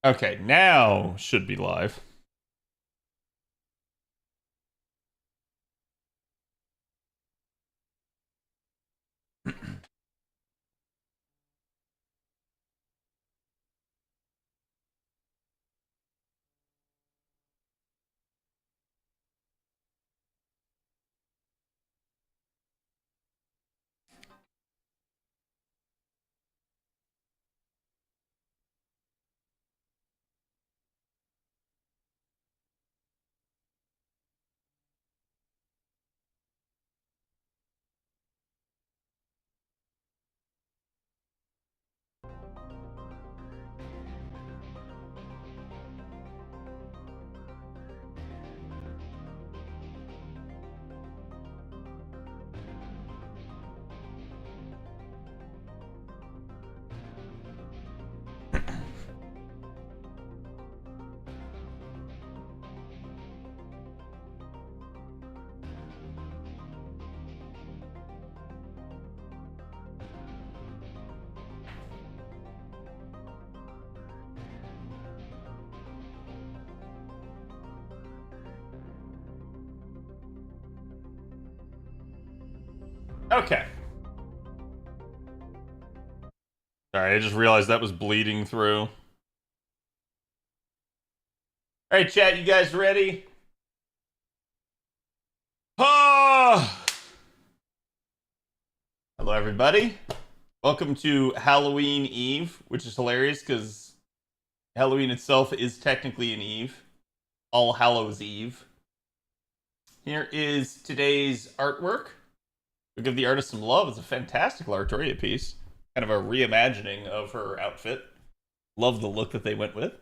Okay, now should be live. Okay. Sorry, I just realized that was bleeding through. All right, chat, you guys ready? Oh! Hello, everybody. Welcome to Halloween Eve, which is hilarious because Halloween itself is technically an Eve. All Hallows Eve. Here is today's artwork. We'll give the artist some love. It's a fantastic Lartoria piece. Kind of a reimagining of her outfit. Love the look that they went with.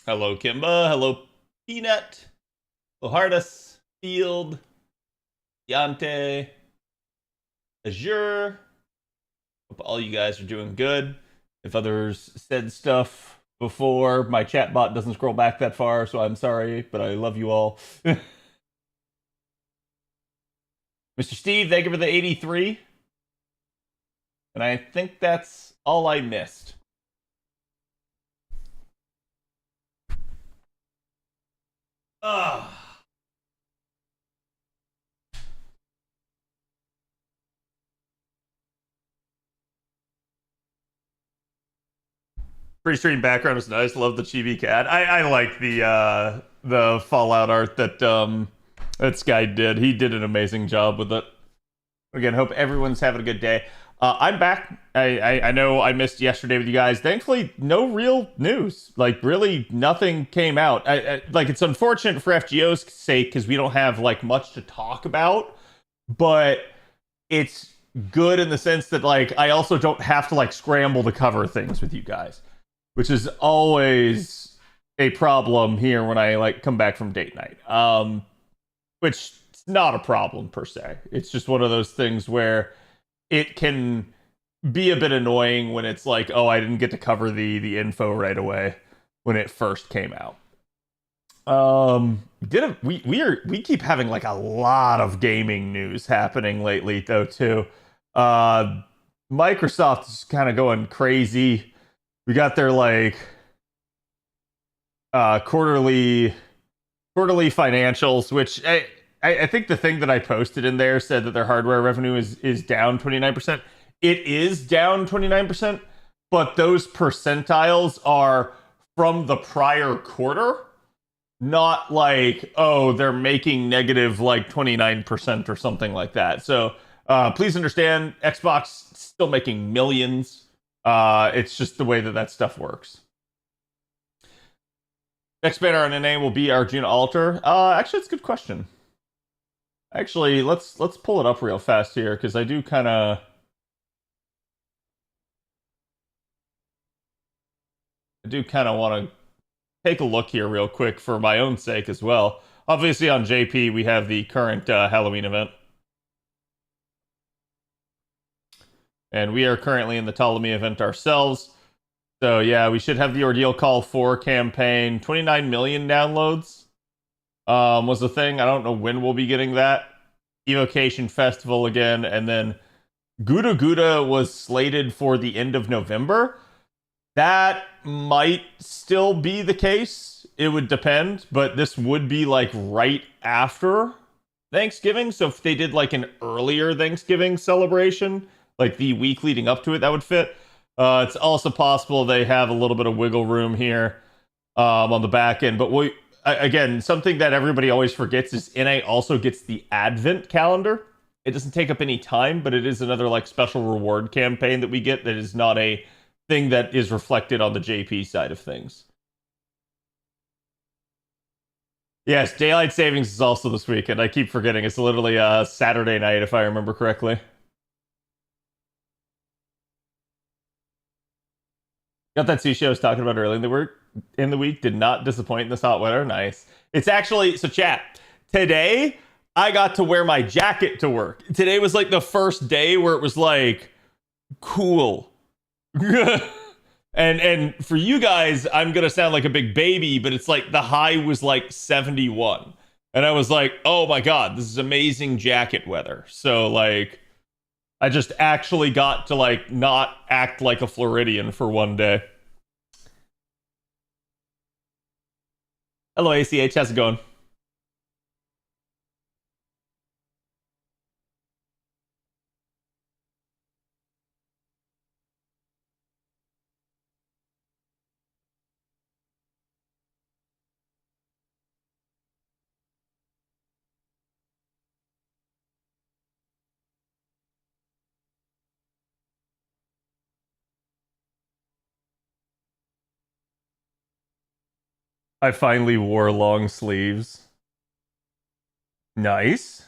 Hello, Kimba. Hello, Peanut. Lohardus. Field. Yante. Azure. Hope all you guys are doing good. If others said stuff before, my chat bot doesn't scroll back that far, so I'm sorry, but I love you all. Mr. Steve, thank you for the 83. And I think that's all I missed. Ugh. Pre-stream background is nice. Love the chibi cat. I like the Fallout art that that Sky did. He did an amazing job with it. Again, hope everyone's having a good day. I'm back. I know I missed yesterday with you guys. Thankfully, no real news. Like, really, nothing came out. Like, it's unfortunate for FGO's sake because we don't have like much to talk about, but it's good in the sense that like I also don't have to like scramble to cover things with you guys, which is always a problem here when I like come back from date night. Which is not a problem per se. It's just one of those things where it can be a bit annoying when it's like, oh, I didn't get to cover the info right away when it first came out. We keep having like a lot of gaming news happening lately though too. Uh, Microsoft is kind of going crazy. We got their like quarterly financials, which I think the thing that I posted in there said that their hardware revenue is down 29%. It is down 29%, but those percentiles are from the prior quarter, not like, oh, they're making negative like 29% or something like that. So please understand, Xbox still making millions. It's just the way that that stuff works. Next banner on NA will be Arjuna Altar. Actually, it's a good question. Actually, let's pull it up real fast here because I do kind of want to take a look here real quick for my own sake as well. Obviously, on JP we have the current Halloween event, and we are currently in the Ptolemy event ourselves. So yeah, we should have the Ordeal Call 4 campaign. 29 million downloads was the thing. I don't know when we'll be getting that. Evocation Festival again, and then Gouda Gouda was slated for the end of November. That might still be the case. It would depend, but this would be like right after Thanksgiving. So if they did like an earlier Thanksgiving celebration, like the week leading up to it, that would fit. It's also possible they have a little bit of wiggle room here on the back end. But again, something that everybody always forgets is NA also gets the Advent calendar. It doesn't take up any time, but it is another like special reward campaign that we get that is not a thing that is reflected on the JP side of things. Yes, daylight savings is also this weekend. I keep forgetting. It's literally Saturday night, if I remember correctly. Got that sushi I was talking about earlier in the week. Did not disappoint in this hot weather. Nice. It's actually, so chat, today I got to wear my jacket to work. Today was like the first day where it was like, cool. And for you guys, I'm gonna sound like a big baby, but it's like the high was like 71. And I was like, oh my god, this is amazing jacket weather. So like I just actually got to like not act like a Floridian for one day. Hello ACH, how's it going? I finally wore long sleeves. Nice.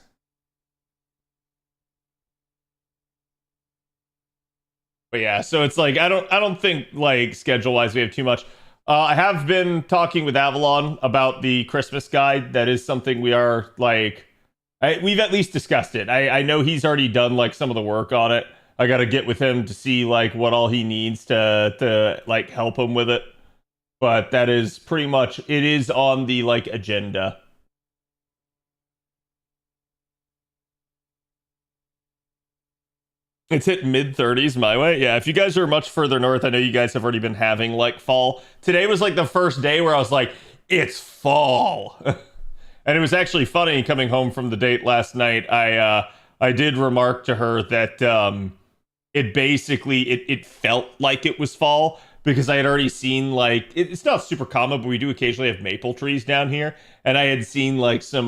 But yeah, so it's like I don't think like schedule wise we have too much. I have been talking with Avalon about the Christmas guide. That is something we are like we've at least discussed it. I know he's already done like some of the work on it. I got to get with him to see like what all he needs to like help him with it. But that is pretty much it is on the like agenda. It's hit mid 30s my way. Yeah, if you guys are much further north, I know you guys have already been having like fall. Today was like the first day where I was like, it's fall. And it was actually funny coming home from the date last night. I did remark to her that it basically it felt like it was fall because I had already seen like it's not super common, but we do occasionally have maple trees down here, and I had seen like some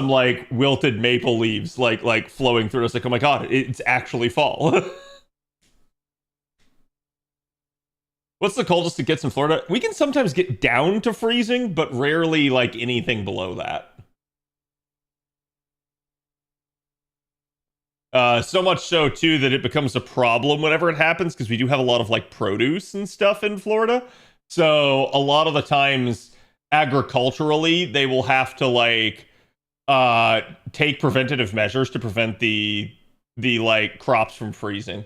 like wilted maple leaves like flowing through. I was like, oh my god, it's actually fall. What's the coldest it gets in Florida? We can sometimes get down to freezing, but rarely like anything below that. So much so too that it becomes a problem whenever it happens because we do have a lot of like produce and stuff in Florida. So a lot of the times agriculturally they will have to like take preventative measures to prevent the like crops from freezing.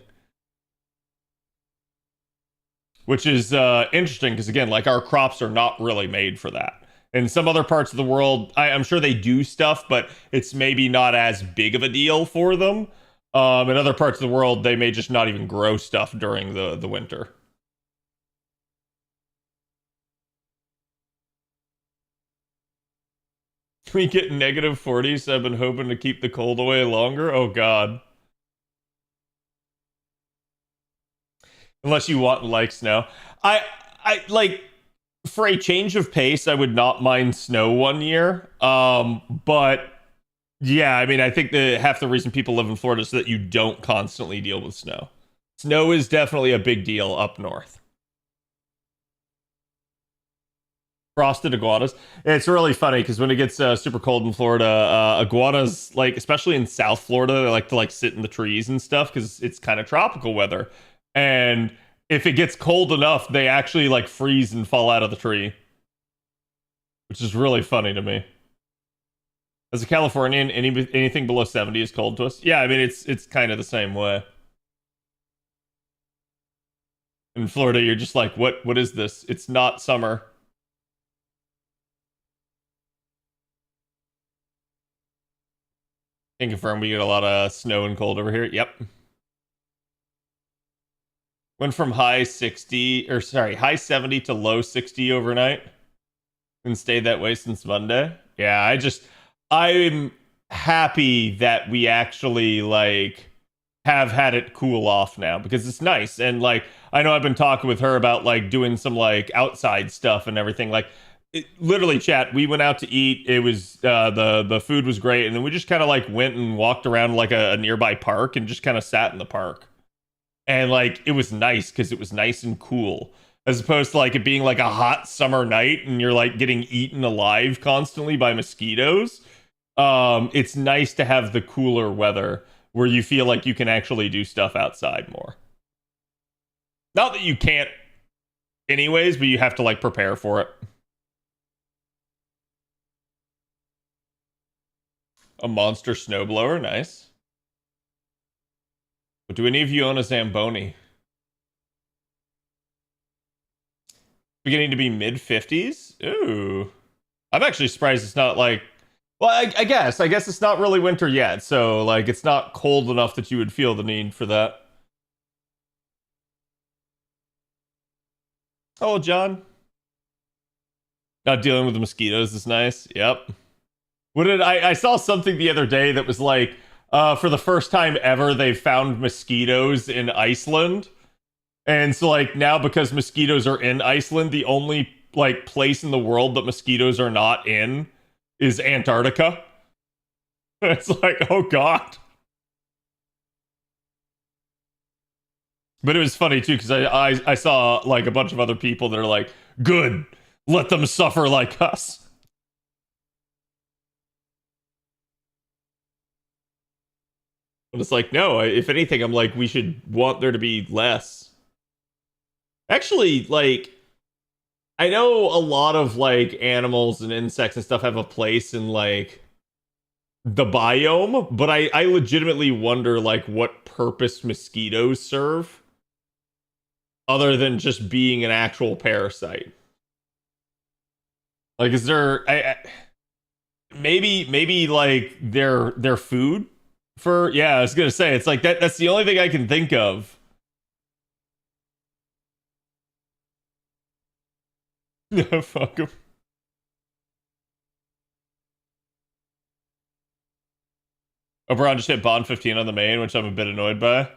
Which is interesting because again, like our crops are not really made for that. In some other parts of the world, I'm sure they do stuff, but it's maybe not as big of a deal for them. In other parts of the world, they may just not even grow stuff during the winter. We get negative 40, so I've been hoping to keep the cold away longer. Oh god. Unless you want like snow. I like for a change of pace, I would not mind snow one year. But yeah, I mean, I think that half the reason people live in Florida is so that you don't constantly deal with snow. Snow is definitely a big deal up north. Frosted iguanas. It's really funny because when it gets super cold in Florida, iguanas, like especially in South Florida, they like to like sit in the trees and stuff because it's kind of tropical weather. And if it gets cold enough, they actually like freeze and fall out of the tree, which is really funny to me. As a Californian, anything below 70 is cold to us. Yeah, I mean it's kind of the same way. In Florida, you're just like, what is this? It's not summer. Can confirm we get a lot of snow and cold over here. Yep. Went from high 60, or sorry, high 70 to low 60 overnight and stayed that way since Monday. Yeah, I'm happy that we actually like have had it cool off now because it's nice. And like, I know I've been talking with her about like doing some like outside stuff and everything. Like, literally, chat, we went out to eat. It was the food was great, and then we just kind of like went and walked around like a nearby park and just kind of sat in the park. And like it was nice because it was nice and cool, as opposed to like it being like a hot summer night and you're like getting eaten alive constantly by mosquitoes. It's nice to have the cooler weather where you feel like you can actually do stuff outside more. Not that you can't anyways, but you have to like prepare for it. A monster snowblower, nice. But do any of you own a Zamboni? Beginning to be mid 50s? Ooh. I'm actually surprised it's not like, well, I guess it's not really winter yet, so like it's not cold enough that you would feel the need for that. Oh, John. Not dealing with the mosquitoes is nice. Yep. What did I saw something the other day that was like, for the first time ever, they've found mosquitoes in Iceland. And so like now because mosquitoes are in Iceland, the only like place in the world that mosquitoes are not in is Antarctica. It's like, oh God. But it was funny too, because I saw like a bunch of other people that are like, good, let them suffer like us. But it's like, no, if anything, I'm like, we should want there to be less. Actually, like, I know a lot of like animals and insects and stuff have a place in like the biome, but I legitimately wonder like what purpose mosquitoes serve other than just being an actual parasite. Like, is there maybe like their food for, yeah, I was gonna say it's like that's the only thing I can think of. Yeah, fuck 'em. Oberon just hit Bond 15 on the main, which I'm a bit annoyed by.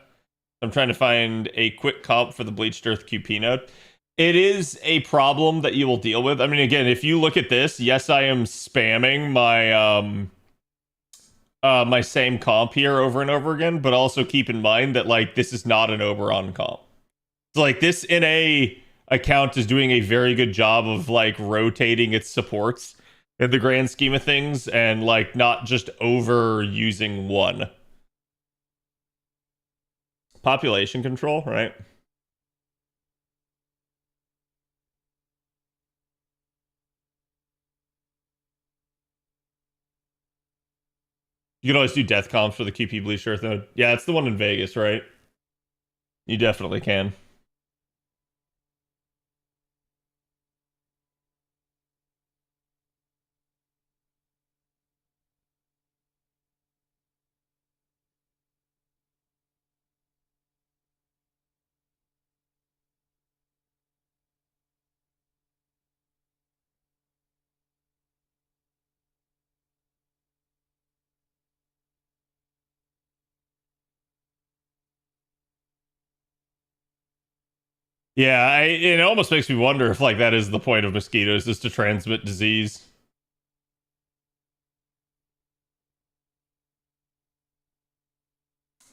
I'm trying to find a quick comp for the Bleached Earth QP node. It is a problem that you will deal with. I mean, again, if you look at this, yes, I am spamming my my same comp here over and over again, but also keep in mind that like this is not an Oberon comp. So like this NA account is doing a very good job of like rotating its supports in the grand scheme of things and like not just overusing one. Population control, right? You can always do death comps for the QP Bleach Earth node. Yeah, it's the one in Vegas, right? You definitely can. Yeah, it almost makes me wonder if like that is the point of mosquitoes, is to transmit disease.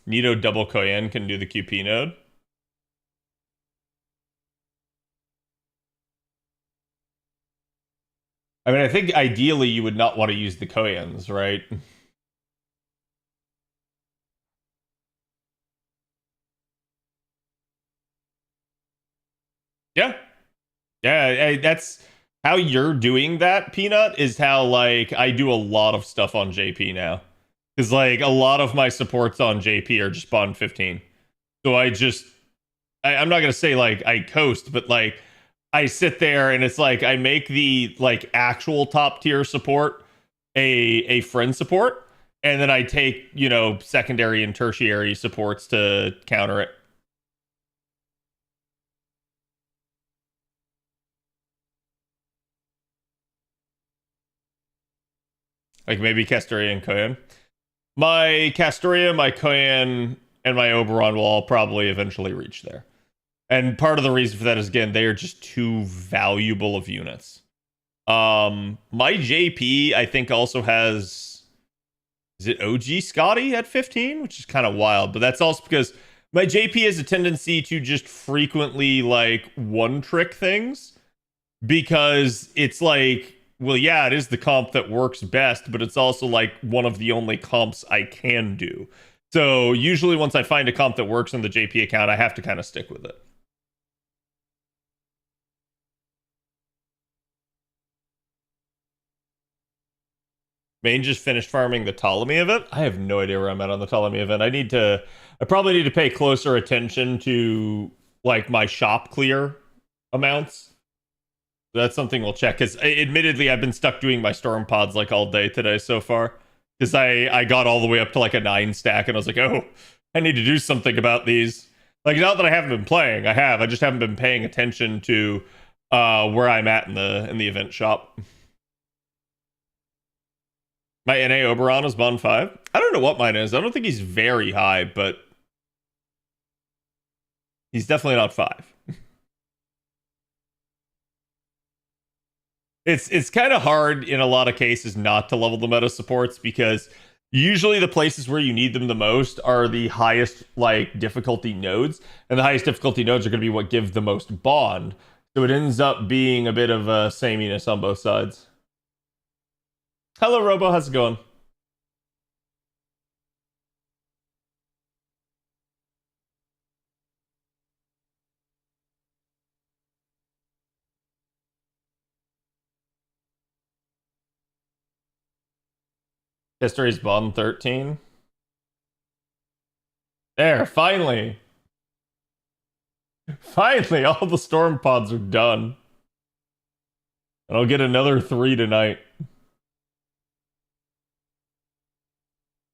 Nito double Koyan can do the QP node. I mean, I think ideally you would not want to use the Koyans, right? Yeah. Yeah, that's how you're doing that, Peanut, is how like I do a lot of stuff on JP now. Because like a lot of my supports on JP are just Bond 15. So I'm not gonna say like I coast, but like I sit there and it's like I make the like actual top tier support a friend support, and then I take, secondary and tertiary supports to counter it. Like maybe Castoria and Koyan. My Castoria, my Koyan, and my Oberon will all probably eventually reach there. And part of the reason for that is, again, they are just too valuable of units. My JP, I think, also has, is it OG Scotty at 15? Which is kind of wild, but that's also because my JP has a tendency to just frequently, like, one-trick things. Because it's like, well, yeah, it is the comp that works best, but it's also like one of the only comps I can do. So usually once I find a comp that works in the JP account, I have to kind of stick with it. Main just finished farming the Ptolemy event. I have no idea where I'm at on the Ptolemy event. I probably need to pay closer attention to like my shop clear amounts. That's something we'll check. Because admittedly, I've been stuck doing my storm pods like all day today so far. Because I got all the way up to like a 9 stack, and I was like, oh, I need to do something about these. Like, not that I haven't been playing, I have. I just haven't been paying attention to where I'm at in the event shop. My NA Oberon is Bond 5. I don't know what mine is. I don't think he's very high, but he's definitely not 5. It's kind of hard in a lot of cases not to level the meta supports because usually the places where you need them the most are the highest like difficulty nodes, and the highest difficulty nodes are going to be what give the most bond. So it ends up being a bit of a sameness on both sides. Hello, Robo. How's it going? History's bond 13. There, finally. Finally, all the storm pods are done. And I'll get another 3 tonight.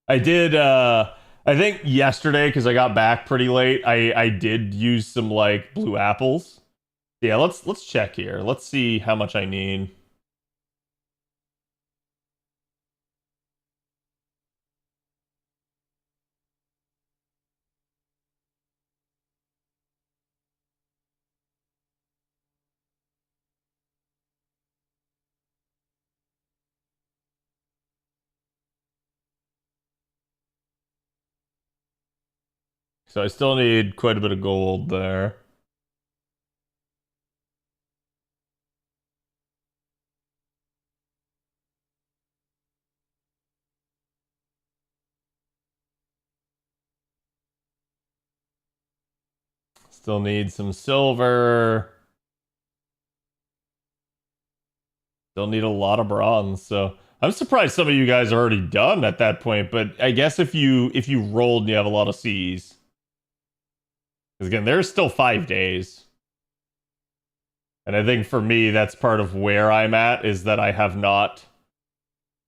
I did I think yesterday, because I got back pretty late, I did use some like blue apples. Yeah, let's check here. Let's see how much I need. So I still need quite a bit of gold there. Still need some silver. Still need a lot of bronze. So I'm surprised some of you guys are already done at that point, but I guess if you rolled and you have a lot of C's. Because again, there's still 5 days. And I think for me, that's part of where I'm at, is that I have not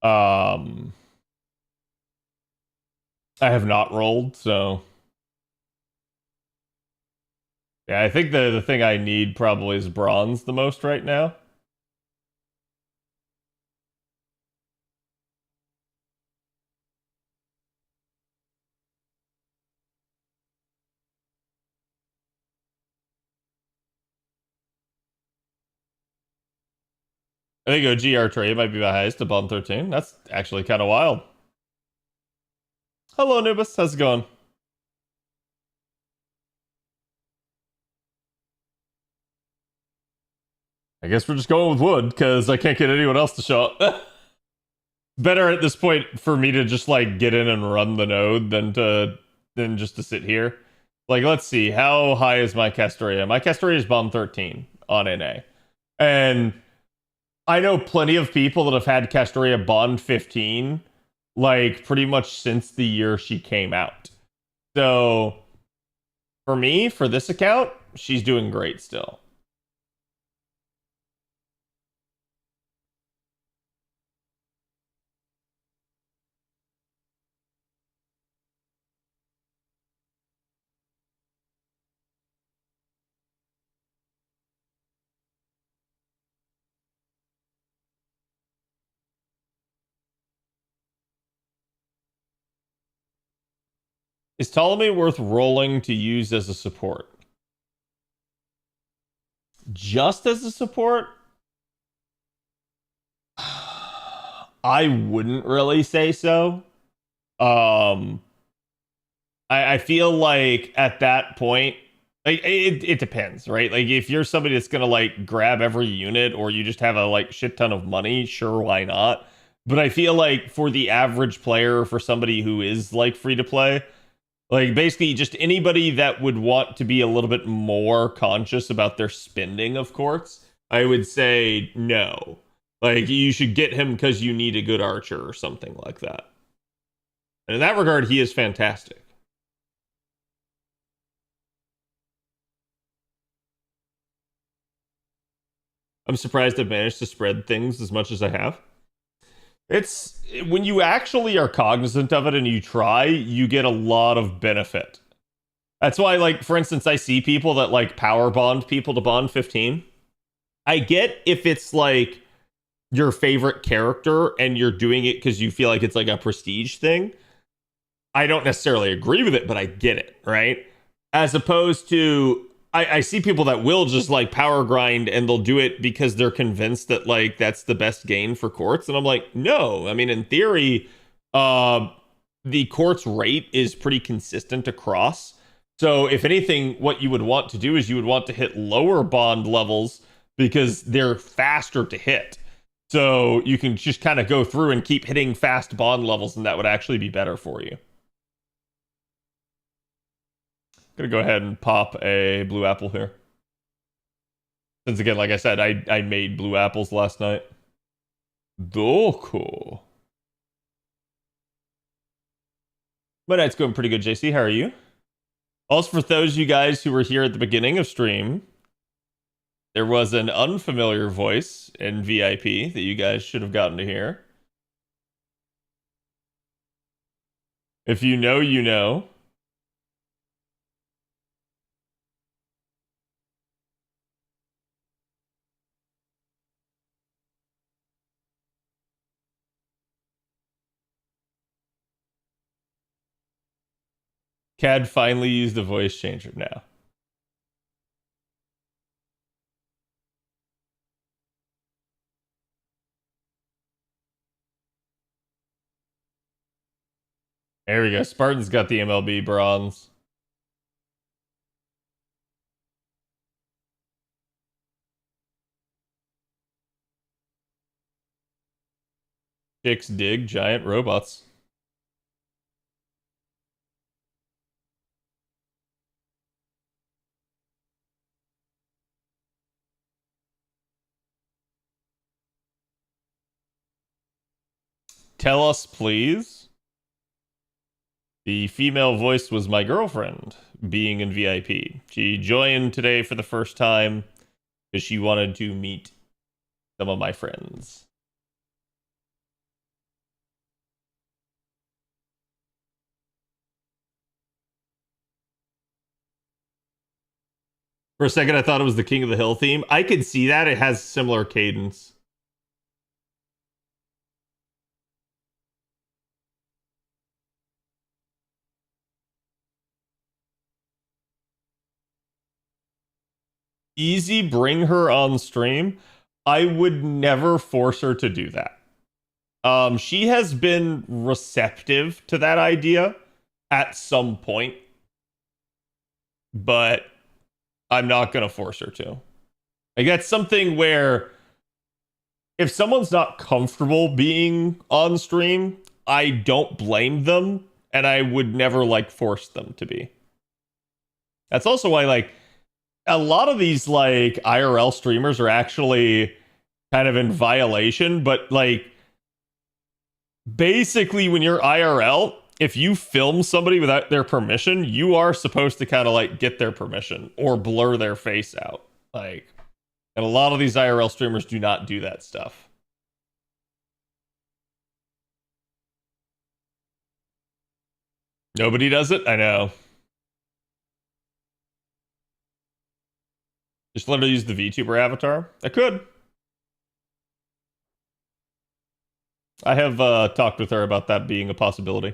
um I have not rolled, so yeah, I think the thing I need probably is bronze the most right now. I think OG Archery might be my highest above 13. That's actually kind of wild. Hello, Nubus. How's it going? I guess we're just going with wood because I can't get anyone else to show up. Better at this point for me to just like get in and run the node than just to sit here. Like, let's see, how high is my Castoria? My Castoria is bomb 13 on NA, and I know plenty of people that have had Castoria bond 15, like pretty much since the year she came out. So for me, for this account, she's doing great still. Is Ptolemy worth rolling to use as a support? Just as a support? I wouldn't really say so. Um, I feel like at that point, like it depends, right? Like if you're somebody that's gonna like grab every unit, or you just have a like shit ton of money, sure, why not? But I feel like for the average player, for somebody who is like free to play, like basically just anybody that would want to be a little bit more conscious about their spending of courts, I would say no. Like you should get him because you need a good archer or something like that. And in that regard, he is fantastic. I'm surprised I've managed to spread things as much as I have. It's when you actually are cognizant of it and you try, you get a lot of benefit. That's why, like, for instance, I see people that like power bond people to bond 15. I get if it's like your favorite character and you're doing it because you feel like it's like a prestige thing. I don't necessarily agree with it, but I get it, right? As opposed to, I see people that will just like power grind and they'll do it because they're convinced that like that's the best gain for courts. And I'm like, no. I mean, in theory, the court's rate is pretty consistent across. So if anything, what you would want to do is you would want to hit lower bond levels because they're faster to hit. So you can just kind of go through and keep hitting fast bond levels, and that would actually be better for you. Gonna go ahead and pop a blue apple here. Since again, like I said, I made blue apples last night. Doku. My night's going pretty good, JC. How are you? Also, for those of you guys who were here at the beginning of stream, there was an unfamiliar voice in VIP that you guys should have gotten to hear. If you know, you know. CAD finally used the voice changer now. There we go. Spartan's got the MLB bronze. Chicks dig giant robots. Tell us, please. The female voice was my girlfriend, being in VIP. She joined today for the first time because she wanted to meet some of my friends. For a second, I thought it was the King of the Hill theme. I could see that. It has similar cadence. Easy, bring her on stream. I would never force her to do that. She has been receptive to that idea at some point, but I'm not going to force her to. Like, that's something where if someone's not comfortable being on stream, I don't blame them, and I would never like force them to be. That's also why like a lot of these like IRL streamers are actually kind of in violation, but like basically when you're IRL, if you film somebody without their permission, you are supposed to kind of like get their permission or blur their face out. Like, and a lot of these IRL streamers do not do that stuff. Nobody does it? I know. Just let her use the VTuber avatar? I could. I have talked with her about that being a possibility.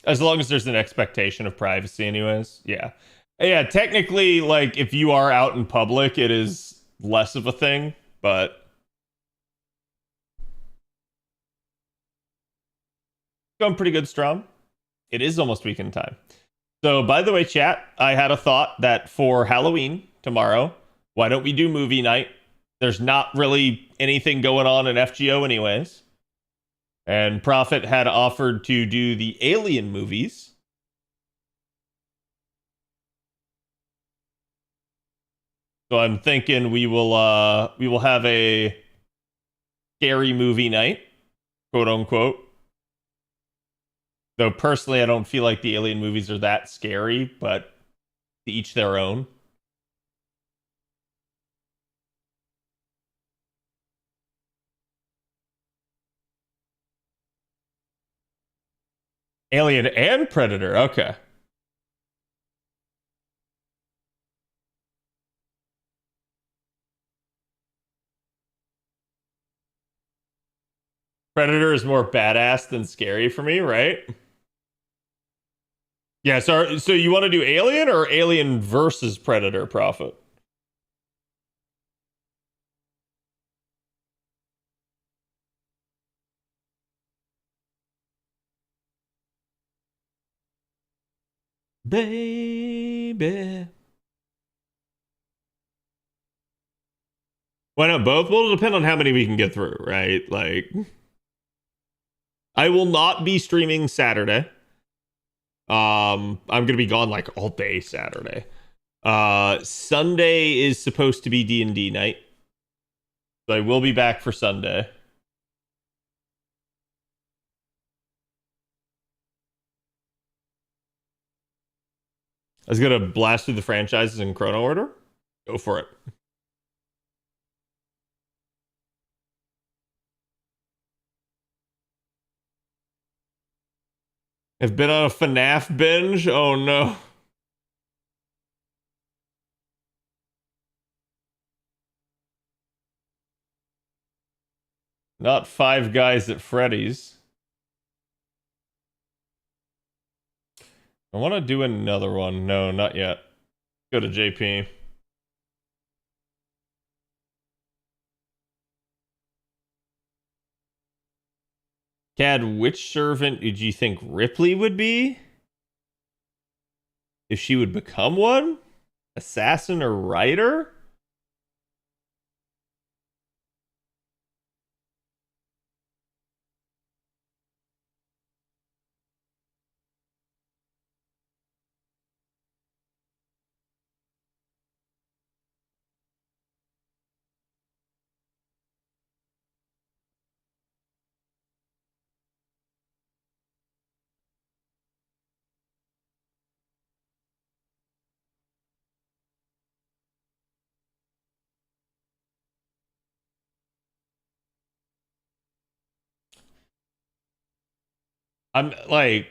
As long as there's an expectation of privacy, anyways. Yeah. Yeah, technically, like, if you are out in public, it is less of a thing, but going pretty good, Strom. It is almost weekend time. So, by the way, chat, I had a thought that for Halloween tomorrow, why don't we do movie night? There's not really anything going on in FGO, anyways. And Prophet had offered to do the Alien movies. So I'm thinking we will have a scary movie night, quote unquote. Though personally, I don't feel like the Alien movies are that scary, but to each their own. Alien and Predator. Okay. Predator is more badass than scary for me, right? Yeah, so you want to do Alien or Alien versus Predator, Prophet? Baby. Why not both? Well, it'll depend on how many we can get through, right? Like, I will not be streaming Saturday. I'm gonna be gone like all day Saturday. Sunday is supposed to be D&D night. So I will be back for Sunday. I was gonna blast through the franchises in chrono order. Go for it. I've been on a FNAF binge. Oh no. Not Five Guys at Freddy's. I want to do another one. No, not yet. Go to JP. Cad, which servant did you think Ripley would be? If she would become one? Assassin or writer? I'm like,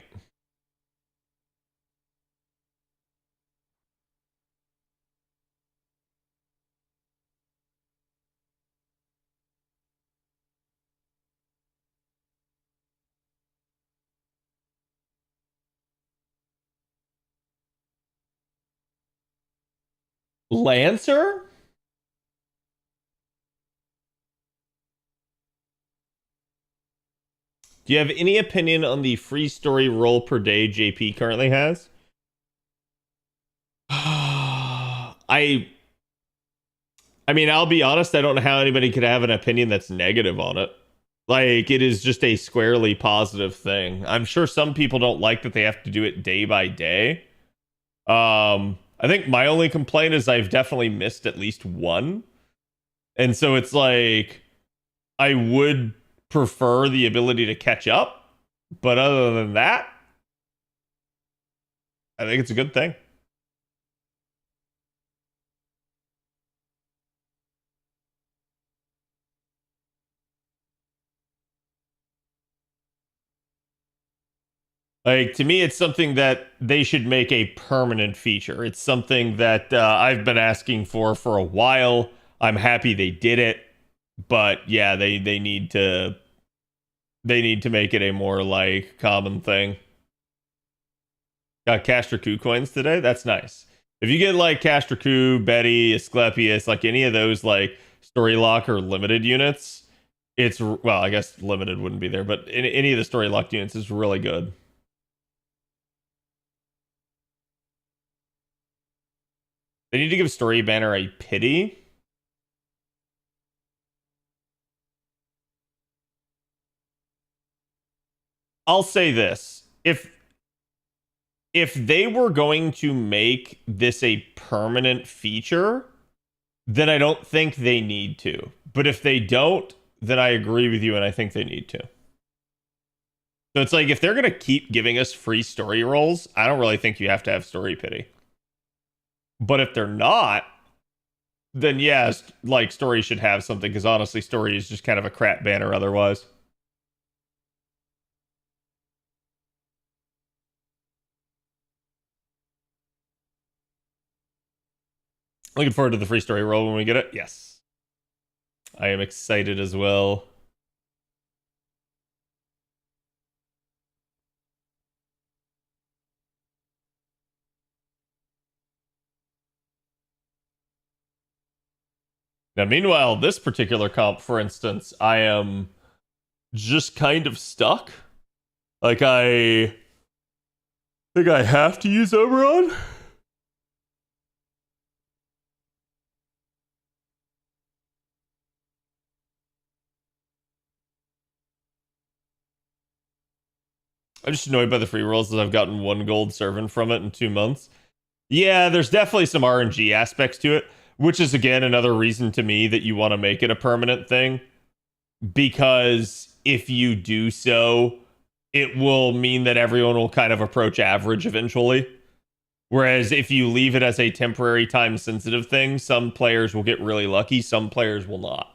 Lancer? Do you have any opinion on the free story roll per day JP currently has? I mean, I'll be honest, I don't know how anybody could have an opinion that's negative on it. Like, it is just a squarely positive thing. I'm sure some people don't like that they have to do it day by day. I think my only complaint is I've definitely missed at least one. And so it's like, I would prefer the ability to catch up. But other than that, I think it's a good thing. Like, to me, it's something that they should make a permanent feature. It's something that I've been asking for a while. I'm happy they did it, but yeah, they need to make it a more like common thing. Got Castraku coins today. That's nice. If you get like Castraku, Betty, Asclepius, like any of those like story lock or limited units, it's well, I guess limited wouldn't be there, but any of the story locked units is really good. They need to give Story Banner a pity. I'll say this. If they were going to make this a permanent feature, then I don't think they need to. But if they don't, then I agree with you and I think they need to. So it's like if they're going to keep giving us free story rolls, I don't really think you have to have story pity. But if they're not, then yes, like story should have something because honestly, story is just kind of a crap banner otherwise. Looking forward to the free story roll when we get it. Yes. I am excited as well. Now, meanwhile, this particular comp, for instance, I am just kind of stuck. Like, I think I have to use Oberon. I'm just annoyed by the free rolls that I've gotten 1 gold servant from it in 2 months. Yeah, there's definitely some RNG aspects to it, which is, again, another reason to me that you want to make it a permanent thing. Because if you do so, it will mean that everyone will kind of approach average eventually. Whereas if you leave it as a temporary time sensitive thing, some players will get really lucky, some players will not.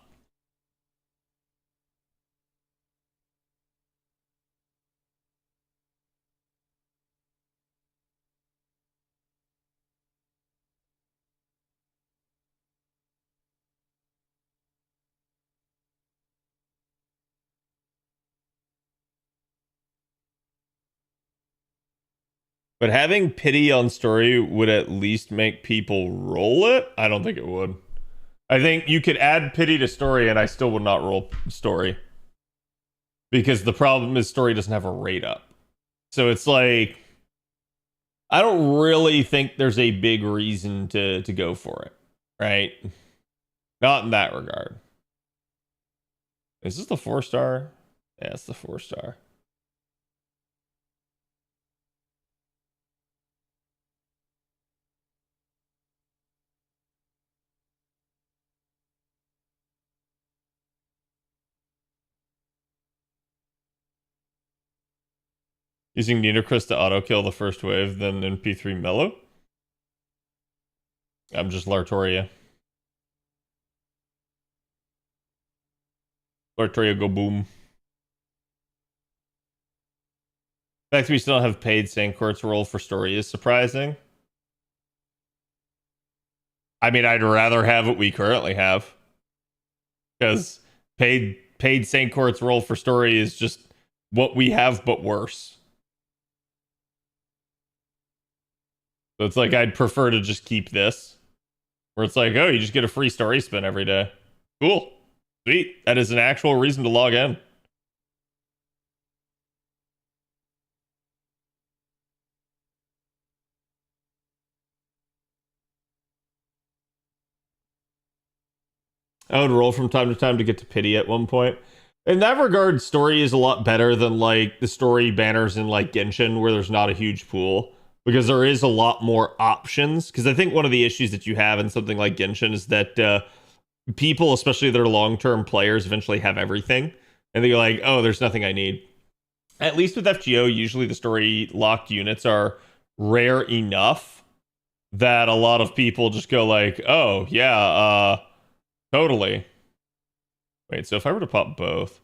But having pity on story would at least make people roll it? I don't think it would. I think you could add pity to story and I still would not roll story. Because the problem is story doesn't have a rate up. So it's like I don't really think there's a big reason to go for it, right? Not in that regard. Is this the 4-star? Yeah, it's the 4-star. Using Nidocris to auto-kill the first wave, then NP3 Mellow? I'm just Lartoria. Lartoria go boom. The fact that we still have paid Sandcourt's roll for story is surprising. I mean, I'd rather have what we currently have. Because paid Sandcourt's roll for story is just what we have, but worse. So it's like I'd prefer to just keep this. Where it's like, oh, you just get a free story spin every day. Cool. Sweet. That is an actual reason to log in. I would roll from time to time to get to pity at one point. In that regard, story is a lot better than like the story banners in like Genshin, where there's not a huge pool. Because there is a lot more options. Because I think one of the issues that you have in something like Genshin is that people, especially their long-term players, eventually have everything. And they're like, oh, there's nothing I need. At least with FGO, usually the story locked units are rare enough that a lot of people just go like, oh, yeah, totally. Wait, so if I were to pop both.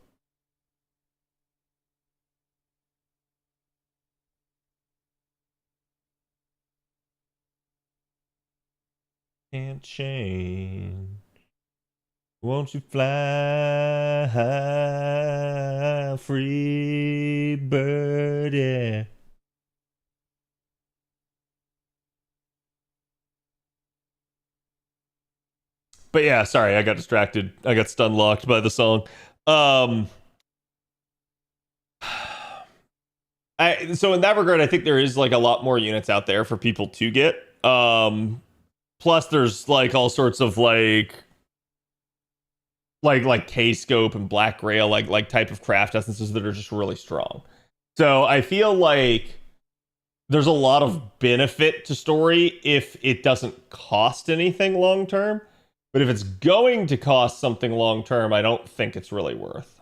Can't change. Won't you fly, free birdie? But yeah, sorry, I got distracted. I got stun locked by the song. Um, so in that regard, I think there is like a lot more units out there for people to get. Plus, there's like all sorts of like K-scope and Black Grail like type of craft essences that are just really strong. So I feel like there's a lot of benefit to story if it doesn't cost anything long term. But if it's going to cost something long term, I don't think it's really worth.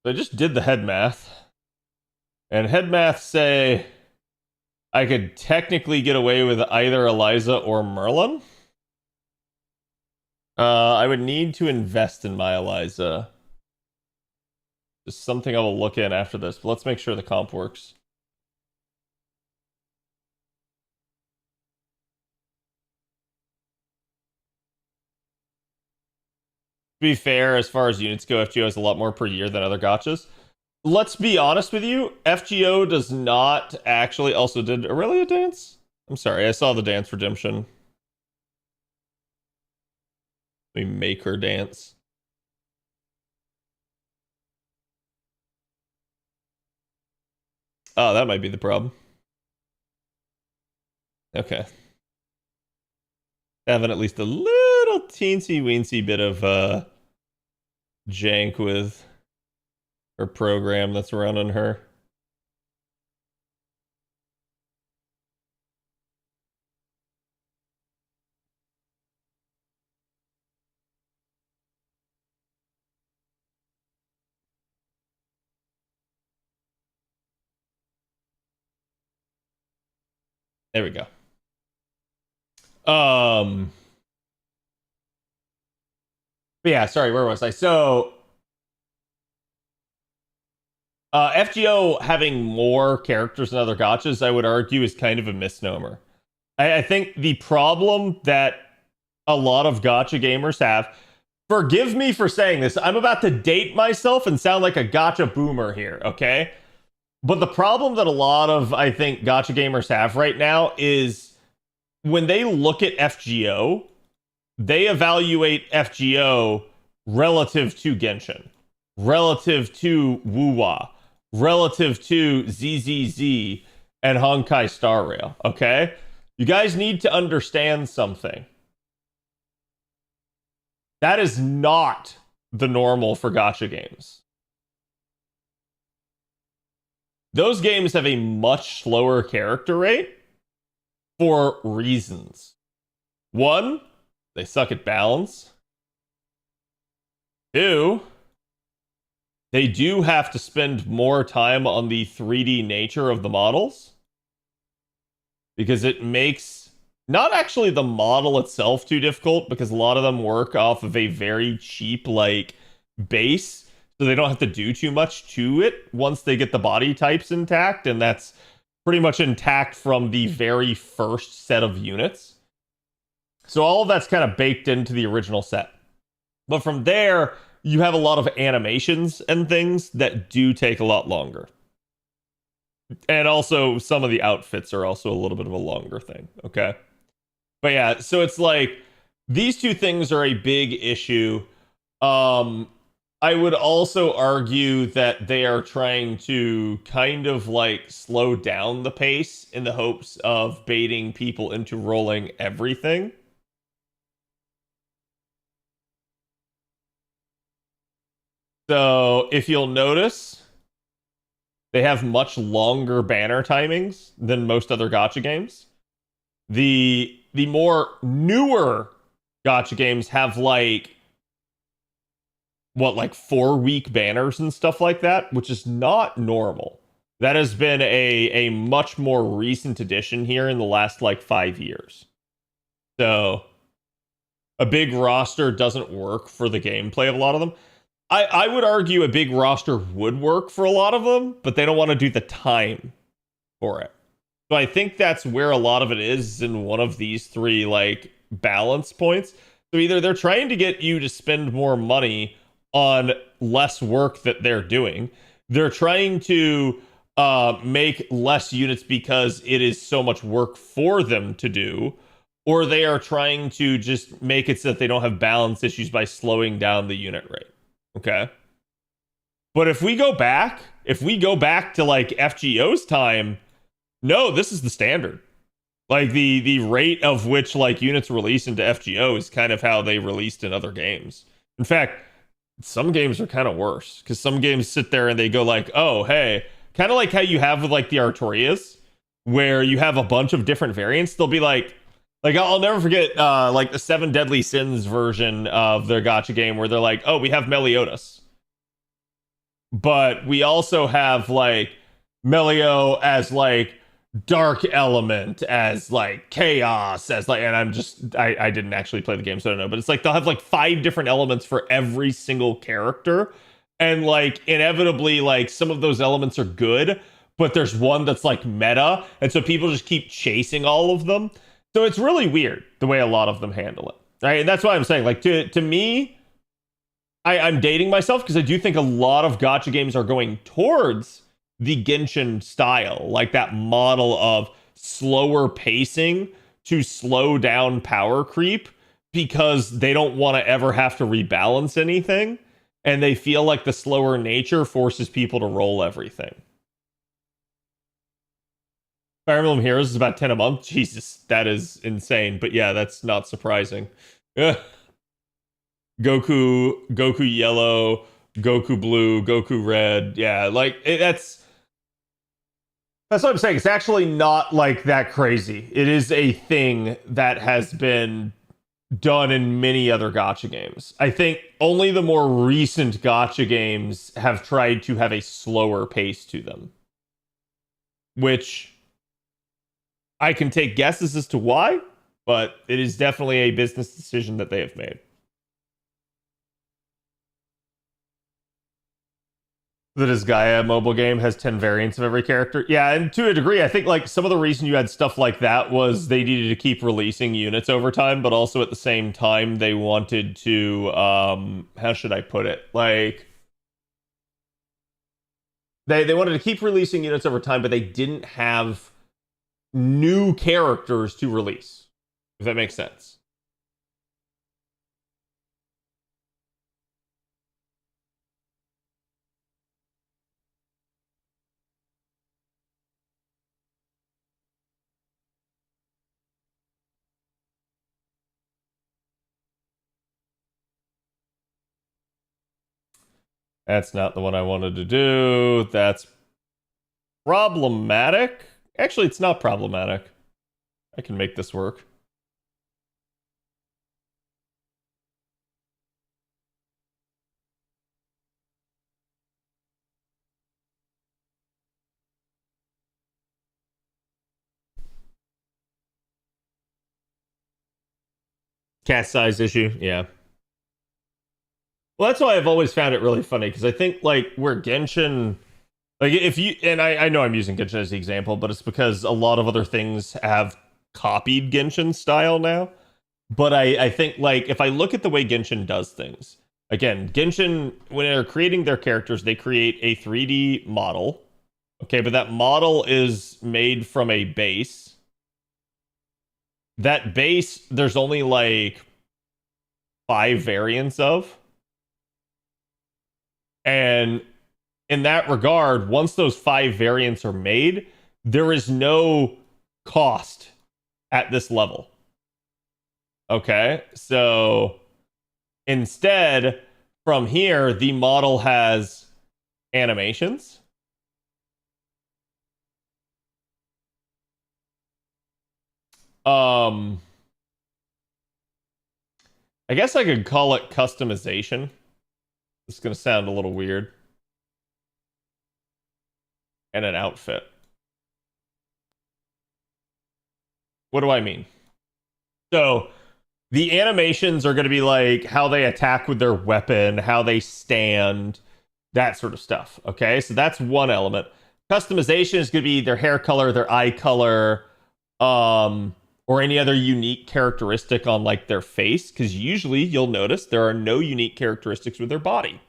So I just did the head math. And head math say I could technically get away with either Eliza or Merlin. I would need to invest in my Eliza. Just something I will look in after this, but let's make sure the comp works. To be fair, as far as units go, FGO has a lot more per year than other gachas. Let's be honest with you, FGO does not actually also did Aurelia dance? I'm sorry, I saw the dance redemption. We make her dance. Oh, that might be the problem. Okay. Having at least a little teensy weensy bit of jank with her program that's running her. There we go. But yeah, sorry, where was I? So FGO having more characters than other gachas, I would argue, is kind of a misnomer. I think the problem that a lot of gacha gamers have, forgive me for saying this, I'm about to date myself and sound like a gacha boomer here, okay? But the problem that a lot of, I think, gacha gamers have right now is when they look at FGO, they evaluate FGO relative to Genshin, relative to Wuwa, relative to ZZZ and Honkai Star Rail, okay? You guys need to understand something. That is not the normal for gacha games. Those games have a much slower character rate for reasons. One, they suck at balance. Two, they do have to spend more time on the 3D nature of the models because it makes not actually the model itself too difficult, because a lot of them work off of a very cheap like base, so they don't have to do too much to it once they get the body types intact, and that's pretty much intact from the very first set of units. So all of that's kind of baked into the original set. But from there, you have a lot of animations and things that do take a lot longer. And also, some of the outfits are also a little bit of a longer thing, okay? But yeah, so it's like, these two things are a big issue. I would also argue that they are trying to kind of like slow down the pace in the hopes of baiting people into rolling everything. So if you'll notice, they have much longer banner timings than most other gacha games. The more newer gacha games have like 4-week banners and stuff like that, which is not normal. That has been a much more recent addition here in the last like 5 years. So a big roster doesn't work for the gameplay of a lot of them. I would argue a big roster would work for a lot of them, but they don't want to do the time for it. So I think that's where a lot of it is in one of these three like balance points. So either they're trying to get you to spend more money, on less work that they're doing. They're trying to make less units because it is so much work for them to do, or they are trying to just make it so that they don't have balance issues by slowing down the unit rate. Okay. But if we go back to like FGO's time, no, this is the standard. Like the rate of which like units release into FGO is kind of how they released in other games. In fact, some games are kind of worse because some games sit there and they go like, oh, hey, kind of like how you have with like the Artorias, where you have a bunch of different variants. They'll be like I'll never forget like the Seven Deadly Sins version of their gacha game where they're like, oh, we have Meliodas, but we also have like Melio as like dark element, as like chaos, as like, and I didn't actually play the game, so I don't know, but it's like they'll have like 5 different elements for every single character, and like inevitably like some of those elements are good, but there's one that's like meta, and so people just keep chasing all of them. So it's really weird the way a lot of them handle it, right? And that's why I'm saying, like, to me, I'm dating myself because I do think a lot of gacha games are going towards the Genshin style, like that model of slower pacing to slow down power creep, because they don't want to ever have to rebalance anything, and they feel like the slower nature forces people to roll everything. Fire Emblem Heroes is about 10 a month. Jesus, that is insane. But yeah, that's not surprising. Goku Yellow, Goku Blue, Goku Red. Yeah, like that's what I'm saying. It's actually not like that crazy. It is a thing that has been done in many other gacha games. I think only the more recent gacha games have tried to have a slower pace to them, which I can take guesses as to why, but it is definitely a business decision that they have made. That his Gaia mobile game has 10 variants of every character. Yeah, and to a degree, I think like some of the reason you had stuff like that was they needed to keep releasing units over time, but also at the same time they wanted to how should I put it? Like they wanted to keep releasing units over time, but they didn't have new characters to release, if that makes sense. That's not the one I wanted to do. That's problematic. Actually, it's not problematic. I can make this work. Cast size issue, yeah. Well, that's why I've always found it really funny, because I think like where Genshin, like if you, and I know I'm using Genshin as the example, but it's because a lot of other things have copied Genshin style now. But I think like if I look at the way Genshin does things, again, Genshin, when they're creating their characters, they create a 3D model. Okay, but that model is made from a base. That base, there's only like 5 variants of. And in that regard, once those 5 variants are made, there is no cost at this level. Okay, so instead, from here, the model has animations. I guess I could call it customization. It's going to sound a little weird. And an outfit. What do I mean? So the animations are going to be like how they attack with their weapon, how they stand, that sort of stuff. Okay, so that's one element. Customization is going to be their hair color, their eye color, or or any other unique characteristic on like their face, because usually you'll notice there are no unique characteristics with their body.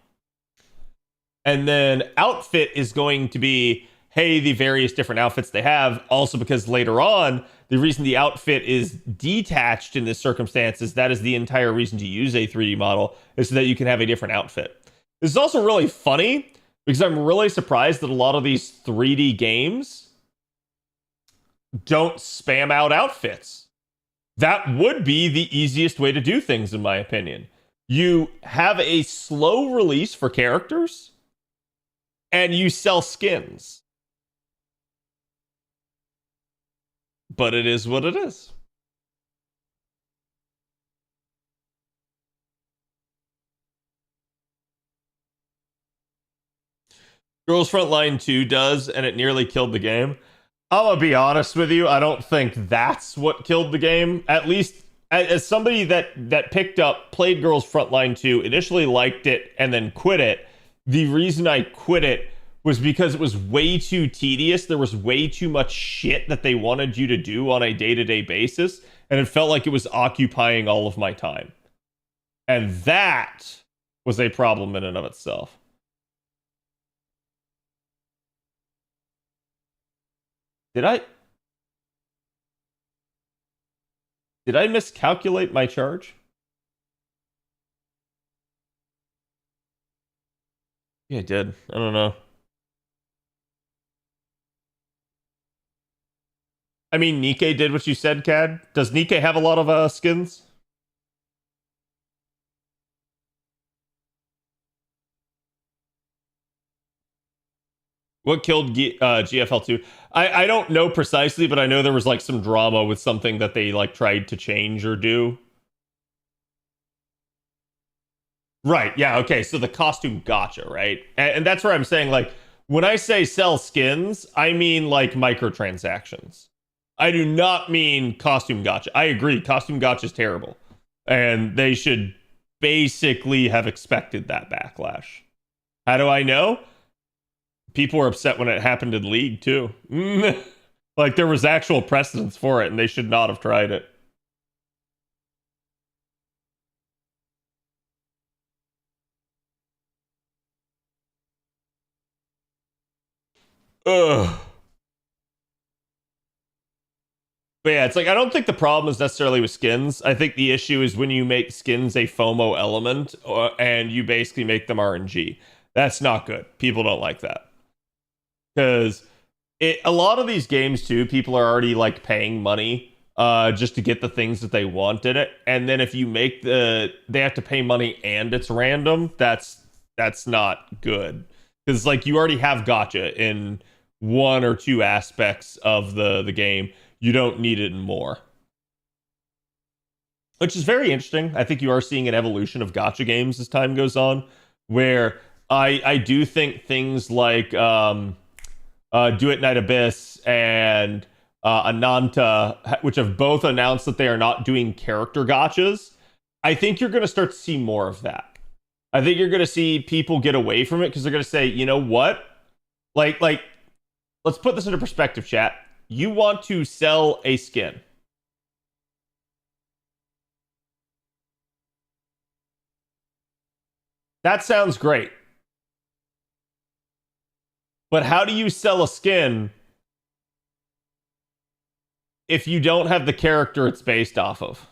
And then outfit is going to be, hey, the various different outfits they have. Also, because later on, the reason the outfit is detached in this circumstance is that is the entire reason to use a 3D model, is so that you can have a different outfit. This is also really funny because I'm really surprised that a lot of these 3D games don't spam out outfits. That would be the easiest way to do things, in my opinion. You have a slow release for characters, and you sell skins. But it is what it is. Girls Frontline 2 does, and it nearly killed the game. I'm gonna be honest with you, I don't think that's what killed the game. At least as somebody that picked up, played Girls Frontline 2, initially liked it, and then quit it. The reason I quit it was because it was way too tedious. There was way too much shit that they wanted you to do on a day-to-day basis, and it felt like it was occupying all of my time. And that was a problem in and of itself. Did I miscalculate my charge? Yeah, I did. I don't know. I mean, Nikke did what you said, Cad. Does Nikke have a lot of skins? What killed GFL2? I don't know precisely, but I know there was like some drama with something that they like tried to change or do. Right, yeah, okay, so the costume gotcha, right? And that's where I'm saying, like, when I say sell skins, I mean like microtransactions. I do not mean costume gotcha. I agree, costume gotcha is terrible. And they should basically have expected that backlash. How do I know? People were upset when it happened in League, too. Like, there was actual precedence for it, and they should not have tried it. Ugh. But yeah, it's like, I don't think the problem is necessarily with skins. I think the issue is when you make skins a FOMO element, and you basically make them RNG. That's not good. People don't like that. Because a lot of these games too, people are already like paying money just to get the things that they want in it, and then if you make they have to pay money and it's random, that's not good, because like you already have gotcha in one or two aspects of the game. You don't need it in more, which is very interesting. I think you are seeing an evolution of gotcha games as time goes on, where I do think things like Do It Night Abyss and Ananta, which have both announced that they are not doing character gotchas. I think you're going to start to see more of that. I think you're going to see people get away from it because they're going to say, you know what? Like, let's put this into perspective, chat. You want to sell a skin. That sounds great. But how do you sell a skin if you don't have the character it's based off of?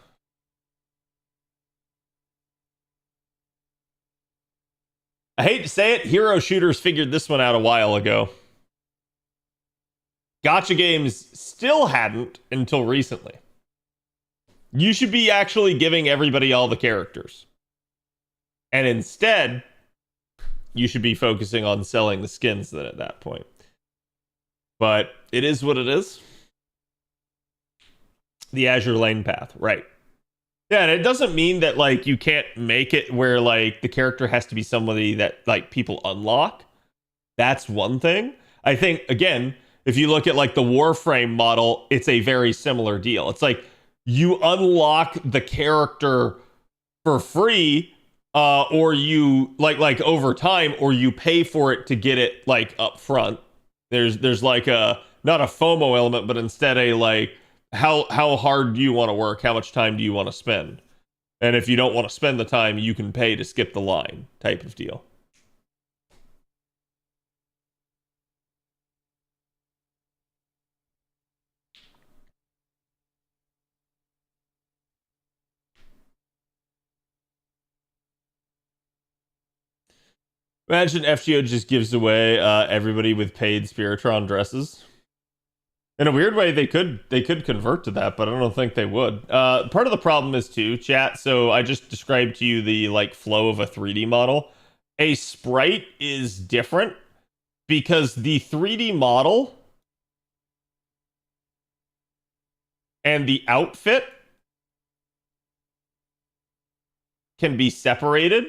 I hate to say it, hero shooters figured this one out a while ago. Gotcha games still hadn't until recently. You should be actually giving everybody all the characters. And instead, you should be focusing on selling the skins then at that point. But it is what it is. The Azure Lane path, right. Yeah, and it doesn't mean that like you can't make it where like the character has to be somebody that like people unlock. That's one thing. I think again, if you look at like the Warframe model, it's a very similar deal. It's like you unlock the character for free, or you like over time, or you pay for it to get it like up front. There's like a not a FOMO element, but instead a like how hard do you want to work? How much time do you want to spend? And if you don't want to spend the time, you can pay to skip the line type of deal. Imagine FGO just gives away everybody with paid Spiritron dresses. In a weird way, they could convert to that, but I don't think they would. Part of the problem is too, chat. So I just described to you the like flow of a 3D model. A sprite is different because the 3D model and the outfit can be separated.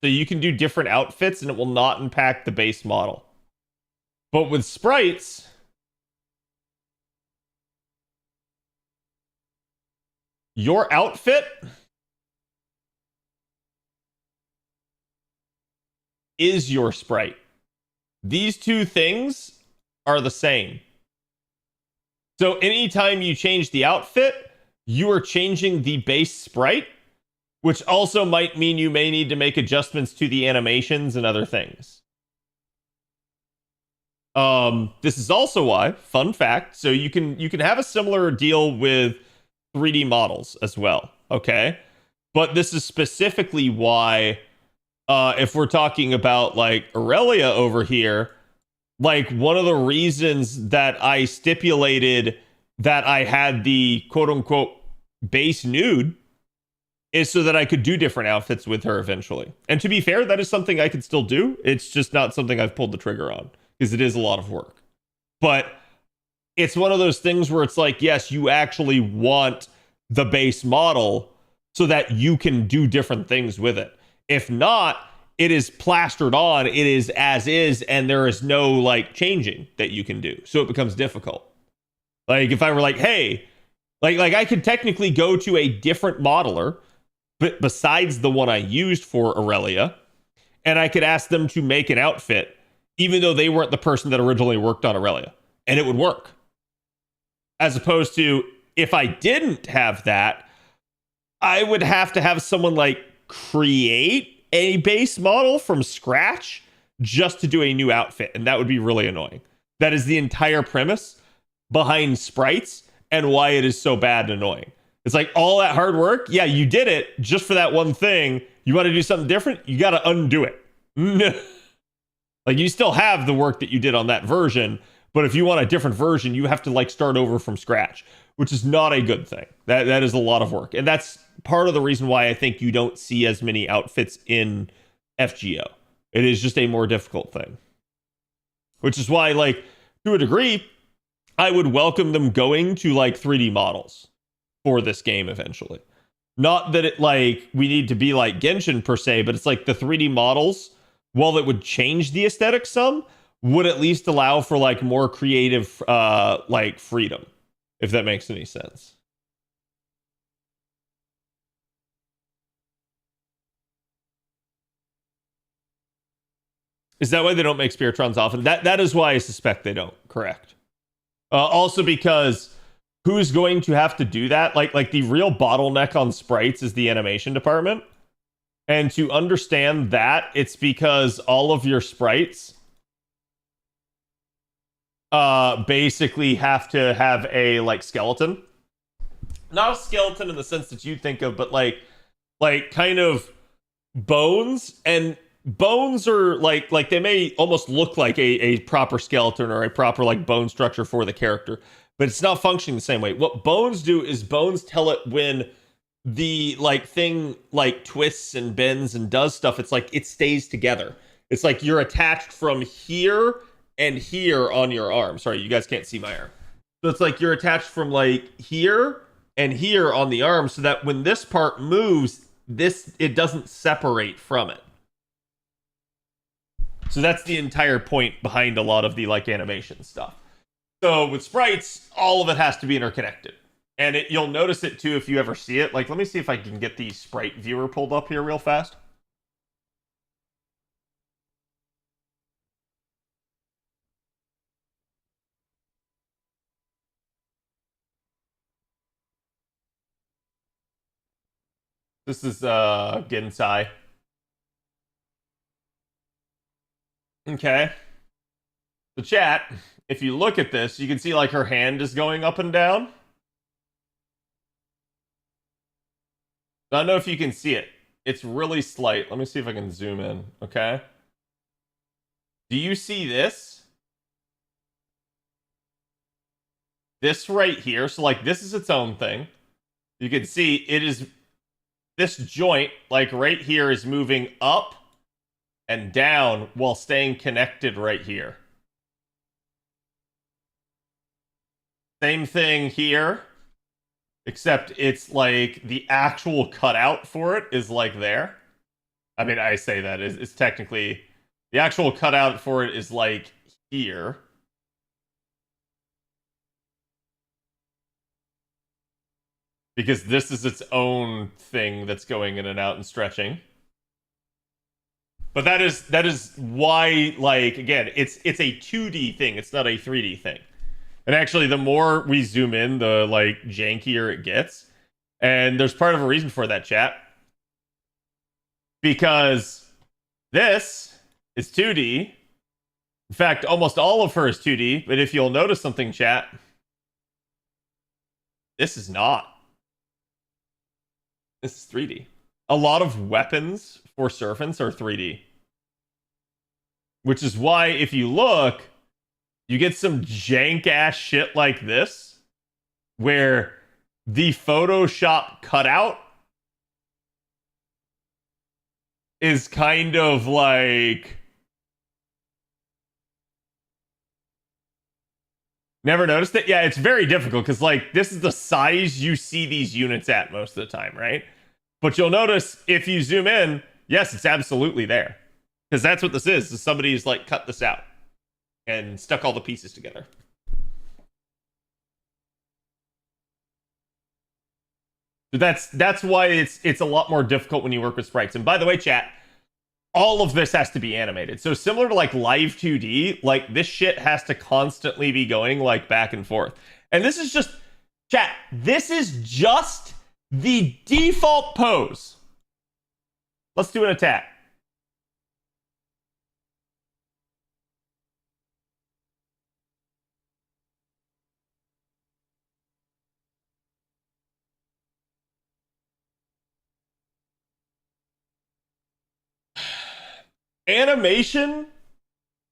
So you can do different outfits and it will not impact the base model. But with sprites, your outfit is your sprite. These two things are the same. So anytime you change the outfit, you are changing the base sprite, which also might mean you may need to make adjustments to the animations and other things. This is also why, fun fact, so you can have a similar deal with 3D models as well, okay? But this is specifically why, if we're talking about like Aurelia over here, like one of the reasons that I stipulated that I had the quote unquote base nude is so that I could do different outfits with her eventually. And to be fair, that is something I could still do. It's just not something I've pulled the trigger on because it is a lot of work. But it's one of those things where it's like, yes, you actually want the base model so that you can do different things with it. If not, it is plastered on, it is as is, and there is no like changing that you can do. So it becomes difficult. Like if I were like, hey, like I could technically go to a different modeler, but besides the one I used for Aurelia, and I could ask them to make an outfit, even though they weren't the person that originally worked on Aurelia, and it would work. As opposed to if I didn't have that, I would have to have someone like create a base model from scratch just to do a new outfit, and that would be really annoying. That is the entire premise behind sprites and why it is so bad and annoying. It's like all that hard work, yeah, you did it just for that one thing. You want to do something different, you got to undo it. Like you still have the work that you did on that version, but if you want a different version, you have to like start over from scratch, which is not a good thing. That is a lot of work, and that's part of the reason why I think you don't see as many outfits in FGO. It is just a more difficult thing, which is why, like, to a degree, I would welcome them going to like 3D models for this game eventually. Not that it like we need to be like Genshin per se, but it's like the 3D models, while it would change the aesthetic some, would at least allow for like more creative like freedom, if that makes any sense. Is that why they don't make Spiritrons often? That is why I suspect they don't. Correct. Also because who's going to have to do that? Like the real bottleneck on sprites is the animation department. And to understand that, it's because all of your sprites basically have to have a like skeleton. Not a skeleton in the sense that you think of, but like kind of bones, and bones are like they may almost look like a proper skeleton or a proper like bone structure for the character, but it's not functioning the same way. What bones do is bones tell it when the like thing like twists and bends and does stuff. It's like it stays together. It's like you're attached from here and here on your arm. Sorry, you guys can't see my arm. So it's like you're attached from like here and here on the arm, so that when this part moves, it doesn't separate from it. So that's the entire point behind a lot of the like animation stuff. So with sprites, all of it has to be interconnected. And you'll notice it too if you ever see it. Like, let me see if I can get the sprite viewer pulled up here real fast. This is Gensai. Okay. The chat, if you look at this, you can see like her hand is going up and down. I don't know if you can see it. It's really slight. Let me see if I can zoom in, okay? Do you see this? This right here. So like this is its own thing. You can see it is, this joint like right here is moving up and down while staying connected right here. Same thing here, except it's like the actual cutout for it is like there. I mean, I say that it's technically the actual cutout for it is like here. Because this is its own thing that's going in and out and stretching. But that is why, like, again, it's a 2D thing. It's not a 3D thing. And actually, the more we zoom in, the like jankier it gets. And there's part of a reason for that, chat. Because this is 2D. In fact, almost all of her is 2D. But if you'll notice something, chat, this is not. This is 3D. A lot of weapons for servants are 3D. Which is why, if you look, you get some jank-ass shit like this, where the Photoshop cutout is kind of like... Never noticed it? Yeah, it's very difficult, because like this is the size you see these units at most of the time, right? But you'll notice, if you zoom in, yes, it's absolutely there. Because that's what this is somebody's like cut this out and stuck all the pieces together. So that's why it's a lot more difficult when you work with sprites. And by the way, chat, all of this has to be animated. So similar to like live 2D, like this shit has to constantly be going like back and forth. And this is just, chat, this is just the default pose. Let's do an attack. Animation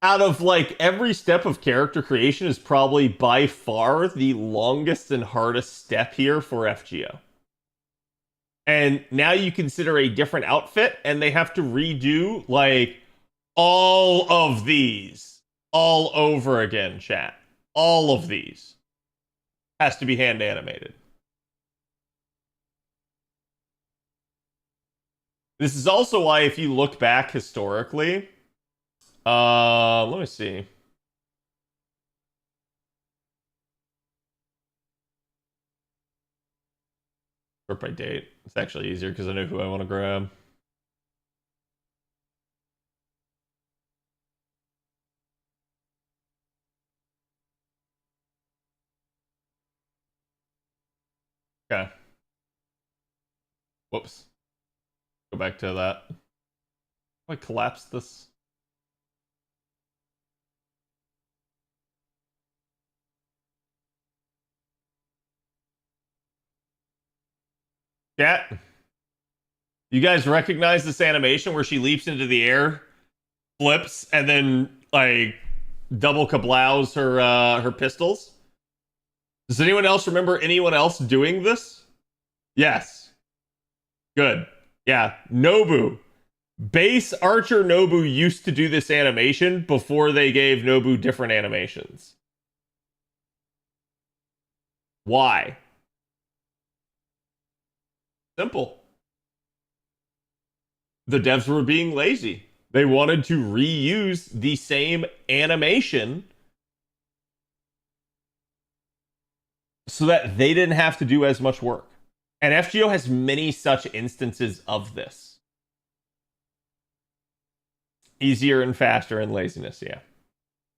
out of like every step of character creation is probably by far the longest and hardest step here for FGO. And now you consider a different outfit and they have to redo like all of these all over again, chat. All of these has to be hand animated. This is also why, if you look back historically, let me see. Sort by date. It's actually easier because I know who I want to grab. Okay. Whoops. Go back to that. I collapse this. Chat, you guys recognize this animation where she leaps into the air, flips, and then like double kablows her pistols? Does anyone else remember anyone else doing this? Yes. Good. Yeah, Nobu. Base Archer Nobu used to do this animation before they gave Nobu different animations. Why? Simple. The devs were being lazy. They wanted to reuse the same animation so that they didn't have to do as much work. And FGO has many such instances of this. Easier and faster and laziness, yeah.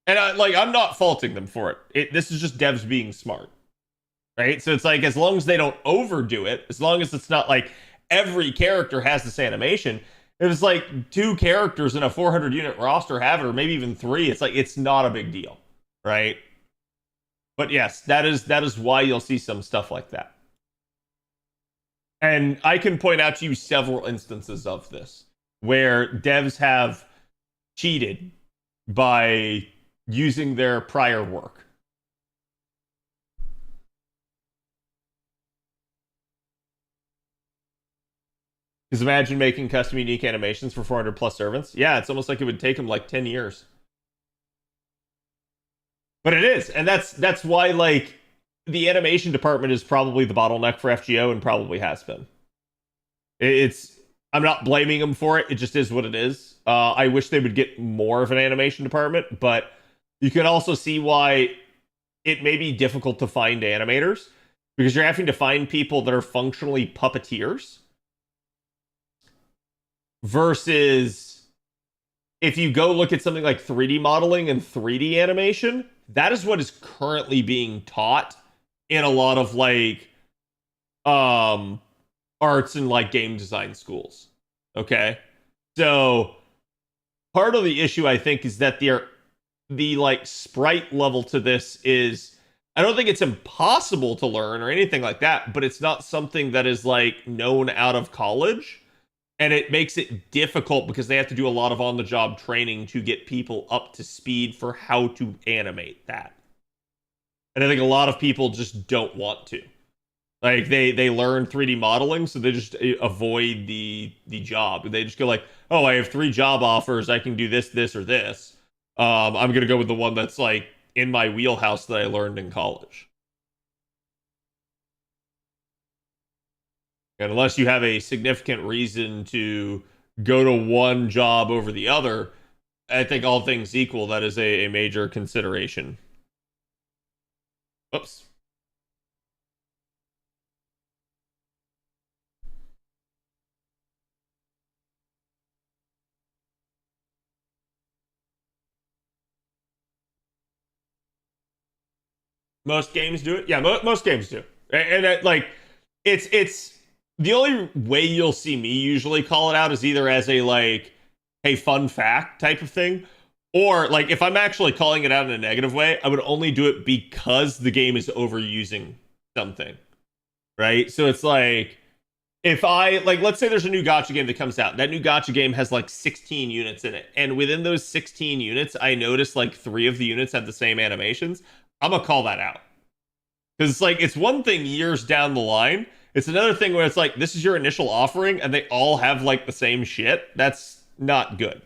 And I'm not faulting them for it. This is just devs being smart. Right? So it's like, as long as they don't overdo it, as long as it's not like every character has this animation. If it's like 2 characters in a 400 unit roster have it, or maybe even 3, it's like it's not a big deal, right? But yes, that is why you'll see some stuff like that. And I can point out to you several instances of this where devs have cheated by using their prior work. Because imagine making custom unique animations for 400 plus servants. Yeah, it's almost like it would take them like 10 years. But it is, and that's why like the animation department is probably the bottleneck for FGO and probably has been. It's I'm not blaming them for it. It just is what it is. I wish they would get more of an animation department, but you can also see why it may be difficult to find animators because you're having to find people that are functionally puppeteers versus if you go look at something like 3D modeling and 3D animation, that is what is currently being taught in a lot of like arts and like game design schools. Okay? So part of the issue I think is that the like sprite level to this is I don't think it's impossible to learn or anything like that, but it's not something that is like known out of college. And it makes it difficult because they have to do a lot of on-the-job training to get people up to speed for how to animate that. And I think a lot of people just don't want to. Like they learn 3D modeling, so they just avoid the job. They just go like, "Oh, I have 3 job offers. I can do this, this, or this. I'm gonna go with the one that's like in my wheelhouse that I learned in college." And unless you have a significant reason to go to one job over the other, I think all things equal, that is a major consideration. Oops. Most games do it. Yeah, most games do. And like, it's the only way you'll see me usually call it out is either as a like, hey, fun fact type of thing, or like if I'm actually calling it out in a negative way, I would only do it because the game is overusing something, right? So it's like if I like, let's say there's a new gotcha game that comes out. That new gotcha game has like 16 units in it, and within those 16 units, I notice like 3 of the units have the same animations. I'm gonna call that out. Because it's like, it's one thing years down the line. It's another thing where it's like, this is your initial offering and they all have like the same shit. That's not good.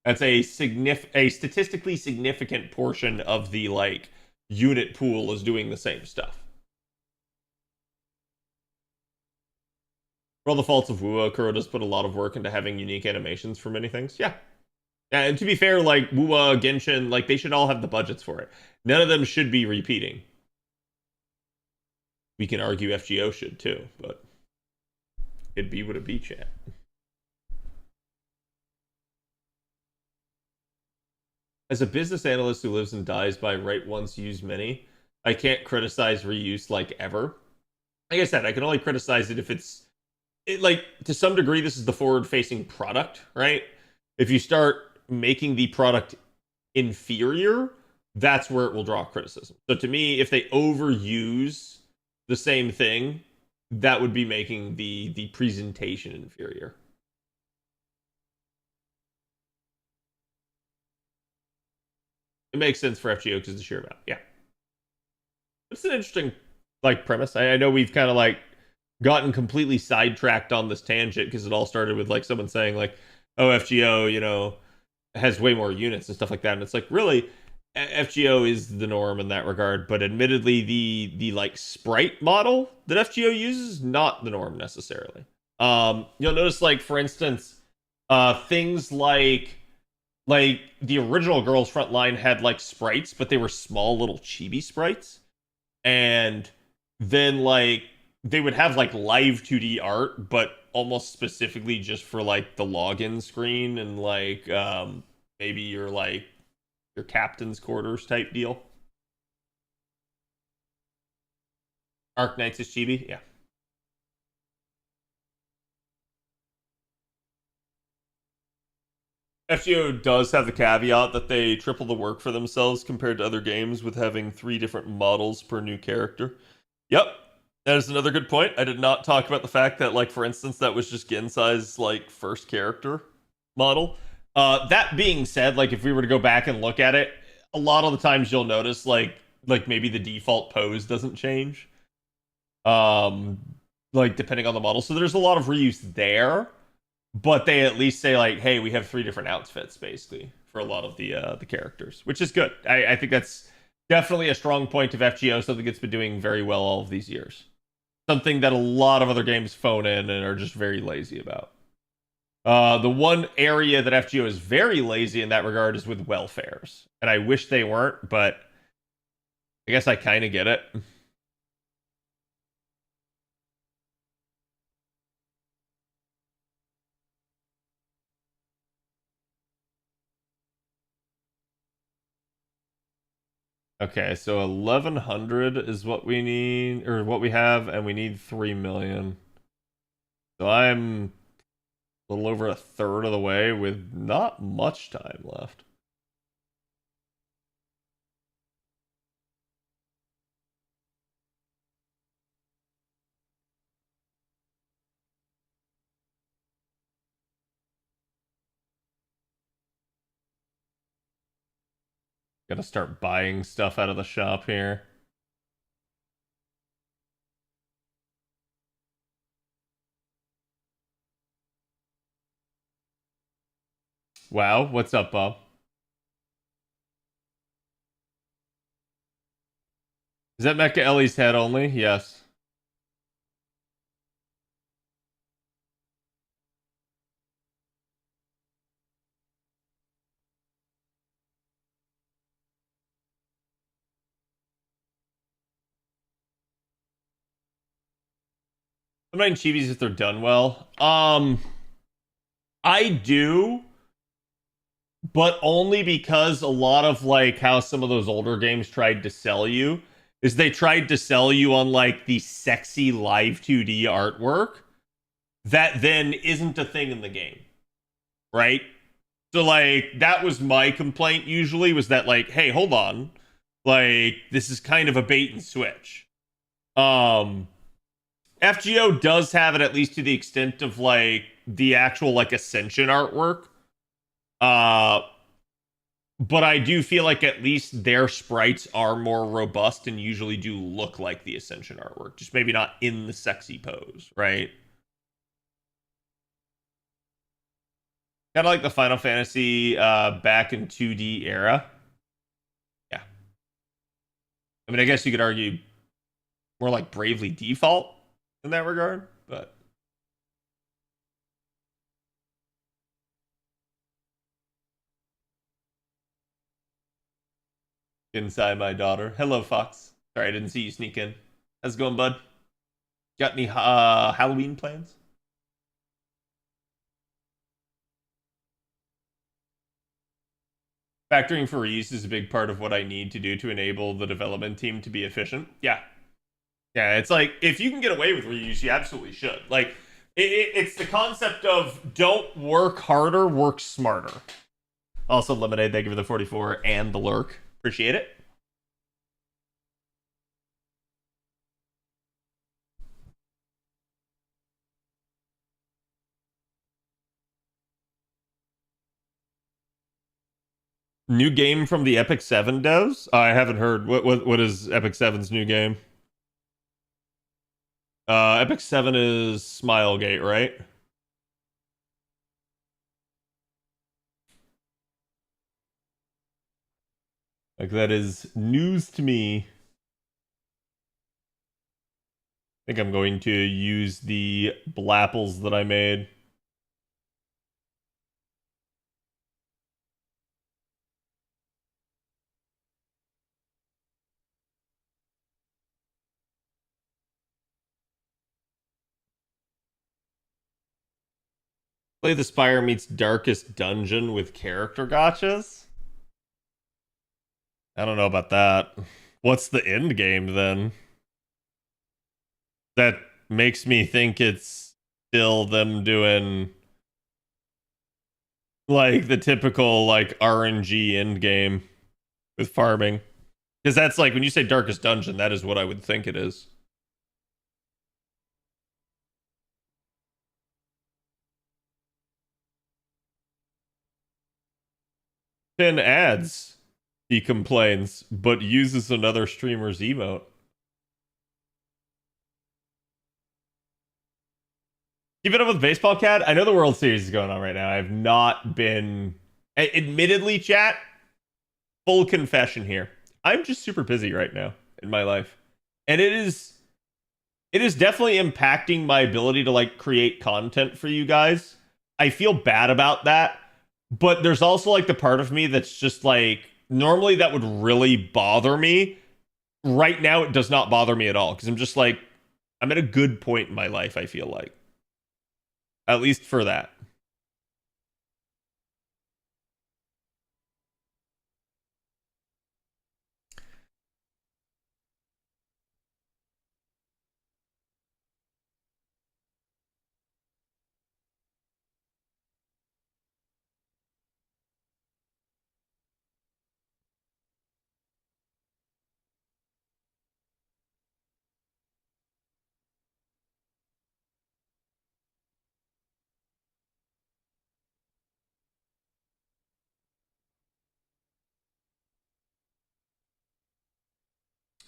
That's a statistically significant portion of the like unit pool is doing the same stuff. For all the faults of Wuwa, Kuro does put a lot of work into having unique animations for many things. Yeah. And to be fair, like Wuwa, Genshin, like they should all have the budgets for it. None of them should be repeating. We can argue FGO should too, but it'd be what it be, chat. As a business analyst who lives and dies by write once, use many, I can't criticize reuse like ever. Like I said, I can only criticize it if it's like to some degree this is the forward-facing product, right? If you start making the product inferior, that's where it will draw criticism. So to me, if they overuse the same thing, that would be making the presentation inferior. It makes sense for FGO because of the sheer amount. Yeah. It's an interesting like premise. I know we've kind of like gotten completely sidetracked on this tangent because it all started with like someone saying like, oh, FGO, you know, has way more units and stuff like that. And it's like, really, FGO is the norm in that regard, but admittedly the like sprite model that FGO uses is not the norm necessarily. You'll notice like for instance, things like the original Girls Frontline had like sprites, but they were small little chibi sprites. And then like they would have like live 2D art, but almost specifically just for like the login screen and like maybe your captain's quarters type deal. Arc Knights is chibi, yeah. FGO does have the caveat that they triple the work for themselves compared to other games with having 3 different models per new character. Yep, that is another good point. I did not talk about the fact that, like, for instance, that was just Gensai's like first character model. That being said, like if we were to go back and look at it, a lot of the times you'll notice like maybe the default pose doesn't change. Um, like depending on the model. So there's a lot of reuse there, but they at least say like, hey, we have 3 different outfits basically for a lot of the characters, which is good. I think that's definitely a strong point of FGO, something it's been doing very well all of these years. Something that a lot of other games phone in and are just very lazy about. The one area that FGO is very lazy in that regard is with welfares. And I wish they weren't, but I guess I kind of get it. Okay, so 1100 is what we need, or what we have, and we need 3 million. So I'm a little over a third of the way with not much time left. Gotta start buying stuff out of the shop here. Wow, what's up, Bob? Is that Mecha Ellie's head only? Yes. I don't mind chibis if they're done well. I do, but only because a lot of like how some of those older games tried to sell you is they tried to sell you on like the sexy live 2D artwork that then isn't a thing in the game, right? So like that was my complaint usually was that like, hey, hold on. Like this is kind of a bait and switch. Um FGO does have it at least to the extent of like the actual like Ascension artwork. Uh but I do feel like at least their sprites are more robust and usually do look like the Ascension artwork, just maybe not in the sexy pose, right? Kind of like the Final Fantasy back in 2D era. Yeah. I mean, I guess you could argue more like Bravely Default in that regard, but inside my daughter. Hello, Fox. Sorry, I didn't see you sneak in. How's it going, bud? Got any Halloween plans? Factoring for reuse is a big part of what I need to do to enable the development team to be efficient. Yeah. Yeah, it's like if you can get away with reuse, you absolutely should. Like, it's the concept of don't work harder, work smarter. Also, Lemonade, thank you for the 44 and the lurk. Appreciate it. New game from the Epic 7 devs? I haven't heard. What is Epic 7's new game? Epic 7 is Smilegate, right? Like that is news to me. I think I'm going to use the blapples that I made. Play the Spire meets Darkest Dungeon with character gotchas? I don't know about that. What's the end game then? That makes me think it's still them doing like the typical like RNG end game with farming. Because that's like when you say darkest dungeon, that is what I would think it is. 10 ads, he complains, but uses another streamer's emote. Keep it up with baseball, cat. I know the World Series is going on right now. I have not been. Admittedly, chat. Full confession here. I'm just super busy right now in my life, and it is. It is definitely impacting my ability to like create content for you guys. I feel bad about that, but there's also like the part of me that's just like normally that would really bother me. Right now, it does not bother me at all because I'm just like I'm at a good point in my life. I feel like. At least for that.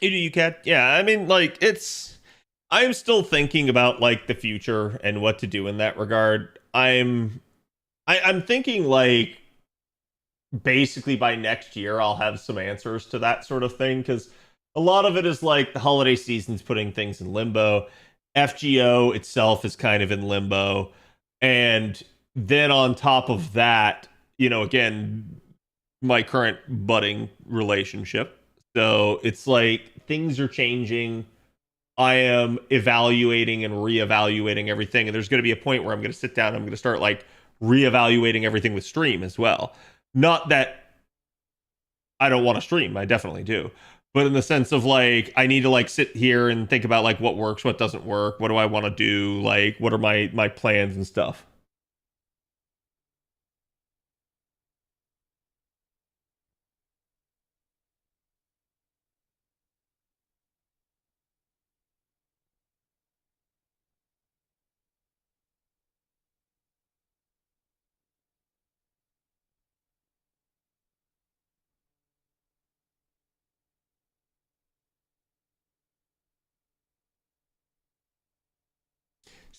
You cat? Yeah, I mean, like it's. I'm still thinking about like the future and what to do in that regard. I'm thinking like basically by next year I'll have some answers to that sort of thing because a lot of it is like the holiday season's putting things in limbo. FGO itself is kind of in limbo, and then on top of that, again, my current budding relationship. So it's like things are changing. I am evaluating and reevaluating everything. And there's going to be a point where I'm going to sit down and I'm going to start like reevaluating everything with stream as well. Not that I don't want to stream, I definitely do. But in the sense of like, I need to like sit here and think about like what works, what doesn't work, what do I want to do, like what are my plans and stuff.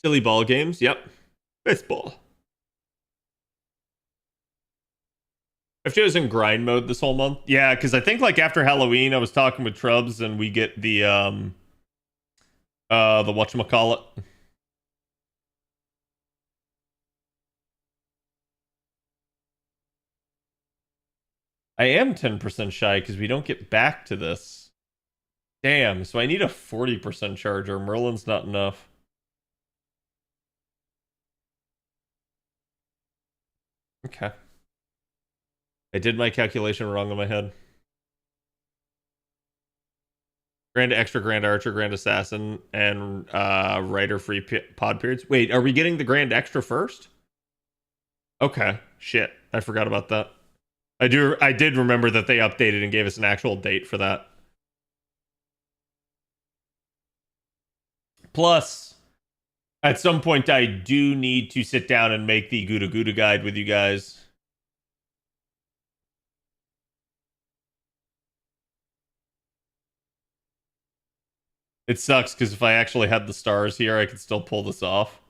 Silly ball games, yep. Baseball. FGO is in grind mode this whole month. Yeah, because I think like after Halloween, I was talking with Trubs and we get the whatchamacallit. I am 10% shy because we don't get back to this. Damn, so I need a 40% charger. Merlin's not enough. Okay. I did my calculation wrong in my head. Grand Extra, Grand Archer, Grand Assassin, and Rider free pod periods. Wait, are we getting the Grand Extra first? Okay. Shit. I forgot about that. I did remember that they updated and gave us an actual date for that. Plus, at some point I do need to sit down and make the Gouda Gouda guide with you guys. It sucks because if I actually had the stars here, I could still pull this off.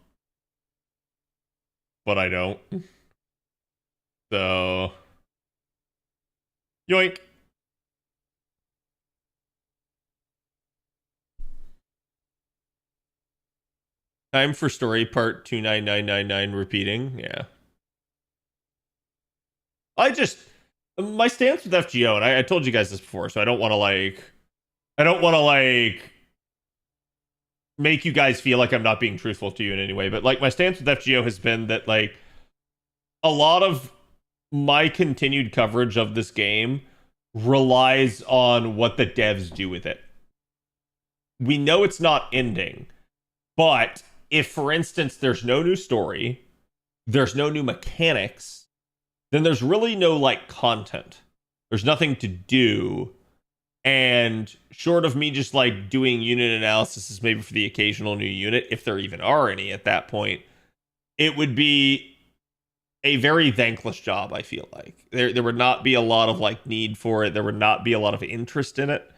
But I don't. So, yoink. Time for story part 29999 repeating. Yeah. My stance with FGO, and I told you guys this before, so I don't want to make you guys feel like I'm not being truthful to you in any way, but like my stance with FGO has been that like a lot of my continued coverage of this game relies on what the devs do with it. We know it's not ending, but if, for instance, there's no new story, there's no new mechanics, then there's really no like content. There's nothing to do. And short of me just like doing unit analysis, maybe for the occasional new unit, if there even are any at that point, it would be a very thankless job. I feel like there would not be a lot of like need for it. There would not be a lot of interest in it.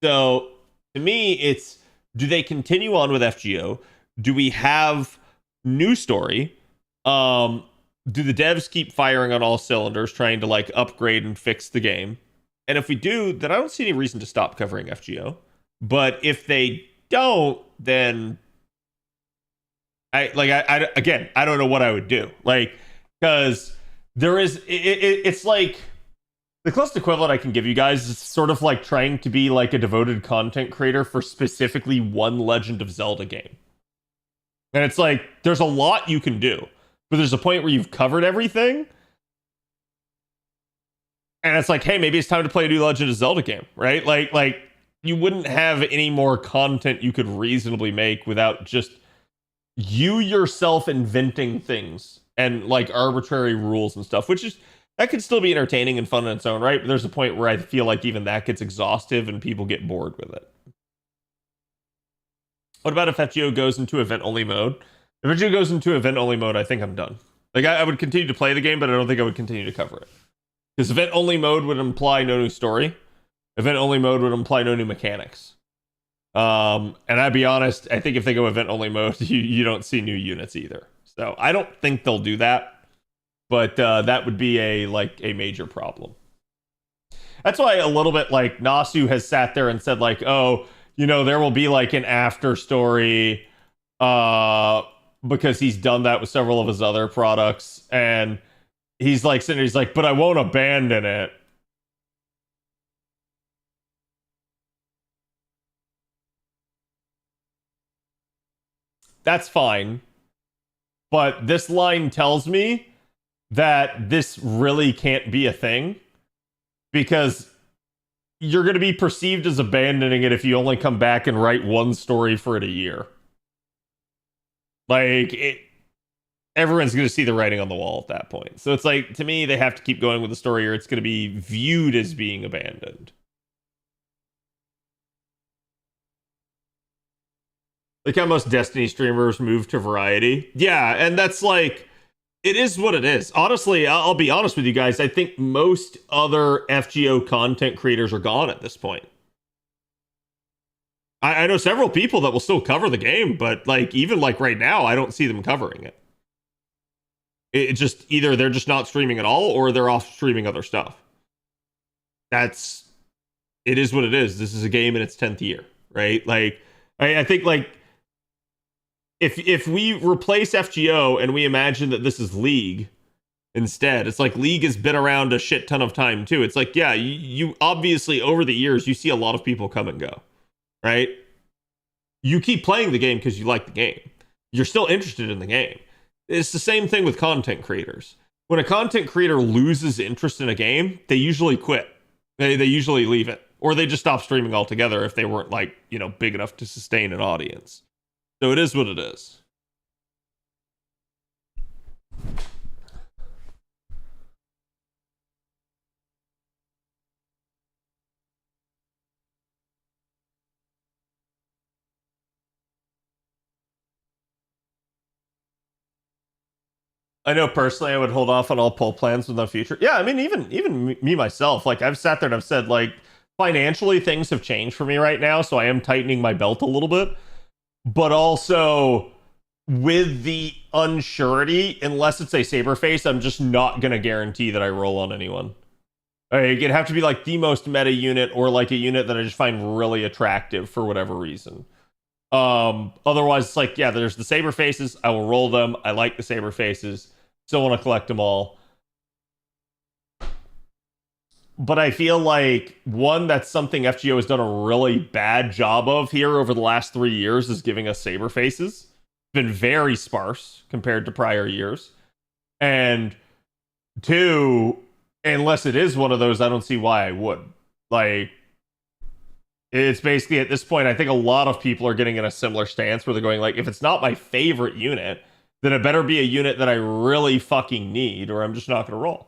So to me, it's, do they continue on with FGO? Do we have new story? Do the devs keep firing on all cylinders, trying to like upgrade and fix the game? And if we do, then I don't see any reason to stop covering FGO. But if they don't, then again, I don't know what I would do. Like, because there is, it's like the closest equivalent I can give you guys is sort of like trying to be like a devoted content creator for specifically one Legend of Zelda game. And it's like, there's a lot you can do, but there's a point where you've covered everything. And it's like, hey, maybe it's time to play a new Legend of Zelda game, right? Like you wouldn't have any more content you could reasonably make without just you yourself inventing things and like arbitrary rules and stuff, which is, that could still be entertaining and fun in its own right. But there's a point where I feel like even that gets exhaustive and people get bored with it. What about if FGO goes into event-only mode? If FGO goes into event-only mode, I think I'm done. Like, I would continue to play the game, but I don't think I would continue to cover it. Because event-only mode would imply no new story. Event-only mode would imply no new mechanics. And I'd be honest, I think if they go event-only mode, you don't see new units either. So I don't think they'll do that. But that would be a major problem. That's why a little bit like Nasu has sat there and said like, oh, you know, there will be like an after story because he's done that with several of his other products. And he's like sitting there, he's like, but I won't abandon it. That's fine. But this line tells me that this really can't be a thing, because you're going to be perceived as abandoning it if you only come back and write one story for it a year. Like, everyone's going to see the writing on the wall at that point. So it's like, to me, they have to keep going with the story or it's going to be viewed as being abandoned. Like how most Destiny streamers move to variety. Yeah, and that's like, it is what it is. Honestly, I'll be honest with you guys. I think most other FGO content creators are gone at this point. I know several people that will still cover the game, but like even like right now, I don't see them covering it. It just either they're just not streaming at all or they're off streaming other stuff. It is what it is. This is a game in its 10th year, right? Like, I think like if we replace FGO and we imagine that this is League instead, it's like League has been around a shit ton of time too. It's like, yeah, you obviously over the years, you see a lot of people come and go, right? You keep playing the game because you like the game. You're still interested in the game. It's the same thing with content creators. When a content creator loses interest in a game, they usually quit. They usually leave it. Or they just stop streaming altogether if they weren't like, you know, big enough to sustain an audience. So it is what it is. I know personally I would hold off on all pull plans in the future. Yeah, I mean, even me myself, like I've sat there and I've said like financially things have changed for me right now, so I am tightening my belt a little bit. But also with the unsurety, unless it's a Saberface, I'm just not gonna guarantee that I roll on anyone. Like, it'd have to be like the most meta unit or like a unit that I just find really attractive for whatever reason. Otherwise it's like, yeah, there's the Saberfaces, I will roll them. I like the Saberfaces, still want to collect them all. But I feel like, one, that's something FGO has done a really bad job of here over the last 3 years, is giving us Saberfaces. It's been very sparse compared to prior years. And two, unless it is one of those, I don't see why I would. Like, it's basically, at this point, I think a lot of people are getting in a similar stance where they're going like, if it's not my favorite unit, then it better be a unit that I really fucking need, or I'm just not going to roll.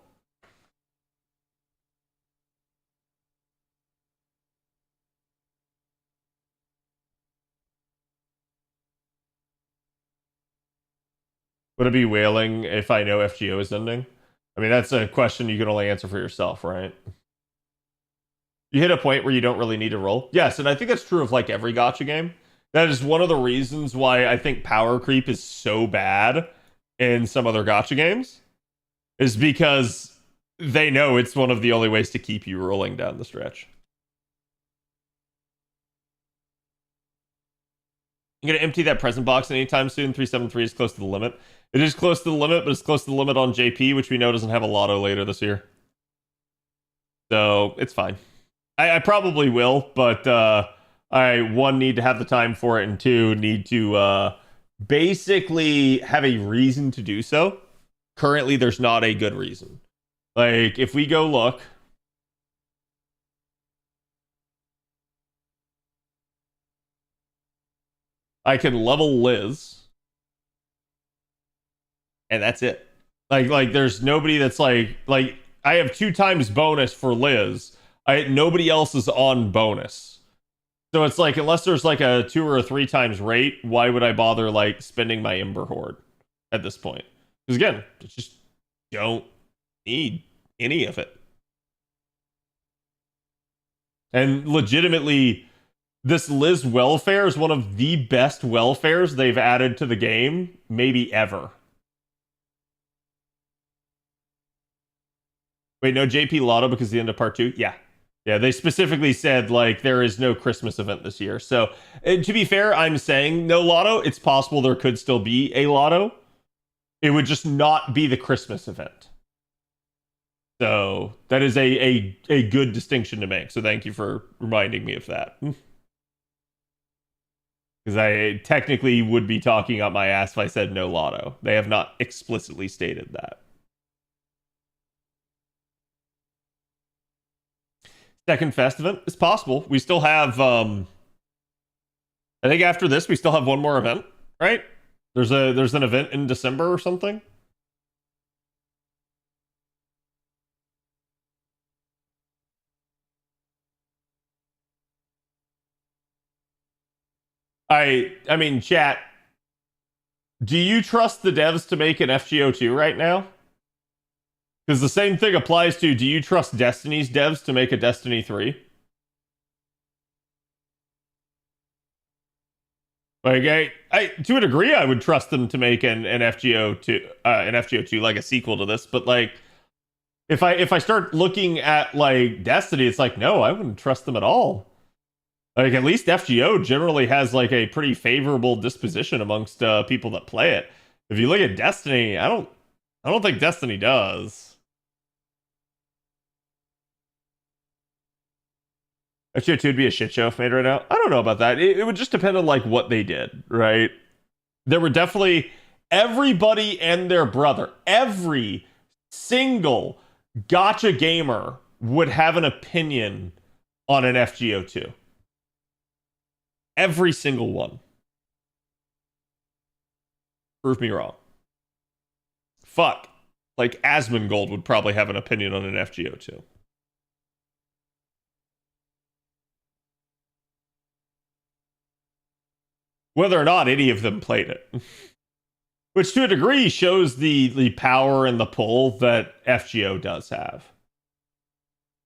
Would it be whaling if I know FGO is ending? I mean, that's a question you can only answer for yourself, right? You hit a point where you don't really need to roll. Yes, and I think that's true of like every gacha game. That is one of the reasons why I think power creep is so bad in some other gacha games, is because they know it's one of the only ways to keep you rolling down the stretch. I'm going to empty that present box anytime soon. 373 is close to the limit. It is close to the limit, but it's close to the limit on JP, which we know doesn't have a lotto later this year. So it's fine. I probably will, but I, one, need to have the time for it, and two, need to basically have a reason to do so. Currently, there's not a good reason. Like, if we go look... I can level Liz, and that's it. Like there's nobody that's like I have 2 times bonus for Liz. Nobody else is on bonus. So it's like, unless there's like a 2 or a 3 times rate, why would I bother like spending my Ember Horde at this point? Because again, it's just don't need any of it. And legitimately, this Liz welfare is one of the best welfares they've added to the game, maybe ever. Wait, no JP Lotto because the end of part 2? Yeah. Yeah, they specifically said, like, there is no Christmas event this year. So, to be fair, I'm saying no Lotto. It's possible there could still be a Lotto. It would just not be the Christmas event. So, that is a good distinction to make. So, thank you for reminding me of that. Because I technically would be talking up my ass if I said no Lotto. They have not explicitly stated that. Second fest event? It's possible. We still have, I think after this, we still have one more event, right? There's an event in December or something. I mean, chat, do you trust the devs to make an FGO2 right now? Because the same thing applies to, do you trust Destiny's devs to make a Destiny 3? Like, I to a degree, I would trust them to make an FGO2 like a sequel to this. But like, if I start looking at like Destiny, it's like, no, I wouldn't trust them at all. Like, at least FGO generally has like a pretty favorable disposition amongst people that play it. If you look at Destiny, I don't think Destiny does. FGO2 would be a shit show if made right now. I don't know about that. It would just depend on like what they did, right? There were definitely everybody and their brother, every single gacha gamer would have an opinion on an FGO2. Every single one. Prove me wrong. Fuck. Like, Asmongold would probably have an opinion on an FGO2. Whether or not any of them played it. Which, to a degree, shows the power and the pull that FGO does have.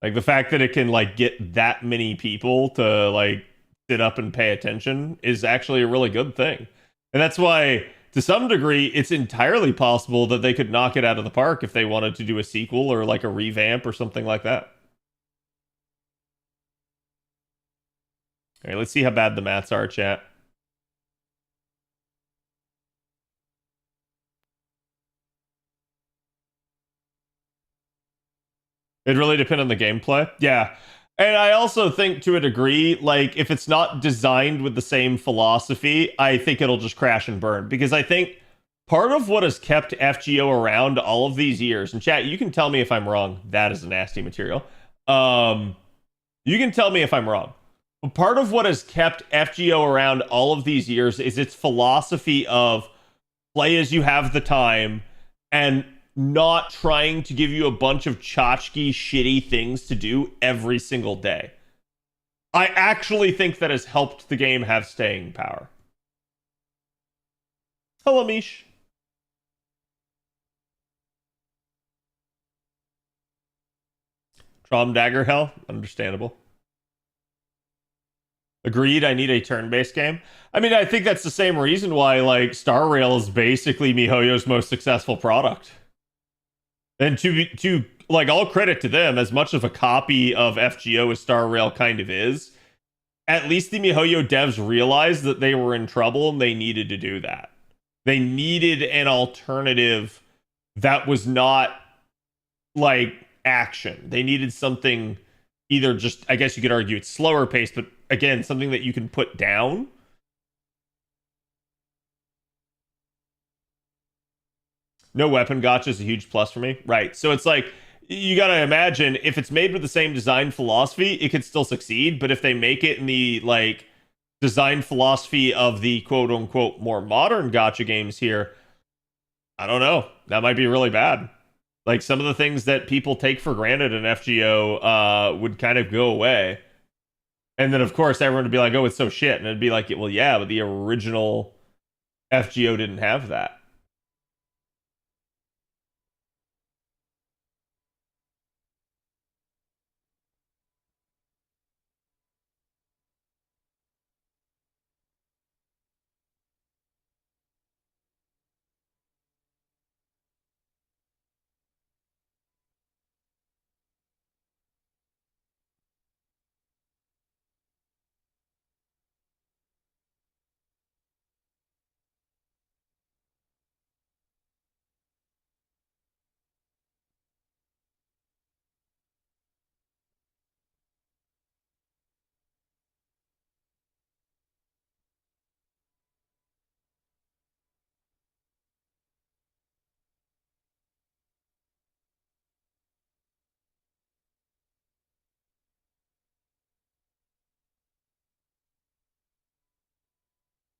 Like, the fact that it can, like, get that many people to, like, sit up and pay attention is actually a really good thing. And that's why, to some degree, it's entirely possible that they could knock it out of the park if they wanted to do a sequel or, like, a revamp or something like that. All right, let's see how bad the maths are, chat. It really depends on the gameplay. Yeah. And I also think, to a degree, like, if it's not designed with the same philosophy, I think it'll just crash and burn. Because I think part of what has kept FGO around all of these years, and chat, you can tell me if I'm wrong. That is a nasty material. You can tell me if I'm wrong. But part of what has kept FGO around all of these years is its philosophy of play as you have the time and not trying to give you a bunch of tchotchke shitty things to do every single day. I actually think that has helped the game have staying power. Hello, Mish. Trom Dagger Hell, understandable. Agreed, I need a turn-based game. I mean, I think that's the same reason why, like, Star Rail is basically MiHoYo's most successful product. And to like, all credit to them, as much of a copy of FGO as Star Rail kind of is, at least the MiHoYo devs realized that they were in trouble and they needed to do that. They needed an alternative that was not like action. They needed something either just, I guess you could argue it's slower paced, but again, something that you can put down. No weapon gotcha is a huge plus for me. Right. So it's like, you got to imagine if it's made with the same design philosophy, it could still succeed. But if they make it in the like design philosophy of the quote unquote more modern gotcha games here, I don't know. That might be really bad. Like some of the things that people take for granted in FGO would kind of go away. And then of course everyone would be like, oh, it's so shit. And it'd be like, well, yeah, but the original FGO didn't have that.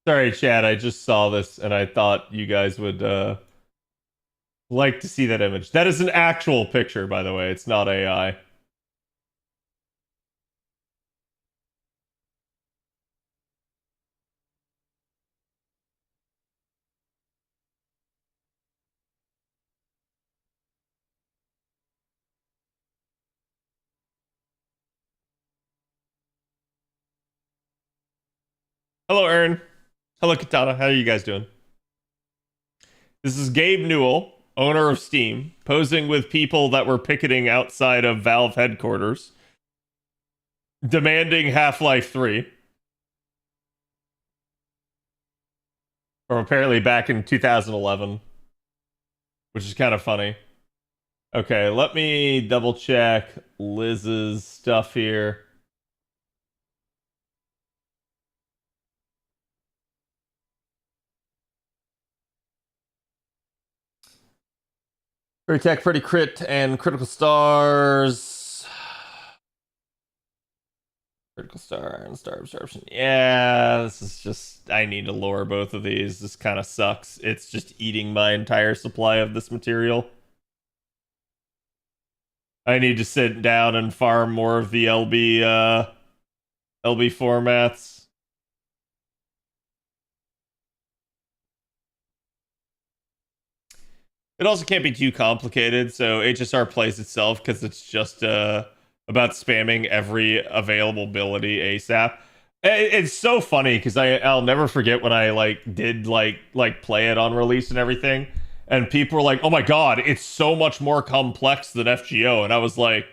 Sorry, Chad, I just saw this and I thought you guys would like to see that image. That is an actual picture, by the way. It's not AI. Hello, Aaron. Hello, Katana. How are you guys doing? This is Gabe Newell, owner of Steam, posing with people that were picketing outside of Valve headquarters, demanding Half-Life 3. From apparently back in 2011, which is kind of funny. Okay, let me double check Liz's stuff here. Very Tech, Pretty Crit, and Critical Stars. Critical Star and Star Absorption. Yeah, this is just... I need to lower both of these. This kind of sucks. It's just eating my entire supply of this material. I need to sit down and farm more of the LB formats. It also can't be too complicated, so HSR plays itself because it's just about spamming every available ability ASAP. It's so funny because I'll never forget when I did play it on release and everything, and people were like, "Oh my god, it's so much more complex than FGO," and I was like,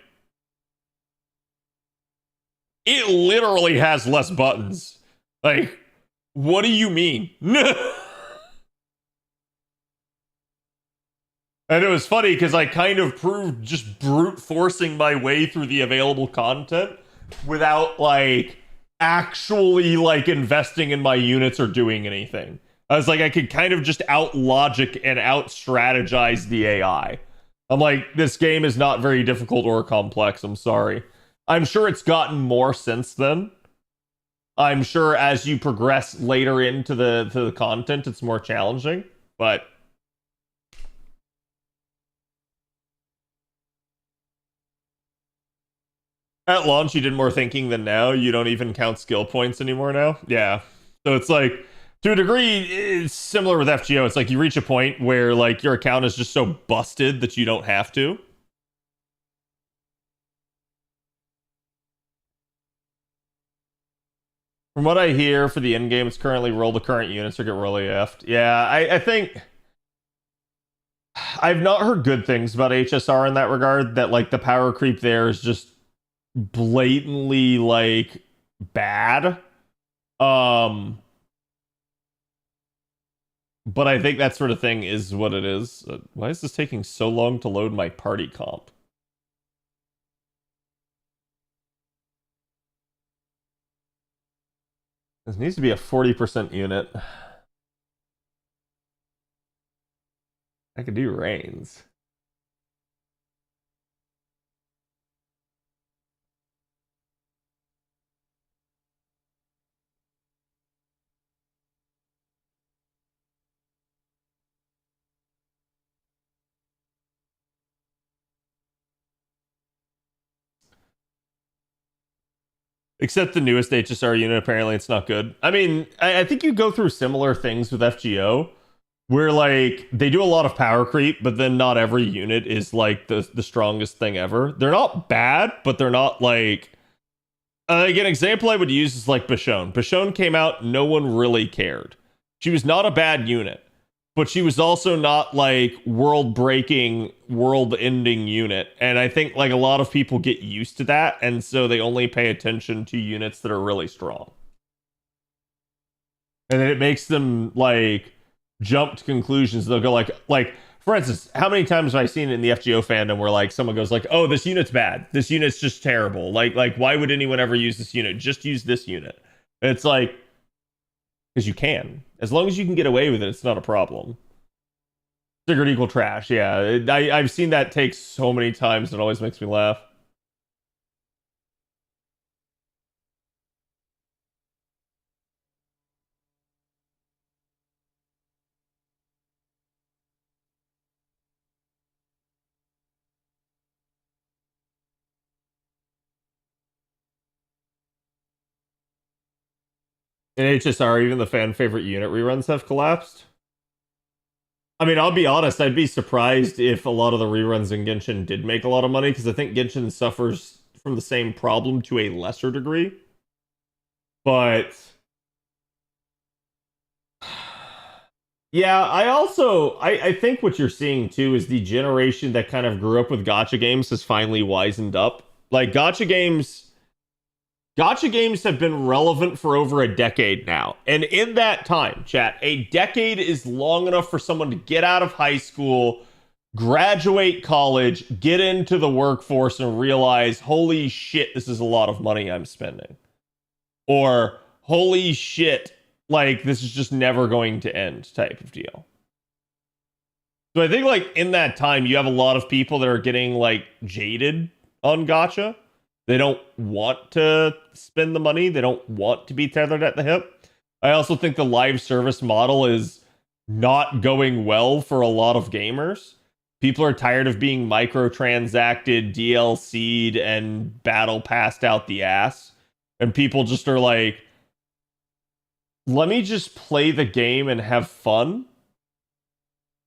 "It literally has less buttons." Like, what do you mean? And it was funny because I kind of proved just brute forcing my way through the available content without actually investing in my units or doing anything. I was like, I could kind of just out logic and out strategize the AI. I'm like, this game is not very difficult or complex. I'm sorry. I'm sure it's gotten more since then. I'm sure as you progress later into the content, it's more challenging, but at launch, you did more thinking than now. You don't even count skill points anymore now. Yeah. So it's like, to a degree, it's similar with FGO. It's like you reach a point where your account is just so busted that you don't have to. From what I hear for the end game, it's currently roll the current units or get royally effed. Yeah, I think I've not heard good things about HSR in that regard. That like the power creep there is just blatantly like bad. But I think that sort of thing is what it is. Why is this taking so long to load my party comp? This needs to be a 40% unit. I could do Reigns. Except the newest HSR unit, apparently it's not good. I mean, I think you go through similar things with FGO, where like they do a lot of power creep, but then not every unit is like the strongest thing ever. They're not bad, but they're not like like an example I would use is like Bastion. Bastion came out, no one really cared. She was not a bad unit, but she was also not like world breaking, world ending unit. And I think like a lot of people get used to that, and so they only pay attention to units that are really strong. And then it makes them like jump to conclusions. They'll go like for instance, how many times have I seen it in the FGO fandom where like someone goes like, "Oh, this unit's bad. This unit's just terrible. Like why would anyone ever use this unit? Just use this unit." And it's like because you can. As long as you can get away with it, it's not a problem. Figured equal trash. Yeah, I've seen that take so many times. It always makes me laugh. In HSR, even the fan favorite unit reruns have collapsed. I mean, I'll be honest, I'd be surprised if a lot of the reruns in Genshin did make a lot of money, because I think Genshin suffers from the same problem to a lesser degree. But yeah, I think what you're seeing too is the generation that kind of grew up with gacha games has finally wisened up. Like gacha games have been relevant for over a decade now. And in that time, chat, a decade is long enough for someone to get out of high school, graduate college, get into the workforce, and realize, holy shit, this is a lot of money I'm spending. Or, holy shit, like, this is just never going to end type of deal. So I think, like, in that time, you have a lot of people that are getting, like, jaded on gacha. They don't want to spend the money. They don't want to be tethered at the hip. I also think the live service model is not going well for a lot of gamers. People are tired of being microtransacted, DLC'd, and battle passed out the ass. And people just are like, let me just play the game and have fun.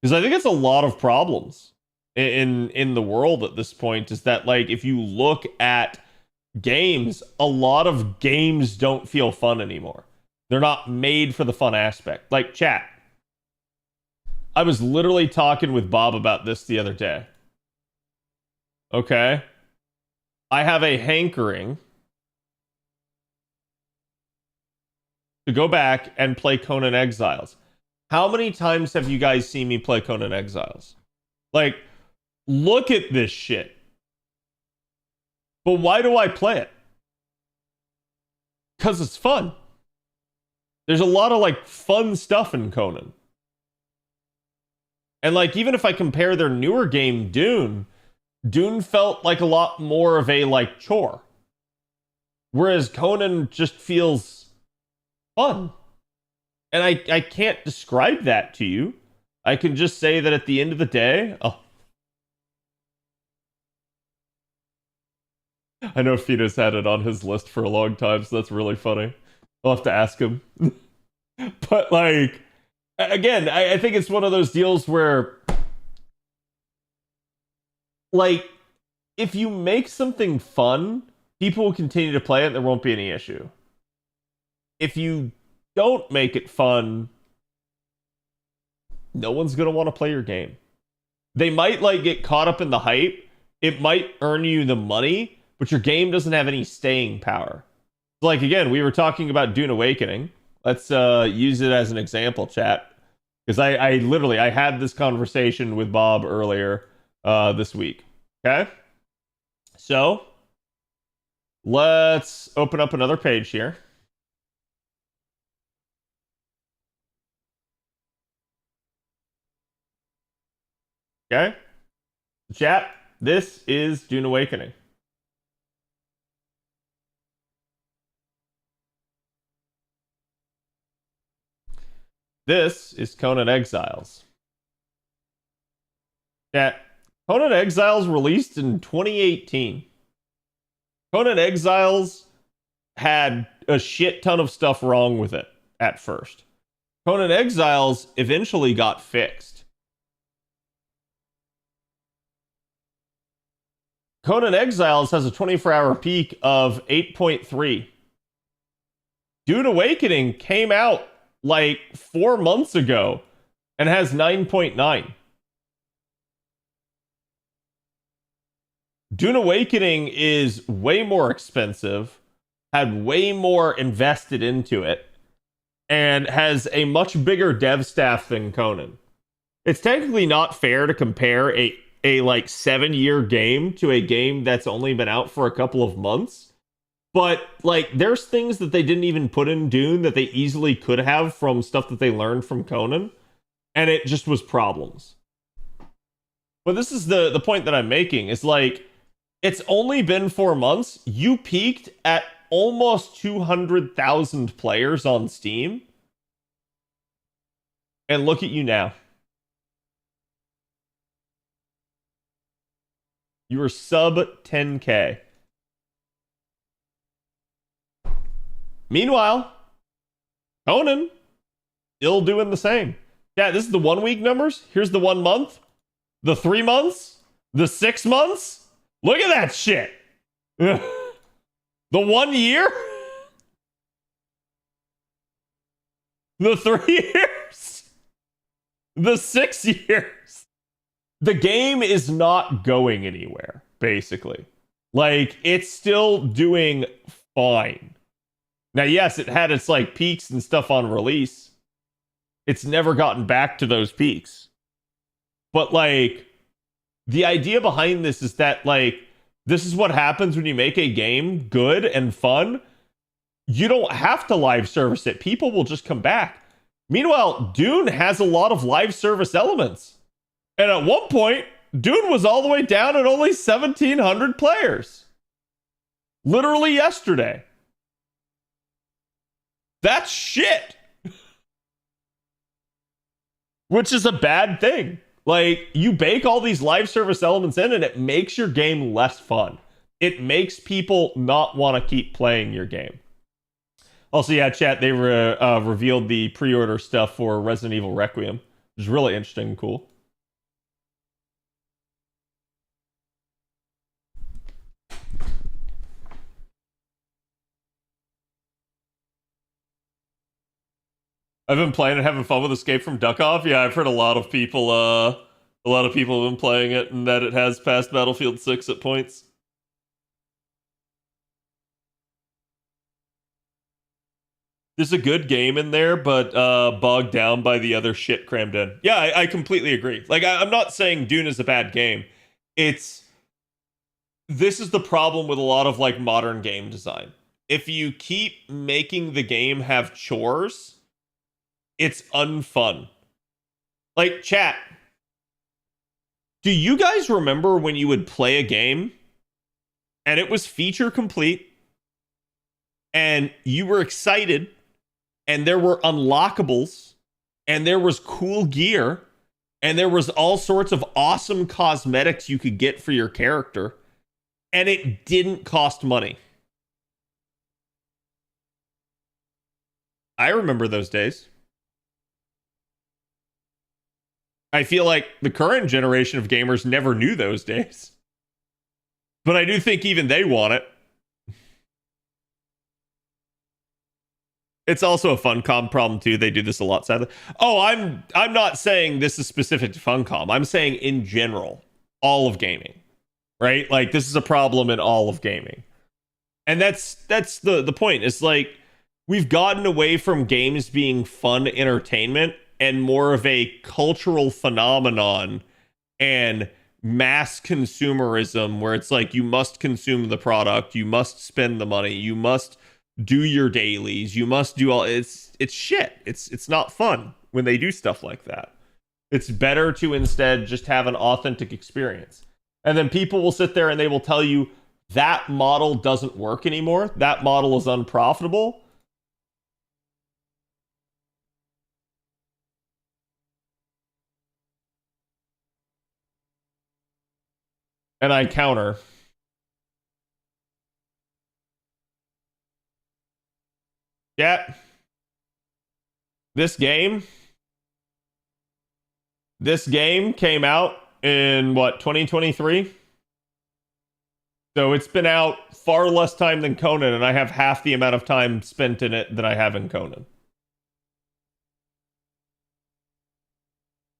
Because I think it's a lot of problems in the world at this point, is that like if you look at games, a lot of games don't feel fun anymore. They're not made for the fun aspect. Like, chat, I was literally talking with Bob about this the other day. Okay, I have a hankering to go back and play Conan Exiles. How many times have you guys seen me play Conan Exiles? Like, look at this shit. But why do I play it? Because it's fun. There's a lot of like fun stuff in Conan. And like, even if I compare their newer game, Dune felt like a lot more of a like chore. Whereas Conan just feels fun. And I can't describe that to you. I can just say that at the end of the day, oh, I know Fetus had it on his list for a long time, so that's really funny. I'll have to ask him. But like, again, I think it's one of those deals where, like, if you make something fun, people will continue to play it and there won't be any issue. if you don't make it fun, no one's going to want to play your game. They might like get caught up in the hype. It might earn you the money, but your game doesn't have any staying power. Like, again, we were talking about Dune Awakening. Let's use it as an example, chat. Because I literally, I had this conversation with Bob earlier this week. Okay? So, let's open up another page here. Okay? Chat, this is Dune Awakening. This is Conan Exiles. Chat, Conan Exiles released in 2018. Conan Exiles had a shit ton of stuff wrong with it at first. Conan Exiles eventually got fixed. Conan Exiles has a 24-hour peak of 8.3. Dune Awakening came out like 4 months ago and has 9.9. Dune Awakening is way more expensive, had way more invested into it, and has a much bigger dev staff than Conan. It's technically not fair to compare a like 7-year game to a game that's only been out for a couple of months. But like there's things that they didn't even put in Dune that they easily could have from stuff that they learned from Conan, and it just was problems. But this is the point that I'm making. Is like it's only been 4 months. You peaked at almost 200,000 players on Steam. And look at you now. You were sub 10K. Meanwhile, Conan still doing the same. Yeah, this is the 1 week numbers. Here's the 1 month, the 3 months, the 6 months. Look at that shit. The 1 year, the 3 years, the 6 years. The game is not going anywhere, basically. Like, it's still doing fine. Now, yes, it had its, like, peaks and stuff on release. It's never gotten back to those peaks. But, like, the idea behind this is that, like, this is what happens when you make a game good and fun. You don't have to live service it. People will just come back. Meanwhile, Dune has a lot of live service elements. And at one point, Dune was all the way down at only 1,700 players. Literally yesterday. That's shit. Which is a bad thing. Like, you bake all these live service elements in and it makes your game less fun. It makes people not want to keep playing your game. Also, yeah, chat, they revealed the pre-order stuff for Resident Evil Requiem, which is really interesting and cool. I've been playing and having fun with Escape from Duckov. Yeah, I've heard a lot of people have been playing it and that it has passed Battlefield 6 at points. There's a good game in there, but bogged down by the other shit crammed in. Yeah, I completely agree. Like, I'm not saying Dune is a bad game. This is the problem with a lot of, like, modern game design. If you keep making the game have chores, it's unfun. Like, chat, do you guys remember when you would play a game and it was feature complete and you were excited and there were unlockables and there was cool gear and there was all sorts of awesome cosmetics you could get for your character and it didn't cost money? I remember those days. I feel like the current generation of gamers never knew those days. But I do think even they want it. It's also a Funcom problem too. They do this a lot, sadly. Oh, I'm not saying this is specific to Funcom. I'm saying in general, all of gaming, right? Like this is a problem in all of gaming, and that's the point. It's like we've gotten away from games being fun entertainment and more of a cultural phenomenon and mass consumerism, where it's like you must consume the product, you must spend the money, you must do your dailies, you must do all. It's shit. It's not fun when they do stuff like that. It's better to instead just have an authentic experience. And then people will sit there and they will tell you that model doesn't work anymore, that model is unprofitable. And I counter, yeah, this game came out in what, 2023? So it's been out far less time than Conan, and I have half the amount of time spent in it than I have in Conan.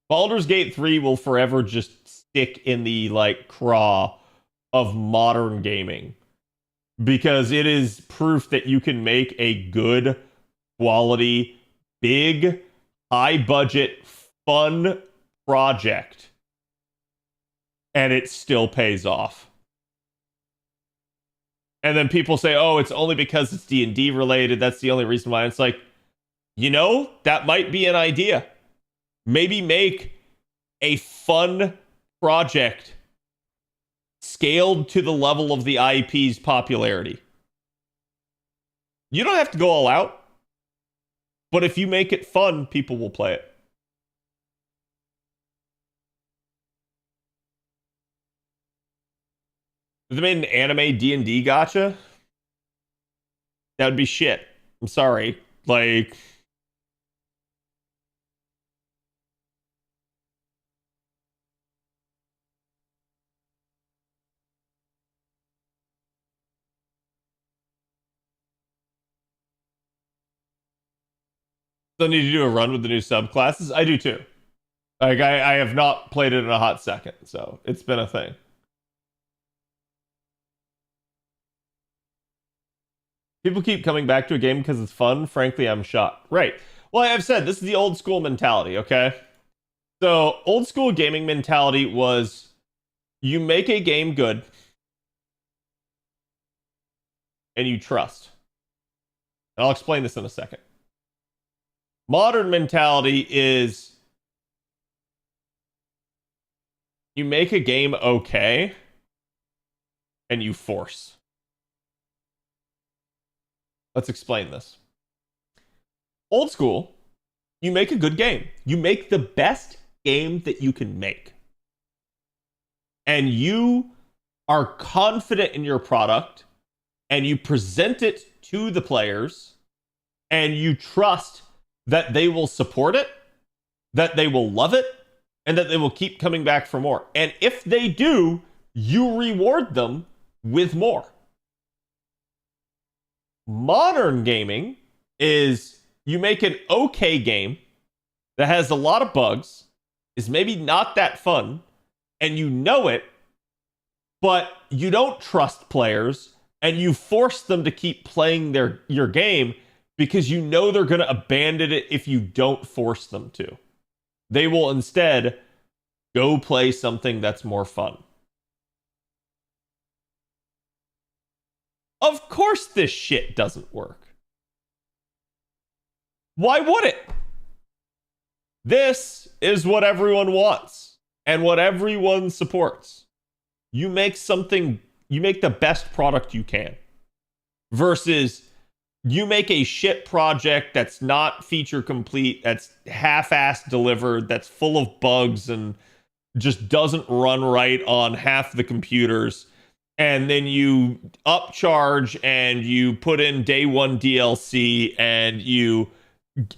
Baldur's Gate 3 will forever just stick in the like craw of modern gaming because it is proof that you can make a good quality, big, high budget, fun project and it still pays off. And then people say, "Oh, it's only because it's D&D related. That's the only reason why." And it's like, that might be an idea. Maybe make a fun project scaled to the level of the IP's popularity. You don't have to go all out, but if you make it fun, people will play it. If they made an anime D&D gacha, that would be shit. I'm sorry. Like, still need to do a run with the new subclasses. I do too. Like, I have not played it in a hot second, so it's been a thing. People keep coming back to a game because it's fun. Frankly, I'm shocked. Right. Well, I've said this is the old school mentality, okay? So, old school gaming mentality was you make a game good and you trust. And I'll explain this in a second. Modern mentality is you make a game okay and you force. Let's explain this. Old school, you make a good game. You make the best game that you can make. And you are confident in your product and you present it to the players and you trust that they will support it, that they will love it, and that they will keep coming back for more. And if they do, you reward them with more. Modern gaming is you make an okay game that has a lot of bugs, is maybe not that fun, and you know it, but you don't trust players, and you force them to keep playing your game because you know they're going to abandon it if you don't force them to. They will instead go play something that's more fun. Of course this shit doesn't work. Why would it? This is what everyone wants and what everyone supports. You make the best product you can versus you make a shit project that's not feature complete, that's half-assed delivered, that's full of bugs and just doesn't run right on half the computers. And then you upcharge and you put in day one DLC and you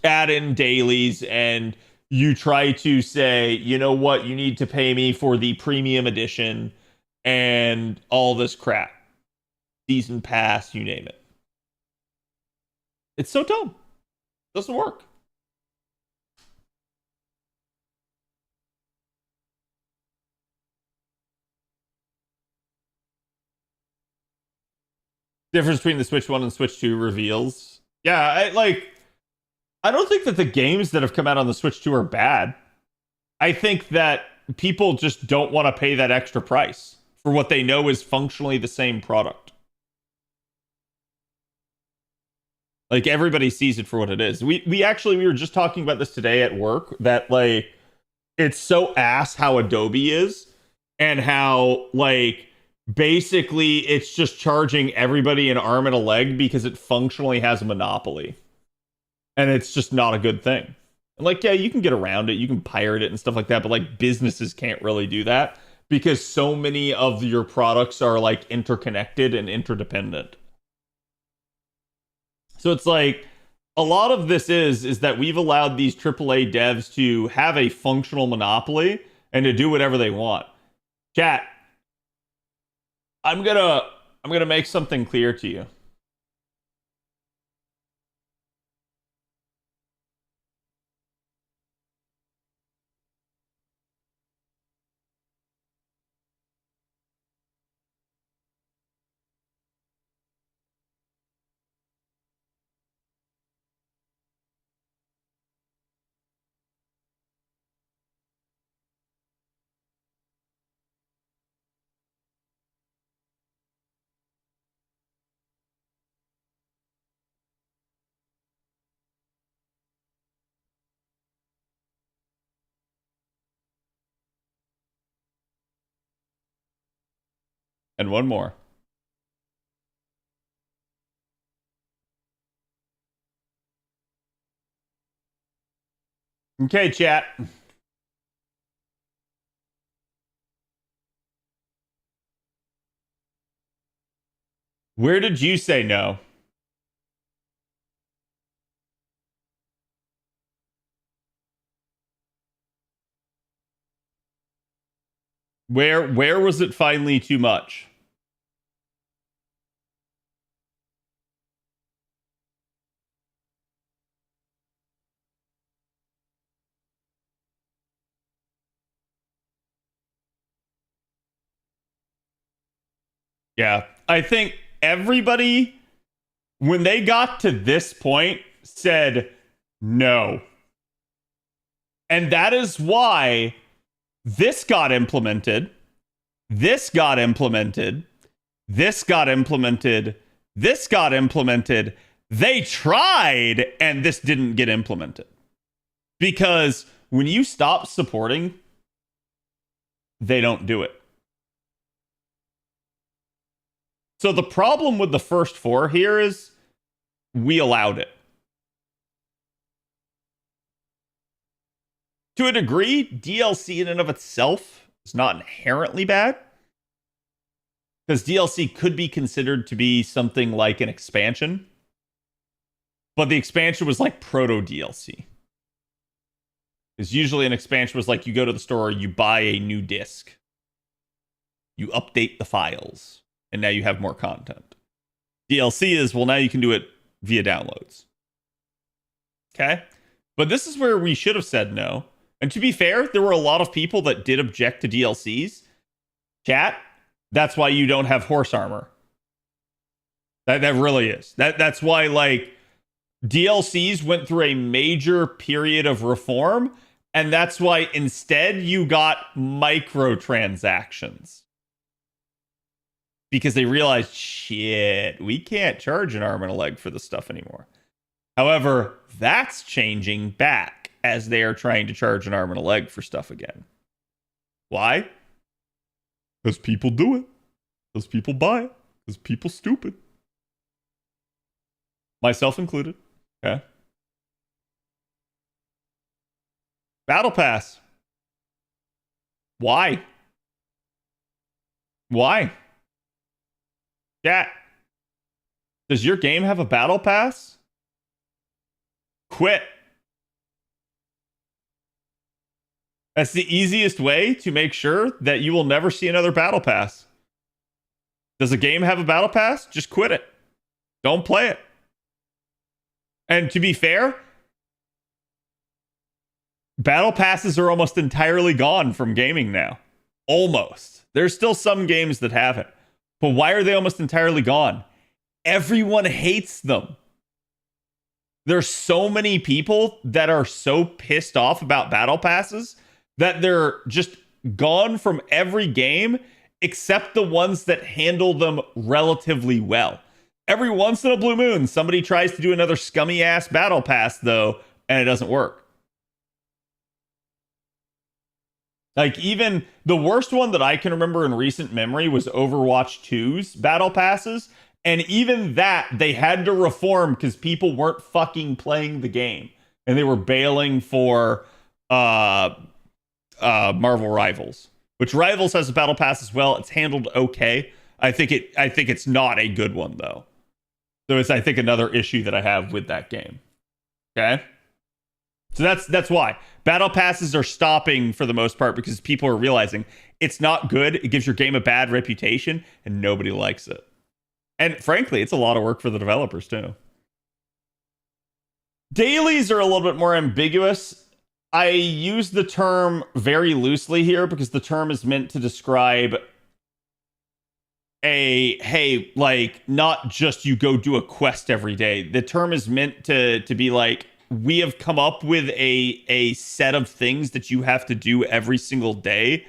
add in dailies and you try to say, you know what, you need to pay me for the premium edition and all this crap. Season pass, you name it. It's so dumb. Doesn't work. Difference between the Switch 1 and Switch 2 reveals. Yeah, I don't think that the games that have come out on the Switch 2 are bad. I think that people just don't want to pay that extra price for what they know is functionally the same product. Like everybody sees it for what it is. We were just talking about this today at work that like it's so ass how Adobe is and how like basically it's just charging everybody an arm and a leg because it functionally has a monopoly. And it's just not a good thing. Like, yeah, you can get around it, you can pirate it and stuff like that, but like businesses can't really do that because so many of your products are like interconnected and interdependent. So it's like a lot of this is that we've allowed these AAA devs to have a functional monopoly and to do whatever they want. Chat, I'm gonna make something clear to you. And one more. Okay, chat. Where did you say no? Where was it finally too much? Yeah. I think everybody when they got to this point said no. And that is why this got implemented. This got implemented. This got implemented. This got implemented. They tried, and this didn't get implemented. Because when you stop supporting, they don't do it. So the problem with the first four here is we allowed it. To a degree, DLC in and of itself is not inherently bad. Because DLC could be considered to be something like an expansion. But the expansion was like proto DLC. Because usually an expansion was like you go to the store, you buy a new disc, you update the files, and now you have more content. DLC is, well, now you can do it via downloads. Okay? But this is where we should have said no. And to be fair, there were a lot of people that did object to DLCs. Chat, that's why you don't have horse armor. That really is. That's why, like, DLCs went through a major period of reform, and that's why instead you got microtransactions. Because they realized, shit, we can't charge an arm and a leg for this stuff anymore. However, that's changing back as they are trying to charge an arm and a leg for stuff again. Why? Because people do it. Because people buy it. Because people stupid. Myself included. Okay. Battle Pass. Why? Why? Chat. Does your game have a Battle Pass? Quit. That's the easiest way to make sure that you will never see another Battle Pass. Does a game have a Battle Pass? Just quit it. Don't play it. And to be fair, Battle passes are almost entirely gone from gaming now. Almost. There's still some games that have it. But why are they almost entirely gone? Everyone hates them. There's so many people that are so pissed off about battle passes that they're just gone from every game except the ones that handle them relatively well. Every once in a blue moon, somebody tries to do another scummy ass battle pass, though, and it doesn't work. Like, even the worst one that I can remember in recent memory was Overwatch 2's battle passes. And even that, they had to reform because people weren't fucking playing the game. And they were bailing for Marvel Rivals. Which Rivals has a battle pass as well. It's handled okay. I think it's not a good one, though. So it's, I think, another issue that I have with that game. Okay? So that's why. Battle passes are stopping for the most part because people are realizing it's not good. It gives your game a bad reputation, and nobody likes it. And frankly, it's a lot of work for the developers, too. Dailies are a little bit more ambiguous. I use the term very loosely here because the term is meant to describe hey, like, not just you go do a quest every day. The term is meant to be like, we have come up with a set of things that you have to do every single day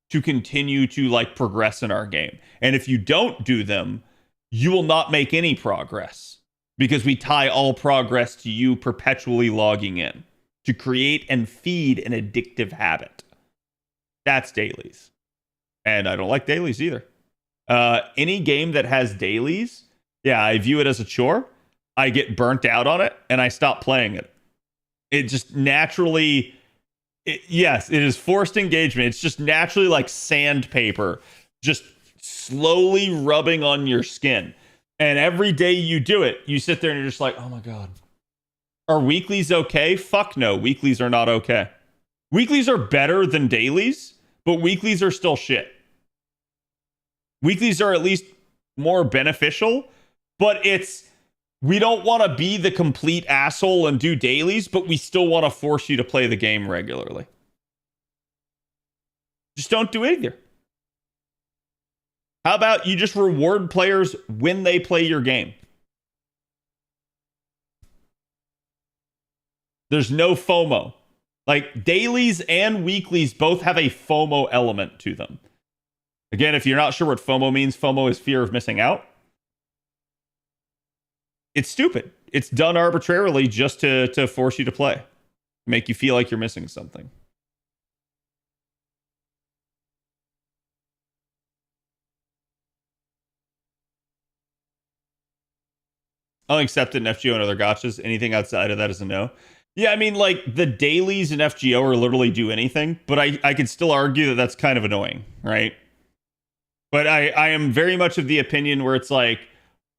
to continue to, like, progress in our game. And if you don't do them, you will not make any progress because we tie all progress to you perpetually logging in to create and feed an addictive habit. That's dailies. And I don't like dailies either. Any game that has dailies, yeah, I view it as a chore. I get burnt out on it and I stop playing it. It just naturally, yes, it is forced engagement. It's just naturally like sandpaper, just slowly rubbing on your skin. And every day you do it, you sit there and you're just like, oh my God. Are weeklies okay? Fuck no. Weeklies are not okay. Weeklies are better than dailies, but weeklies are still shit. Weeklies are at least more beneficial, but we don't want to be the complete asshole and do dailies, but we still want to force you to play the game regularly. Just don't do either. How about you just reward players when they play your game? There's no FOMO. Like, dailies and weeklies both have a FOMO element to them. Again, if you're not sure what FOMO means, FOMO is fear of missing out. It's stupid. It's done arbitrarily just to force you to play. Make you feel like you're missing something. I'll accept it in FGO and other gotchas. Anything outside of that is a no. Yeah, I mean, like, the dailies in FGO are literally do anything, but I could still argue that that's kind of annoying, right? But I am very much of the opinion where it's like,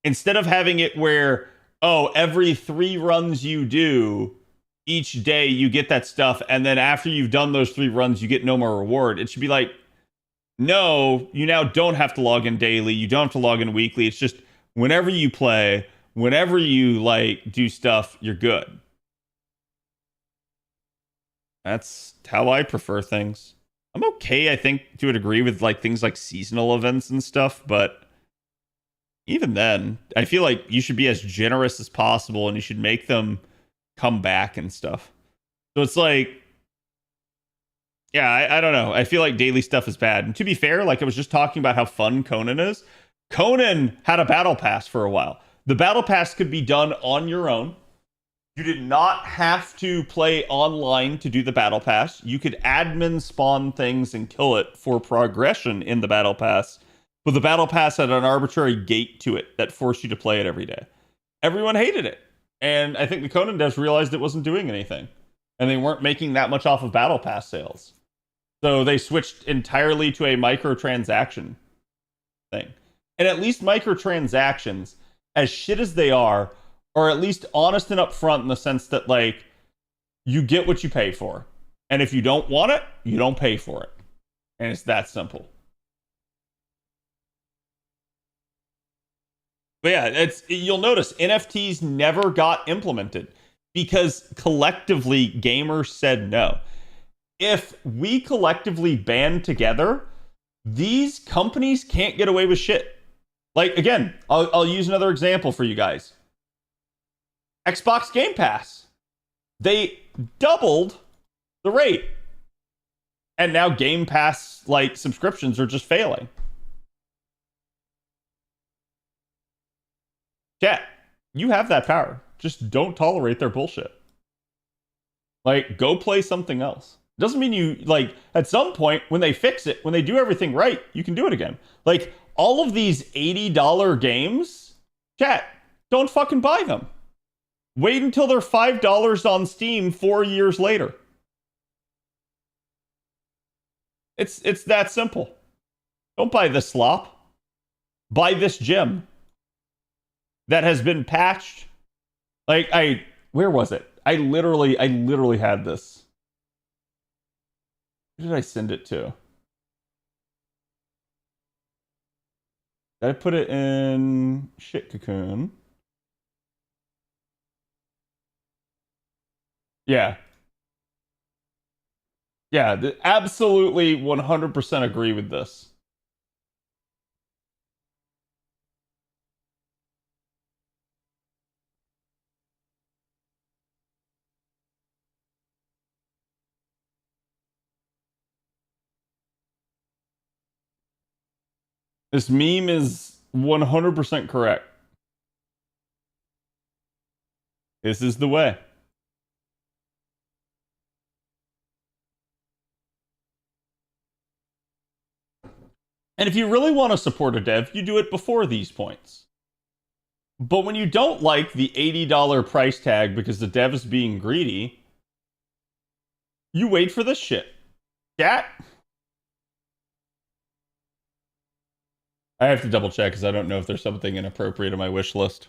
instead of having it where, oh, every 3 runs you do, each day you get that stuff, and then after you've done those 3 runs, you get no more reward. It should be like, no, you now don't have to log in daily. You don't have to log in weekly. It's just whenever you play, whenever you, like, do stuff, you're good. That's how I prefer things. I'm okay, I think, to a degree with, like, things like seasonal events and stuff, but even then, I feel like you should be as generous as possible and you should make them come back and stuff. So it's like, yeah, I don't know. I feel like daily stuff is bad. And to be fair, like, I was just talking about how fun Conan is. Conan had a battle pass for a while. The battle pass could be done on your own. You did not have to play online to do the battle pass. You could admin spawn things and kill it for progression in the battle pass. But the battle pass had an arbitrary gate to it that forced you to play it every day. Everyone hated it. And I think the Conan devs realized it wasn't doing anything. And they weren't making that much off of battle pass sales. So they switched entirely to a microtransaction thing. And at least microtransactions, as shit as they are at least honest and upfront in the sense that, like, you get what you pay for. And if you don't want it, you don't pay for it. And it's that simple. But yeah, you'll notice NFTs never got implemented because collectively gamers said no. if we collectively band together, these companies can't get away with shit. Like, again, I'll use another example for you guys. Xbox Game Pass. They doubled the rate. And now Game Pass, like, subscriptions are just failing. Chat, you have that power. Just don't tolerate their bullshit. Like, go play something else. Doesn't mean you, like, at some point, when they fix it, when they do everything right, you can do it again. Like, all of these $80 games, chat, don't fucking buy them. Wait until they're $5 on Steam 4 years later. It's that simple. Don't buy this slop. Buy this gem that has been patched. Like, where was it? I literally had this. Who did I send it to? Did I put it in shit cocoon? Yeah. Yeah, absolutely 100% agree with this. This meme is 100% correct. This is the way. And if you really want to support a dev, you do it before these points. But when you don't like the $80 price tag because the dev is being greedy, you wait for this shit. Chat? I have to double check because I don't know if there's something inappropriate on my wish list.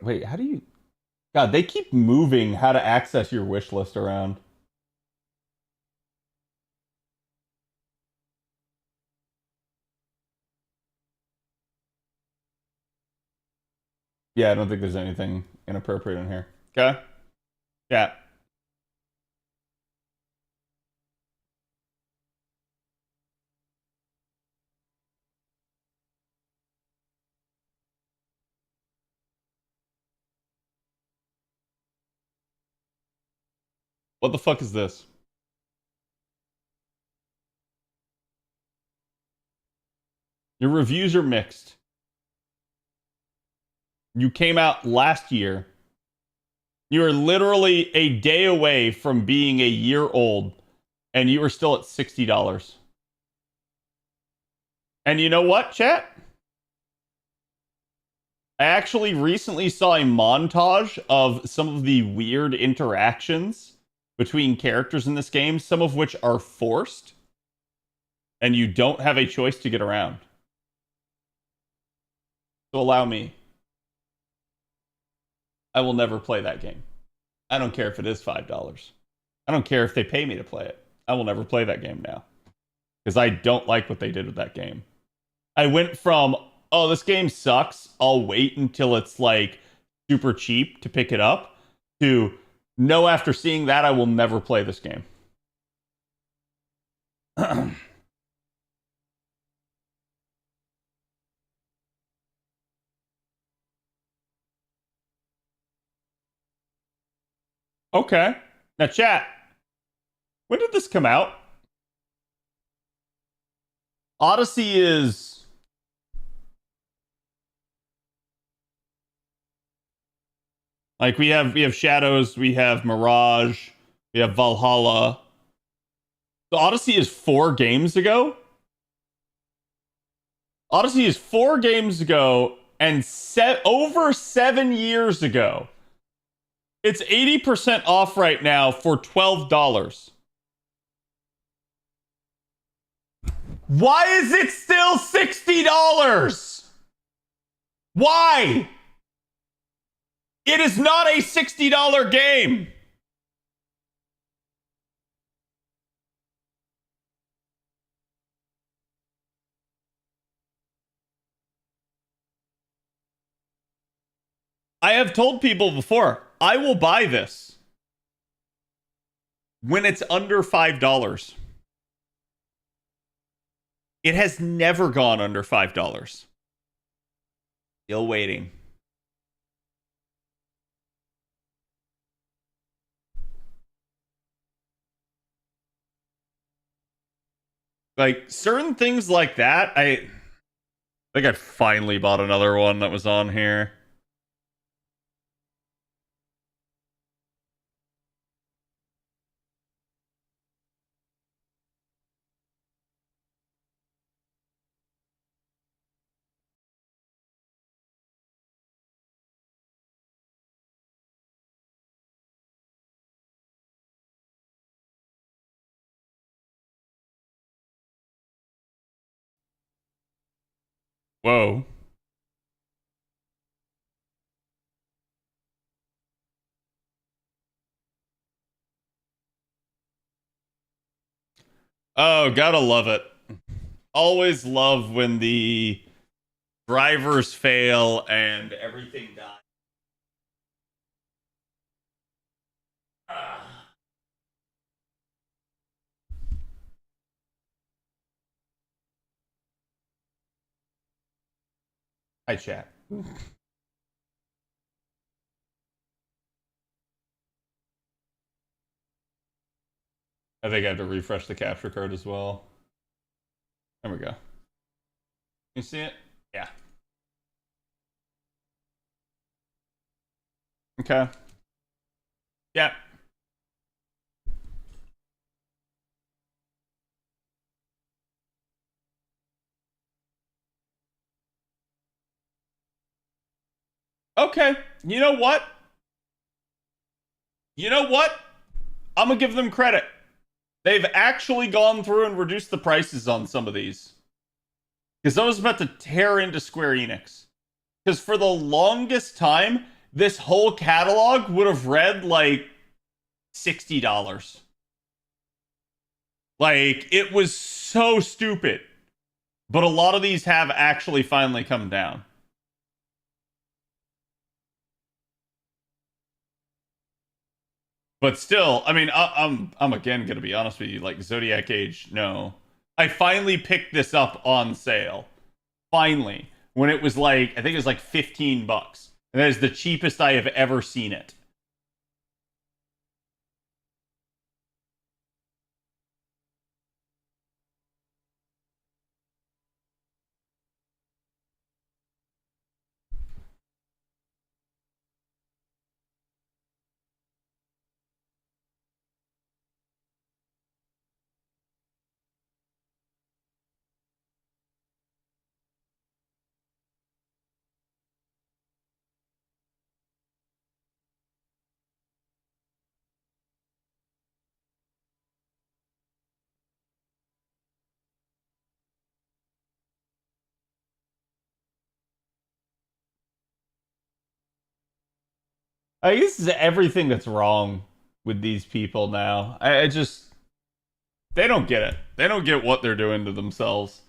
Wait, how do you... God, they keep moving how to access your wish list around. Yeah, I don't think there's anything inappropriate in here. Okay? Yeah. What the fuck is this? Your reviews are mixed. You came out last year. You are literally a day away from being a year old, and you are still at $60. And you know what, chat? I actually recently saw a montage of some of the weird interactions between characters in this game, some of which are forced, and you don't have a choice to get around. So allow me. I will never play that game. I don't care if it is $5. I don't care if they pay me to play it. I will never play that game now. Because I don't like what they did with that game. I went from, oh, this game sucks, I'll wait until it's like super cheap to pick it up, to no, after seeing that, I will never play this game. Okay. Now, chat, when did this come out? Odyssey is... Like, we have Shadows, we have Mirage, we have Valhalla. The Odyssey is 4 games ago? Odyssey is 4 games ago and over 7 years ago. It's 80% off right now for $12. Why is it still $60? Why? It is not a $60 game. I have told people before, I will buy this when it's under $5. It has never gone under $5. Still waiting. Like, certain things like that, I think I finally bought another one that was on here. Whoa. Oh, gotta love it. Always love when the drivers fail and everything dies. Ah. Hi, chat. I think I have to refresh the capture card as well. There we go. You see it? Yeah. Okay. Yeah. Okay. You know what? You know what? I'm gonna give them credit. They've actually gone through and reduced the prices on some of these. Because I was about to tear into Square Enix. Because for the longest time, this whole catalog would have read like $60. Like, it was so stupid. But a lot of these have actually finally come down. But still, I mean, I'm again gonna be honest with you. Like Zodiac Age, no. I finally picked this up on sale. Finally, when it was like, I think it was like $15, and that is the cheapest I have ever seen it. I guess this is everything that's wrong with these people now. I just they don't get it. They don't get what they're doing to themselves.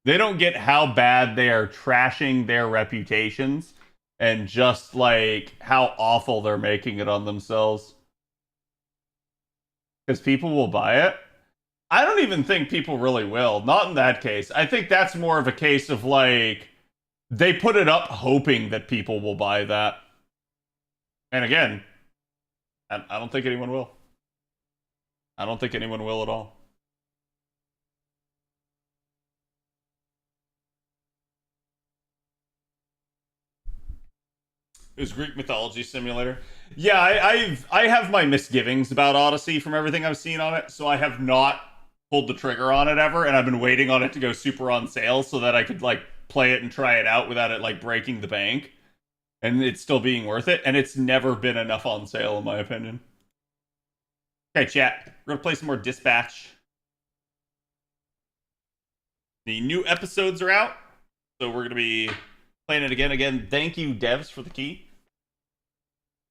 They don't get how bad they are trashing their reputations and just like how awful they're making it on themselves. Because people will buy it. I don't even think people really will. Not in that case. I think that's more of a case of like they put it up hoping that people will buy that. And again, I don't think anyone will. I don't think anyone will at all. It was Greek mythology simulator. Yeah, I have my misgivings about Odyssey from everything I've seen on it, so I have not pulled the trigger on it ever, and I've been waiting on it to go super on sale so that I could like play it and try it out without it like breaking the bank, and it's still being worth it. And it's never been enough on sale in my opinion. Okay, chat. We're gonna play some more Dispatch. The new episodes are out, so we're gonna be playing it again. Again, thank you, devs, for the key.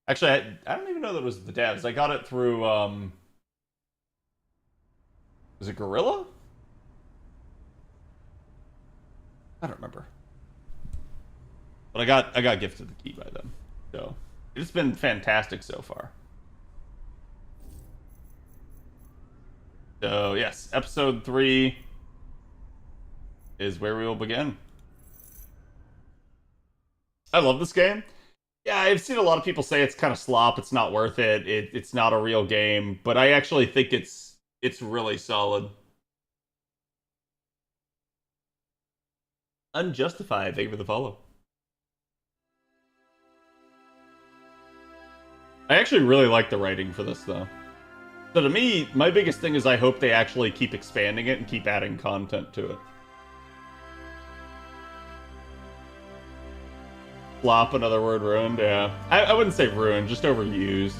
Actually, I don't even know that it was the devs. I got it through was it Gorilla? I don't remember. But I got gifted the key by them. So it's been fantastic so far. So yes, episode 3 is where we will begin. I love this game. Yeah, I've seen a lot of people say it's kind of slop. It's not worth it. It's not a real game, but I actually think it's really solid. Unjustified. Thank you for the follow. I actually really like the writing for this, though. So to me, my biggest thing is I hope they actually keep expanding it and keep adding content to it. Flop, another word, ruined, yeah. I wouldn't say ruined, just overused.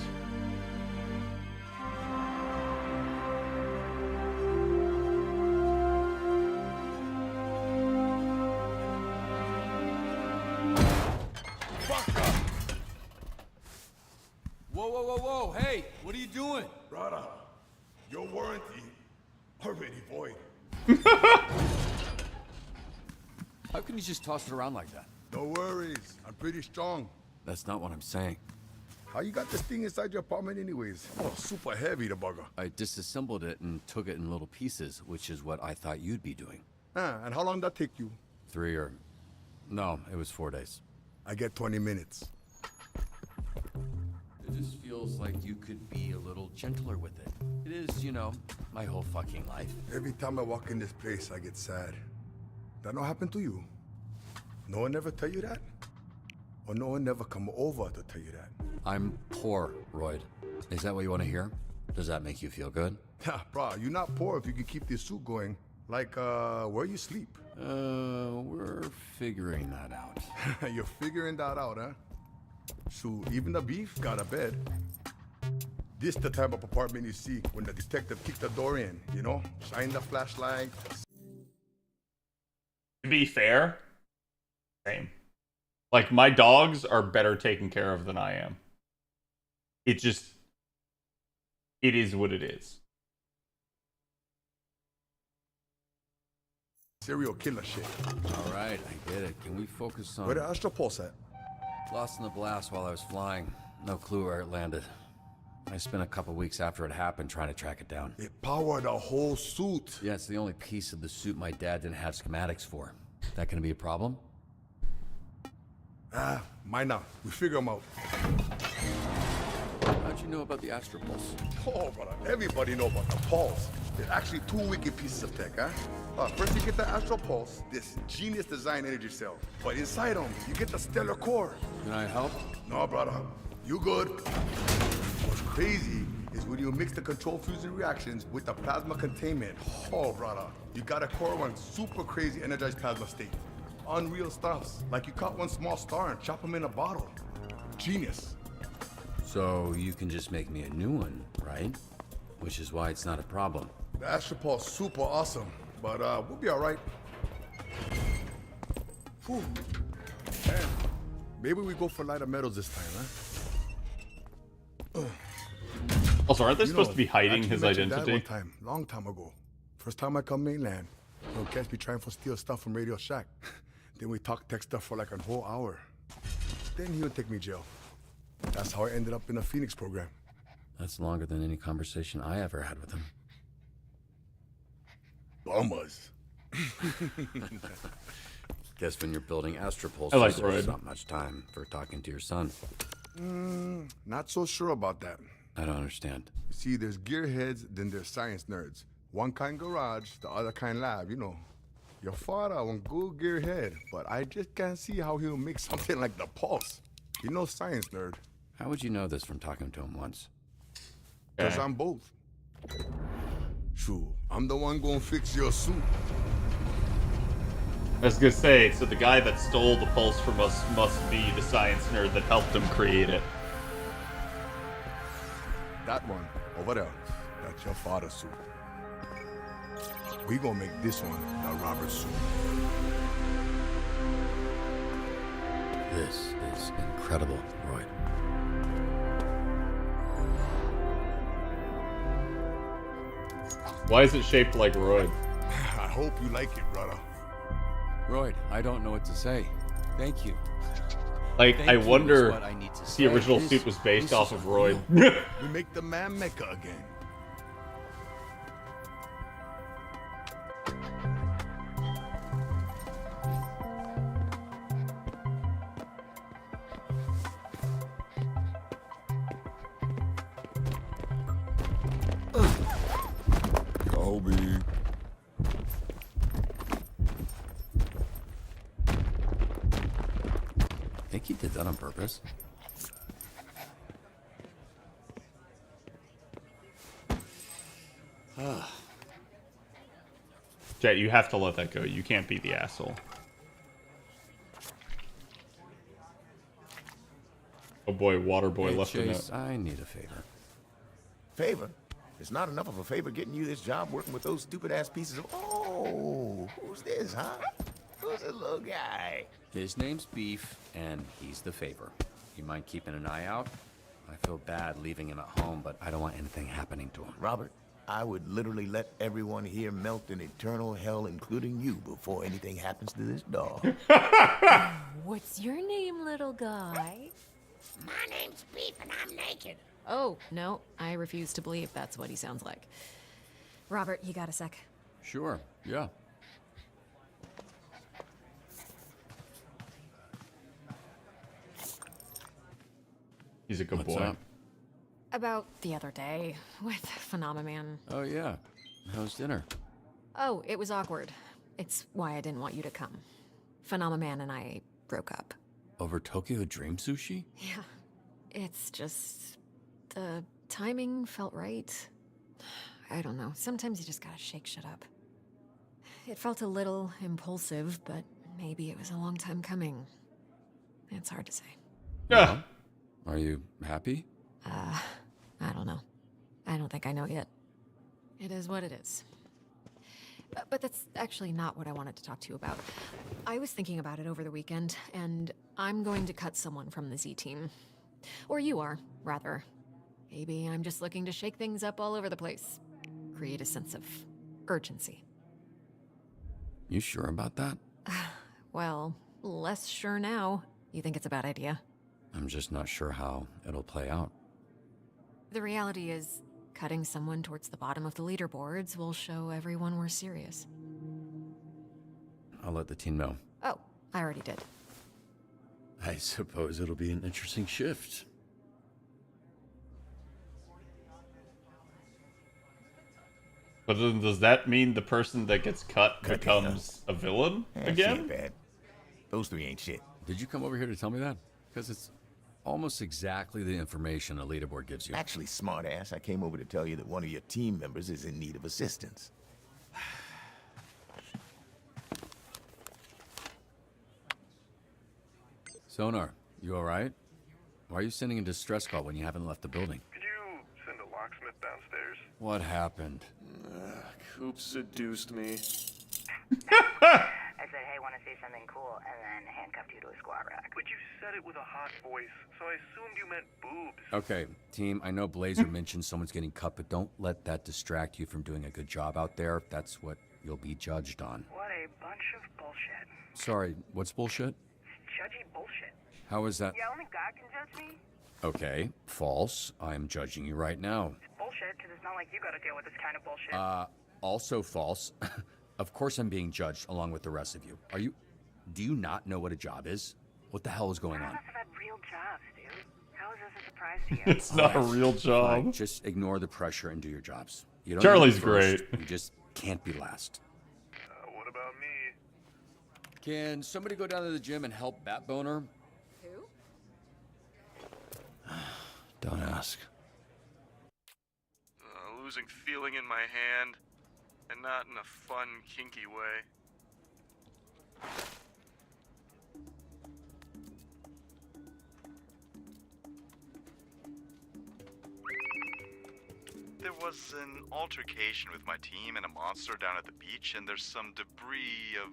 Whoa, hey, what are you doing? Brother, your warranty already void. How can you just toss it around like that? No worries, I'm pretty strong. That's not what I'm saying. How you got this thing inside your apartment anyways? Oh, super heavy, the bugger. I disassembled it and took it in little pieces, which is what I thought you'd be doing. And how long that take you? 3 or... No, it was 4 days. I get 20 minutes. It just feels like you could be a little gentler with it. It is, you know, my whole fucking life. Every time I walk in this place, I get sad. That not happen to you? No one ever tell you that? Or no one never come over to tell you that? I'm poor, Royd. Is that what you want to hear? Does that make you feel good? Yeah, bro, you're not poor if you can keep this suit going. Like, where you sleep? We're figuring that out. You're figuring that out, huh? So even the beef got a bed. This the type of apartment you see when the detective kicked the door in, you know? Shine the flashlight. To be fair, same. Like, my dogs are better taken care of than I am. It is what it is. Serial killer shit. All right, I get it. Can we focus on... Where the Astro Pulse at? Lost in the blast while I was flying. No clue where it landed. I spent a couple weeks after it happened trying to track it down. It powered the whole suit. Yeah, it's the only piece of the suit my dad didn't have schematics for. That gonna be a problem? Mine not. We figure them out. How'd you know about the Astro Pulse? Oh, brother, everybody know about the Pulse. They're actually 2 wicked pieces of tech, huh? First you get the Astro Pulse, this genius design energy cell. But inside them, you get the stellar core. Can I help? No, brother, you good. What's crazy is when you mix the control fusion reactions with the plasma containment. Oh, brother, you got a core one super crazy energized plasma state. Unreal stuffs, like you caught one small star and chop them in a bottle. Genius. So you can just make me a new one, right? Which is why it's not a problem. The Astro Pulse super awesome, but we'll be all right. Whew. Man, maybe we go for lighter metals this time, huh? Also, aren't they supposed to be hiding I his mentioned that identity? one time, long time ago. First time I come mainland, you'll catch me trying to steal stuff from Radio Shack. Then we talk tech stuff for like a whole hour. Then he would take me jail. That's how I ended up in a Phoenix program. That's longer than any conversation I ever had with him. Bummers. Guess when you're building Astro Pulse, I like there's Royd. not much time for talking to your son. Not so sure about that. I don't understand. See, there's gearheads, then there's science nerds. One kind garage, the other kind lab, you know. Your father one good gearhead, but I just can't see how he'll make something like the Pulse. He knows science nerd. How would you know this from talking to him once? Because Okay. I'm both. True, I'm the one gonna fix your suit. I was gonna say, so the guy that stole the pulse from us must be the science nerd that helped him create it. That one, over there, that's your father's suit. We gonna make this one the Robert suit. This is incredible, Royd. Why is it shaped like Royd? I hope you like it, brother. Royd, I don't know what to say. Thank you. Like, Thank I you is wonder. what I need to The original suit was based off of Roy. We make the man Mecca again. Kobe. Think he did that on purpose? Jet, you have to let that go. You can't be the asshole. Oh boy, Waterboy Hey, left a note. Chase, I need a favor. Favor? It's not enough of a favor getting you this job working with those stupid ass pieces of. Oh, who's this, huh? Who's this little guy? His name's Beef, and he's the favor. You mind keeping an eye out? I feel bad leaving him at home, but I don't want anything happening to him. Robert, I would literally let everyone here melt in eternal hell, including you, before anything happens to this dog. What's your name, little guy? My name's Beef, and I'm naked. Oh, no, I refuse to believe that's what he sounds like. Robert, you got a sec? Sure, yeah. He's a good What's boy. up? About the other day with Phenomenon. Oh, yeah. How's dinner? Oh, it was awkward. It's why I didn't want you to come. Phenomenon and I broke up. Over Tokyo Dream Sushi? Yeah, it's just... the timing felt right. I don't know, sometimes you just gotta shake shit up. It felt a little impulsive, but maybe it was a long time coming. It's hard to say. Yeah. Are you happy? I don't know. I don't think I know yet. It is what it is. But that's actually not what I wanted to talk to you about. I was thinking about it over the weekend, and I'm going to cut someone from the Z team. Or you are, rather. Maybe I'm just looking to shake things up all over the place. Create a sense of urgency. You sure about that? Well, less sure now. You think it's a bad idea? I'm just not sure how it'll play out. The reality is, cutting someone towards the bottom of the leaderboards will show everyone we're serious. I'll let the team know. Oh, I already did. I suppose it'll be an interesting shift. But then does that mean the person that gets cut Cut, becomes a villain She ain't again? bad. Those three ain't shit. Did you come over here to tell me that? Because it's almost exactly the information a leaderboard gives you. Actually, smartass, I came over to tell you that one of your team members is in need of assistance. Sonar, you alright? Why are you sending a distress call when you haven't left the building? Could you send a locksmith downstairs? What happened? Coop seduced me. I said, hey, want to say something cool, and then handcuffed you to a squat rack. But you said it with a hot voice, so I assumed you meant boobs. Okay, team, I know Blazer mentioned someone's getting cut, but don't let that distract you from doing a good job out there. That's what you'll be judged on. What a bunch of bullshit. Sorry, what's bullshit? Judgy bullshit. How is that? Yeah, only God can judge me. Okay, false. I'm judging you right now. Bullshit, because it's not like you gotta deal with this kind of bullshit. Also false. Of course I'm being judged along with the rest of you. Do you not know what a job is? What the hell is going None on? of us have had real jobs, dude. How is this a surprise to you? It's not a real job. Fine, just ignore the pressure and do your jobs. You don't Charlie's need to be first, great. You just can't be last. What about me? Can somebody go down to the gym and help Bat Boner? Who? Don't ask. Losing feeling in my hand, and not in a fun, kinky way. There was an altercation with my team and a monster down at the beach, and there's some debris of...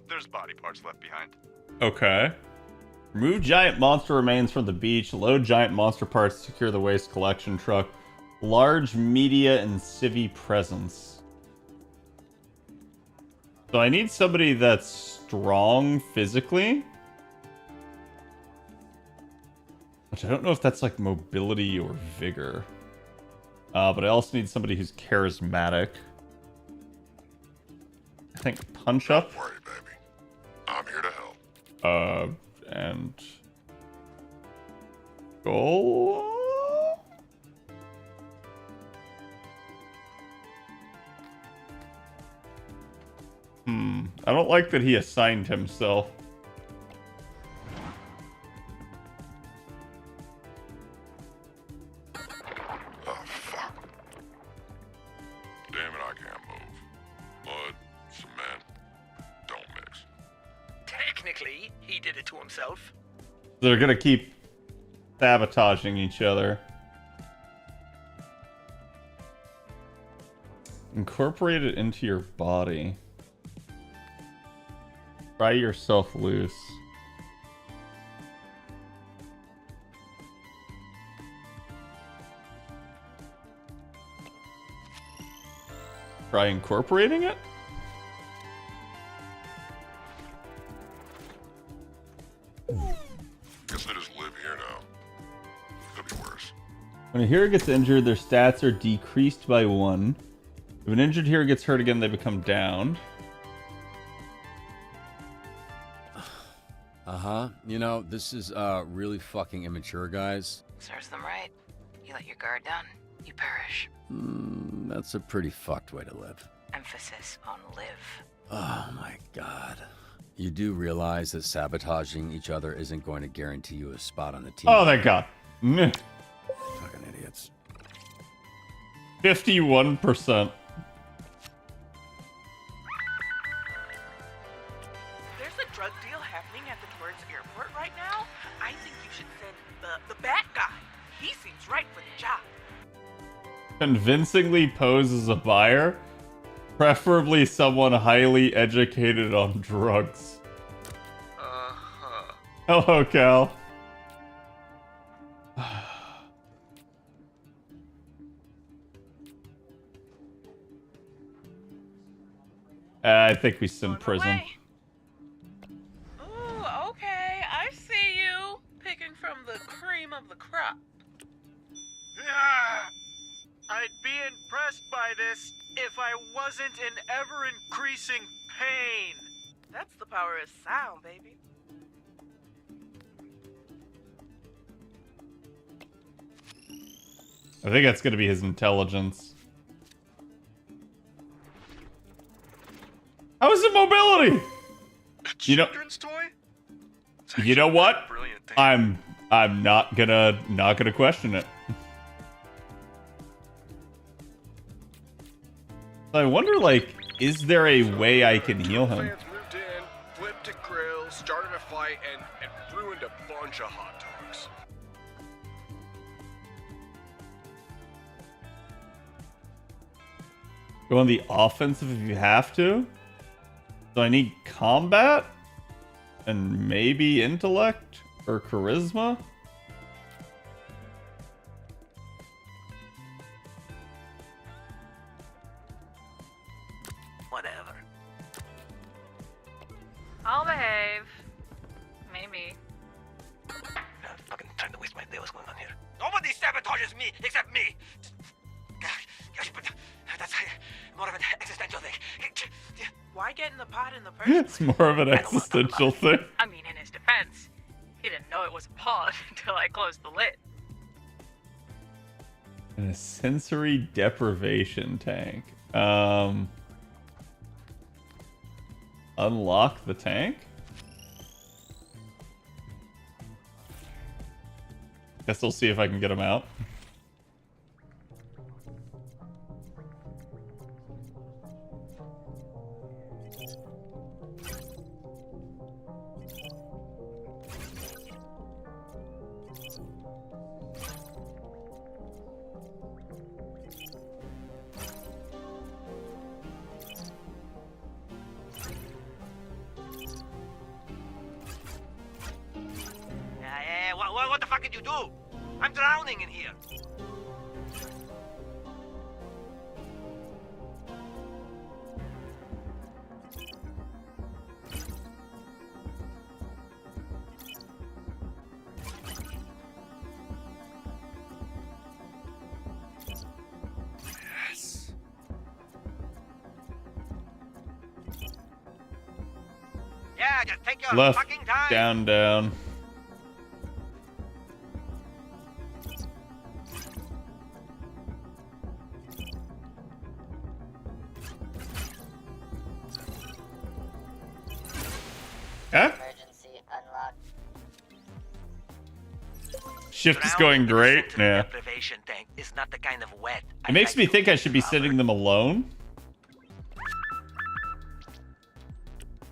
There's body parts left behind. Okay. Remove giant monster remains from the beach. Load giant monster parts. Secure the waste collection truck. Large media and civvy presence. So I need somebody that's strong physically. Which I don't know if that's like mobility or vigor. But I also need somebody who's charismatic. I think punch up. Don't worry, baby. I'm here to help. And goal. I don't like that he assigned himself. Oh, fuck. Damn it, I can't move. Mud, cement, don't mix. Technically, he did it to himself. They're gonna keep sabotaging each other. Incorporate it into your body. Pry yourself loose. Try incorporating it? Guess I just live here now. Could be worse. When a hero gets injured, their stats are decreased by 1. If an injured hero gets hurt again, they become downed. Uh-huh. You know, this is really fucking immature, guys. Serves them right. You let your guard down, you perish. That's a pretty fucked way to live. Emphasis on live. Oh my god. You do realize that sabotaging each other isn't going to guarantee you a spot on the team. Oh, thank God. Meh. Fucking idiots. 51%. There's a drug deal happening at the Torrance airport right now. I think you should send the bat guy. He seems right for the job. Convincingly pose as a buyer. Preferably someone highly educated on drugs. Uh-huh. Hello, Cal. I think we send prison. Ooh, okay. I see you. Picking from the cream of the crop. Yeah. I'd be impressed by this if I wasn't in ever-increasing pain. That's the power of sound, baby. I think that's going to be his intelligence. How is it mobility? A You know- children's toy? It's You know actually what? a brilliant thing. I'm not gonna question it. I wonder, like, is there a way I can heal him? Fans moved in, flipped a grill, started a fight, and ruined a bunch of hot dogs. Go on the offensive if you have to. So I need combat and maybe intellect or charisma. Whatever. I'll behave. Maybe. Fucking trying to waste my day. What's going on here? Nobody sabotages me except me. That's more of an existential thing. Why get in the pot in the first place? It's more of an existential thing. I mean, in his defense, he didn't know it was a pod until I closed the lid. And a sensory deprivation tank. Unlock the tank? Guess I'll see if I can get him out. What the fuck did you do? I'm drowning in here. Just take your Left, fucking time. down, down. Huh? Emergency unlocked. Shift is going great. Yeah. Deprivation tank is not the kind of wet. It makes me think I should be sending them alone.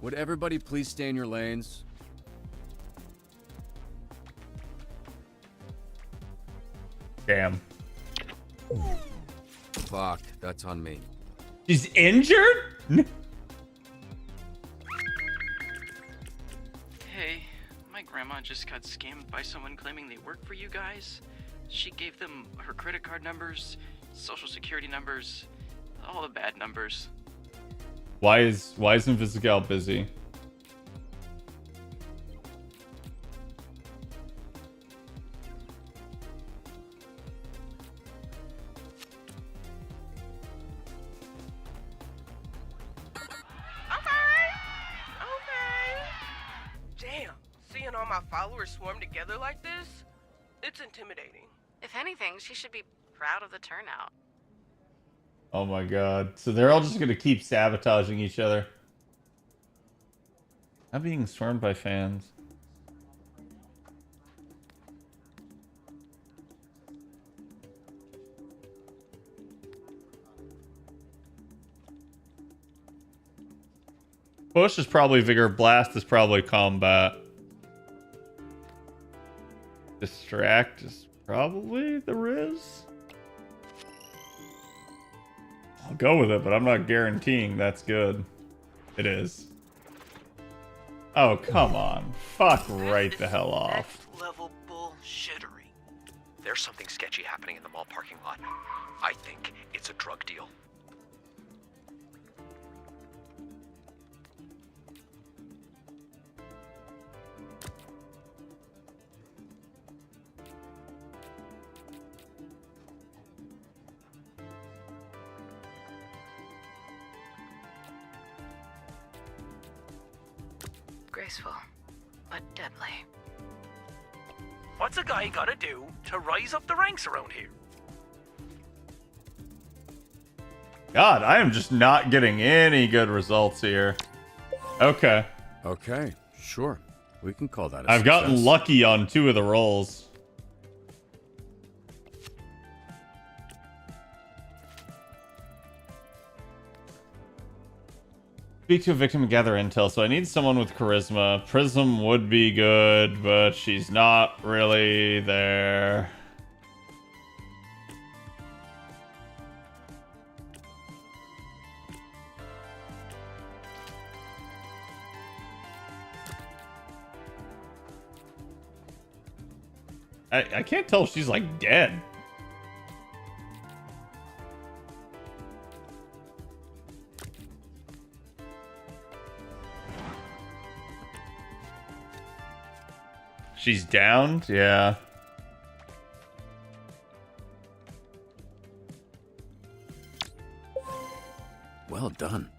Would everybody please stay in your lanes? Damn. Fuck, that's on me. She's injured? Hey, my grandma just got scammed by someone claiming they work for you guys. She gave them her credit card numbers, social security numbers, all the bad numbers. Why is Invisigal busy? Damn, seeing all my followers swarm together like this, it's intimidating. If anything, she should be proud of the turnout. Oh my god. So they're all just gonna keep sabotaging each other. I'm being swarmed by fans. Push is probably Vigor. Blast is probably Combat. Distract is probably the Riz. I'll go with it, but I'm not guaranteeing that's good. It is. Oh, come on. Fuck right the hell off. Next level bullshittery. There's something sketchy happening in the mall parking lot. I think it's a drug deal. Graceful, but deadly. What's a guy gotta do to rise up the ranks around here? God, I am just not getting any good results here. Okay. Okay, sure. We can call that a I've gotten success. lucky on 2 of the rolls. Speak to a victim and gather intel, so I need someone with charisma. Prism would be good, but she's not really there. I can't tell if she's like dead. She's downed? Yeah. Well done.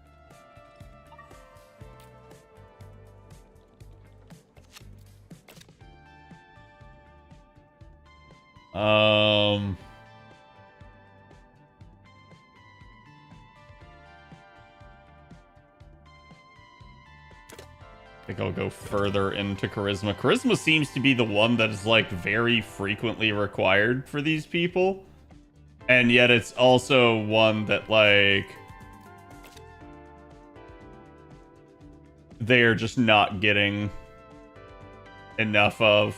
I think I'll go further into charisma. Charisma seems to be the one that is like very frequently required for these people. And yet it's also one that like they're just not getting enough of.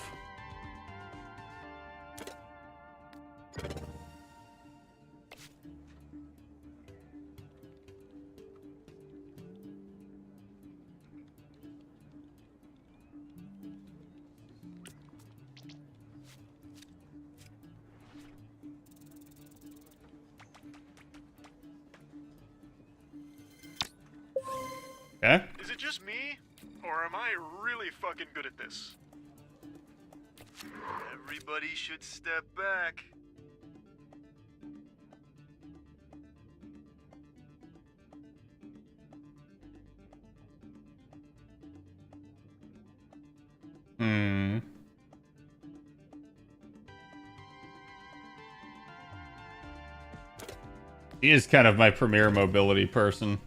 Okay. Is it just me, or am I really fucking good at this? Everybody should step back. He is kind of my premier mobility person.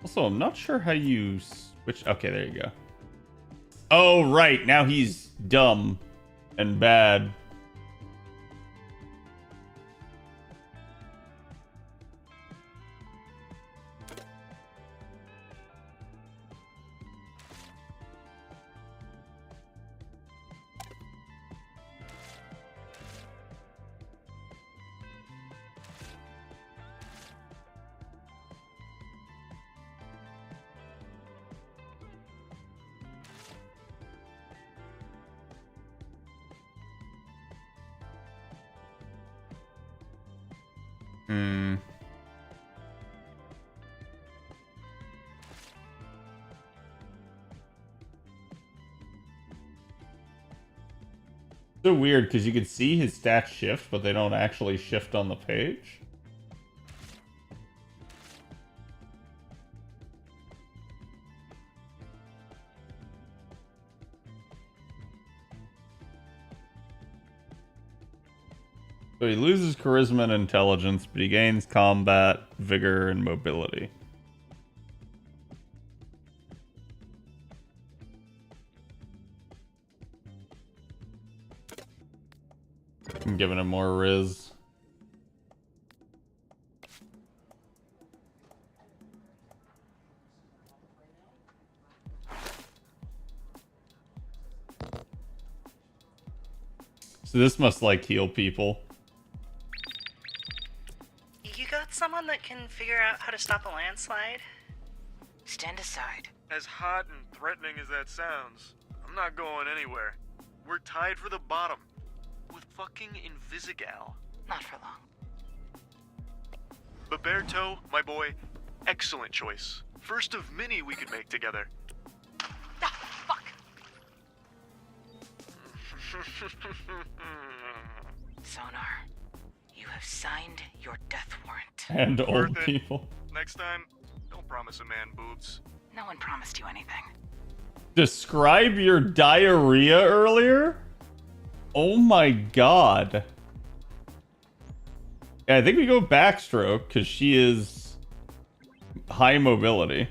Also, I'm not sure how you switch. Okay, there you go. Oh, right. Now he's dumb and bad. So weird because you can see his stats shift, but they don't actually shift on the page. So he loses charisma and intelligence, but he gains combat, vigor, and mobility. I'm giving him more Riz. So this must like heal people. You got someone that can figure out how to stop a landslide? Stand aside. As hot and threatening as that sounds, I'm not going anywhere. We're tied for the bottom. With fucking Invisigal. Not for long. Beberto, my boy, excellent choice. First of many we could make together. Ah, fuck! Sonar, you have signed your death warrant. And old people. Next time, don't promise a man boobs. No one promised you anything. Describe your diarrhea earlier? Oh my god. Yeah, I think we go backstroke because she is high mobility.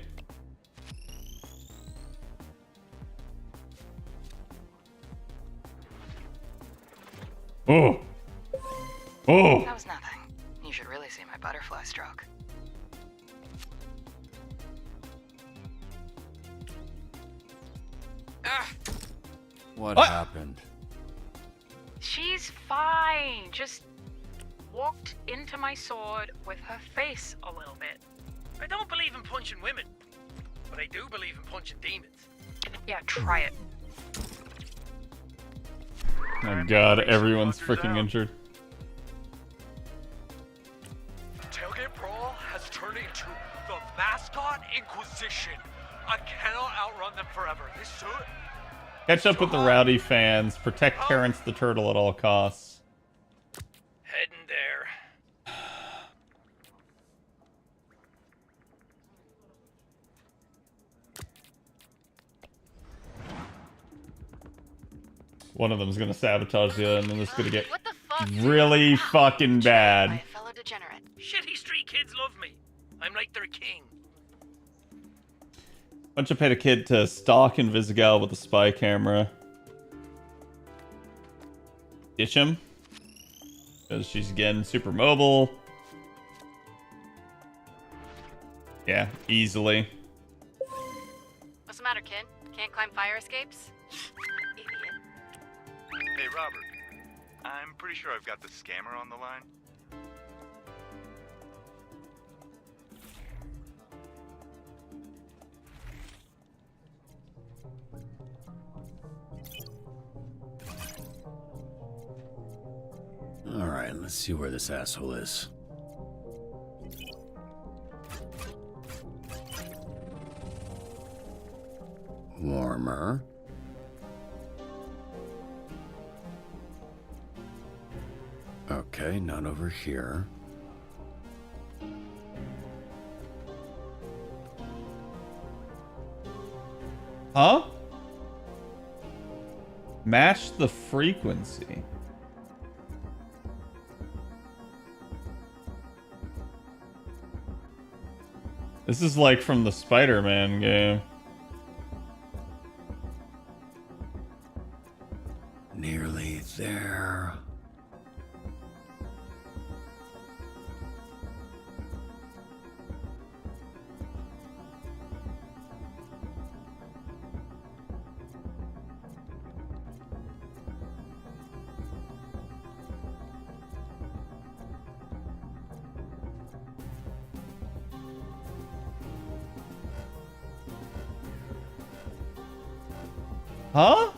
Oh. Oh. That was nothing. You should really see my butterfly stroke. What What? happened? She's fine. Just walked into my sword with her face a little bit. I don't believe in punching women, but I do believe in punching demons. Yeah, try it. Oh god, everyone's freaking injured. Tailgate Brawl has turned into the mascot Inquisition. I cannot outrun them forever. This suit. Catch up with the rowdy fans. Protect Terrence the Turtle at all costs. Heading there. One of them's gonna sabotage the other, and then this is gonna get really fucking bad. Fellow degenerate. Shitty street kids love me. I'm like their king. Bunch of paid a kid to stalk Invisigal with a spy camera. Ditch him. Because she's again super mobile. Yeah, easily. What's the matter, kid? Can't climb fire escapes? Hey, Robert. I'm pretty sure I've got the scammer on the line. Alright, let's see where this asshole is. Warmer. Okay, not over here. Huh? Match the frequency. This is like from the Spider-Man game. Nearly there. Huh?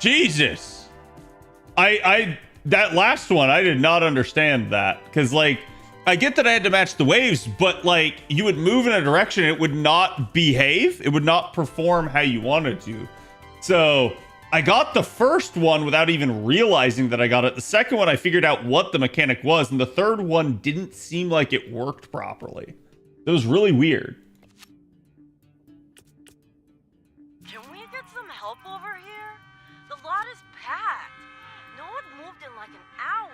Jesus. That last one, I did not understand that. Because, like, I get that I had to match the waves, but, like, you would move in a direction, it would not behave. It would not perform how you wanted to. So, I got the first one without even realizing that I got it. The second one, I figured out what the mechanic was. And the third one didn't seem like it worked properly. It was really weird. Can we get some help over here? The lot is packed. No one moved in like an hour.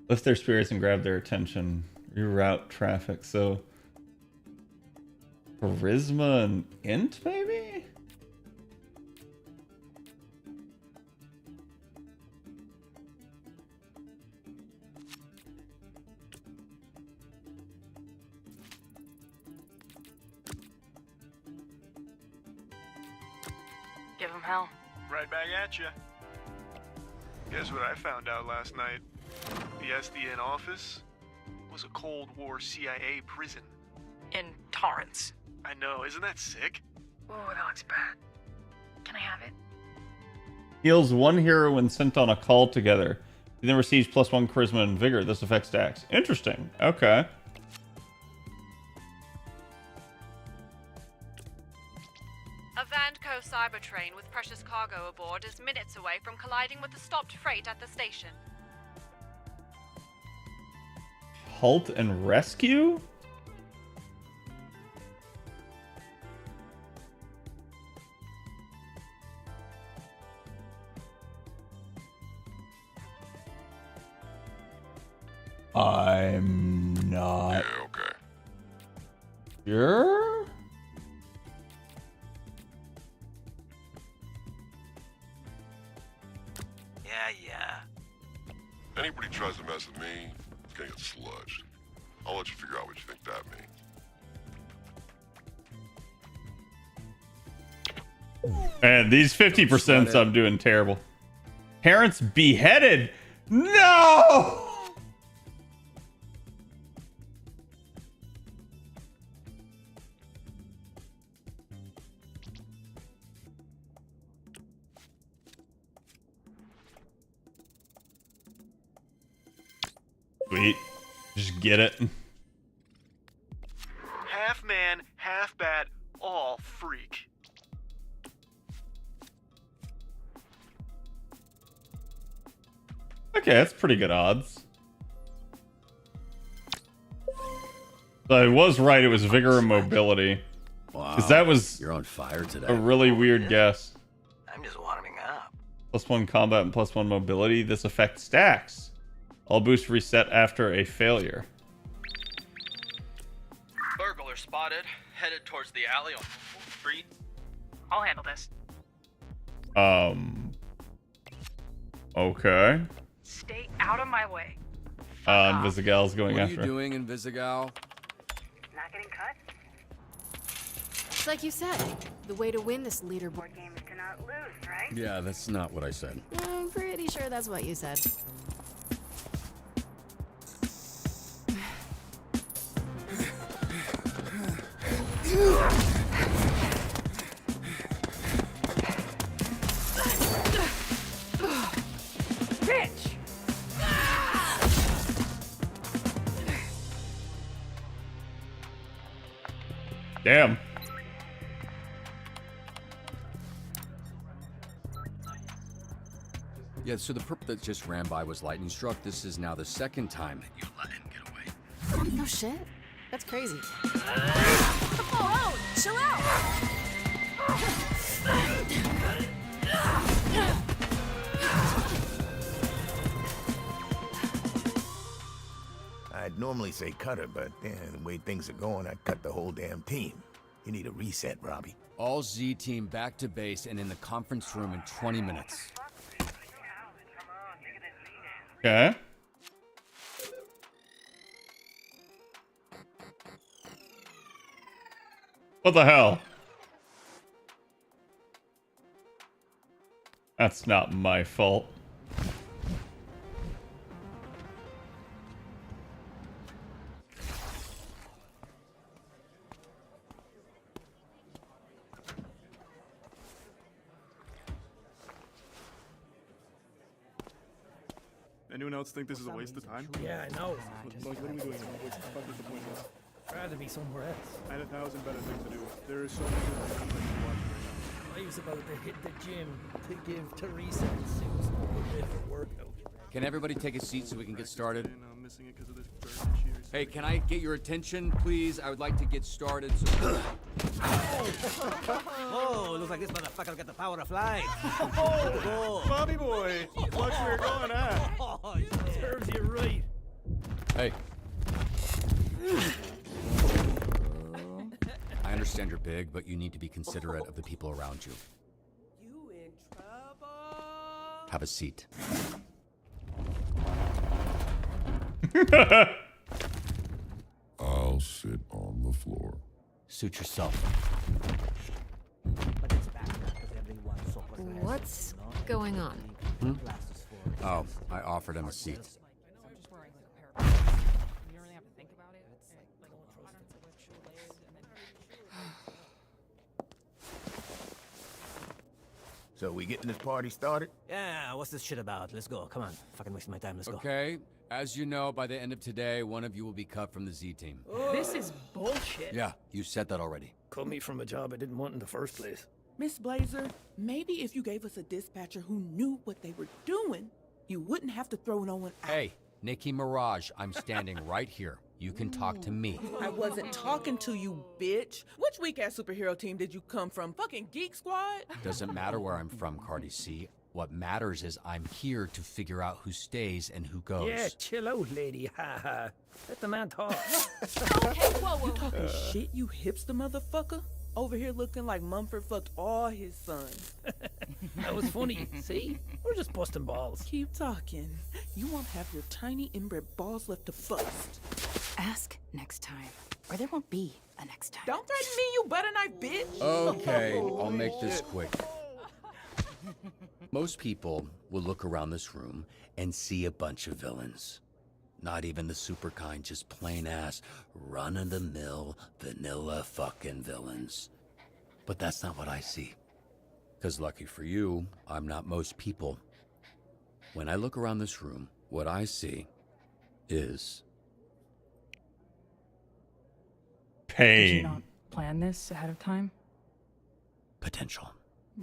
Lift their spirits and grab their attention. Reroute traffic. So, charisma and int, maybe? Give him hell. Right back at you. Guess what I found out last night? The SDN office was a Cold War CIA prison. In Torrance. I know, isn't that sick? Oh, that looks bad. Can I have it? Heals one hero when sent on a call together. He then receives +1 charisma and vigor. This affects stacks. Interesting. Okay. A Vanco Cybertrain with precious cargo aboard is minutes away from colliding with the stopped freight at the station. Halt and rescue? I'm not. Yeah, okay. Sure? Yeah. Anybody tries to mess with me, it's gonna get sludged. I'll let you figure out what you think that means. And these 50%, I'm doing terrible. Parents beheaded? No! Sweet. Just get it. Half man, half bat, all freak. Okay, that's pretty good odds. So I was right, it was vigor and mobility. Wow. Because that was You're on fire today. a really weird guess. I'm just warming up. +1 combat and +1 mobility. This affects stacks. All boosts reset after a failure. Burglar spotted, headed towards the alley on Street. I'll handle this. Okay. Stay out of my way. Invisigal's going What are after. you doing, Invisigal? Not getting cut? It's like you said, the way to win this leaderboard Game is to not lose, right? Yeah, that's not what I said. I'm pretty sure that's what you said. Bitch! Damn. Yeah, so the perp that just ran by was lightning struck. This is now the second time that you let him get away. No shit. That's crazy. Oh, chill out. I'd normally say cut her, but the way things are going, I'd cut the whole damn team. You need a reset, Robbie. All Z team back to base and in the conference room in 20 minutes. Okay. What the hell? That's not my fault. Anyone else think this is a waste of time? Yeah, I know. What are we doing? What the fuck is the point of this? I'd rather be somewhere else. I had 1,000 better things to do. There are so many good things I can watch right now. I was about to hit the gym to give Teresa the suits a bit of workout. Can everybody take a seat so we can get started? I'm missing it because of this burn this year. Hey, can I get your attention, please? I would like to get started. So... Oh, looks like this motherfucker got the power of flight. Oh, Bobby boy, looks where you're going, huh? Oh, serves you right. Hey. I understand you're big, but you need to be considerate of the people around you. You in trouble? Have a seat. I'll sit on the floor. Suit yourself. What's going on? Hmm? Oh, I offered him a seat. So we getting this party started? Yeah, what's this shit about? Let's go. Come on. Fucking wasting my time. Let's go. Okay. As you know, by the end of today, one of you will be cut from the Z team. This is bullshit. Yeah, you said that already. Cut me from a job I didn't want in the first place. Miss Blazer, maybe if you gave us a dispatcher who knew what they were doing, you wouldn't have to throw no one out. Hey, Nikki Mirage, I'm standing right here. You can talk to me. I wasn't talking to you, bitch. Which weak-ass superhero team did you come from? Fucking Geek Squad? Doesn't matter where I'm from, Cardi C. What matters is I'm here to figure out who stays and who goes. Yeah, chill out, lady. Ha ha. Let the man talk. Okay, whoa. You talking shit, you hipster motherfucker? Over here looking like Mumford fucked all his sons. That was funny. See? We're just busting balls. Keep talking. You won't have your tiny inbred balls left to bust. Ask next time, or there won't be a next time. Don't threaten me, you butter knife bitch. Okay, I'll make this quick. Most people will look around this room and see a bunch of villains. Not even the super kind, just plain ass, run-of-the-mill, vanilla fucking villains. But that's not what I see. 'Cause lucky for you, I'm not most people. When I look around this room, what I see is... pain. Did you not plan this ahead of time? potential.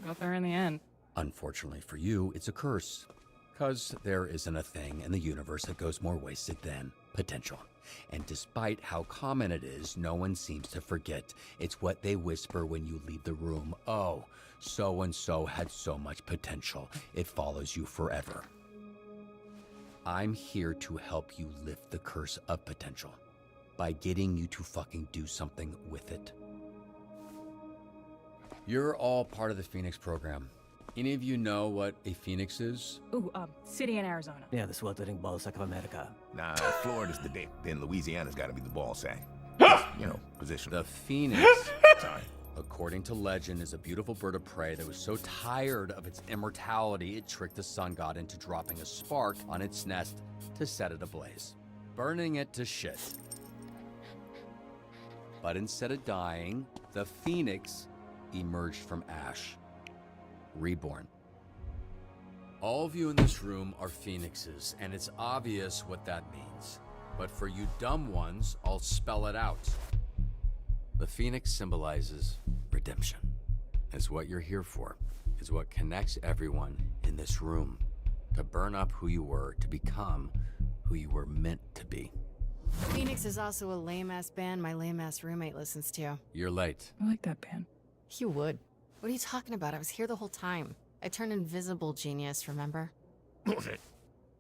Got there in the end. Unfortunately for you, it's a curse. 'Cause there isn't a thing in the universe that goes more wasted than potential. And despite how common it is, no one seems to forget. It's what they whisper when you leave the room. Oh, so-and-so had so much potential. It follows you forever. I'm here to help you lift the curse of potential by getting you to fucking do something with it. You're all part of the Phoenix program. Any of you know what a Phoenix is? Ooh, city in Arizona. Yeah, the sweltering ball sack of America. Nah, Florida's the dick. Then Louisiana's gotta be the ball sack. You know, position. The Phoenix, sorry, according to legend, is a beautiful bird of prey that was so tired of its immortality, it tricked the sun god into dropping a spark on its nest to set it ablaze, burning it to shit. But instead of dying, the Phoenix emerged from ash, reborn. All of you in this room are Phoenixes, and it's obvious what that means. But for you dumb ones, I'll spell it out. The phoenix symbolizes redemption. It's what you're here for. It's what connects everyone in this room. To burn up who you were, to become who you were meant to be. Phoenix is also a lame-ass band my lame-ass roommate listens to. You're late. I like that band. You would. What are you talking about? I was here the whole time. I turned invisible, genius, remember?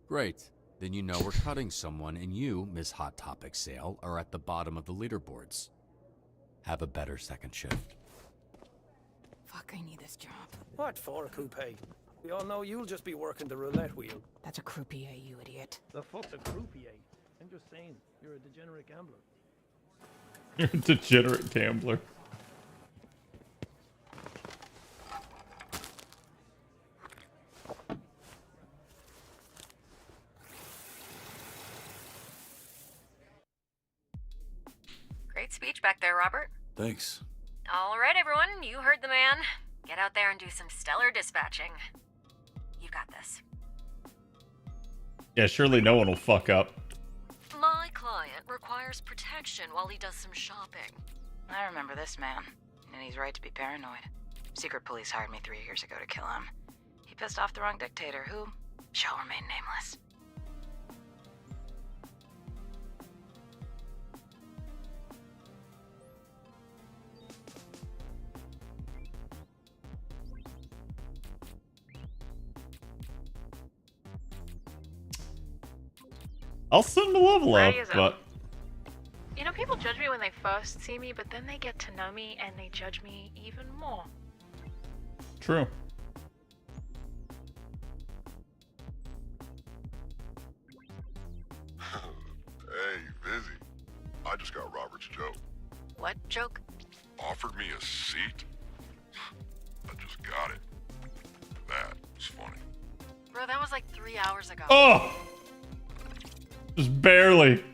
Great. Then you know we're cutting someone, and you, Miss Hot Topic Sale, are at the bottom of the leaderboards. Have a better second shift. Fuck, I need this job. What for, Coupe? We all know you'll just be working the roulette wheel. That's a croupier, you idiot. The fuck's a croupier? I'm just saying, you're a degenerate gambler. You're a degenerate gambler. Great speech back there, Robert. Thanks. All right, everyone, you heard the man. Get out there and do some stellar dispatching. You got this. Yeah, surely no one will fuck up. My client requires protection while he does some shopping. I remember this man, and he's right to be paranoid. Secret police hired me 3 years ago to kill him. He pissed off the wrong dictator, who shall remain nameless. I'll send him a level up, but You know, people judge me when they first see me, but then they get to know me and they judge me even more. true. Hey, Vizzy. I just got Robert's joke. What joke? Offered me a seat? I just got it. That was funny. Bro, that was like 3 hours ago. Oh! Just barely.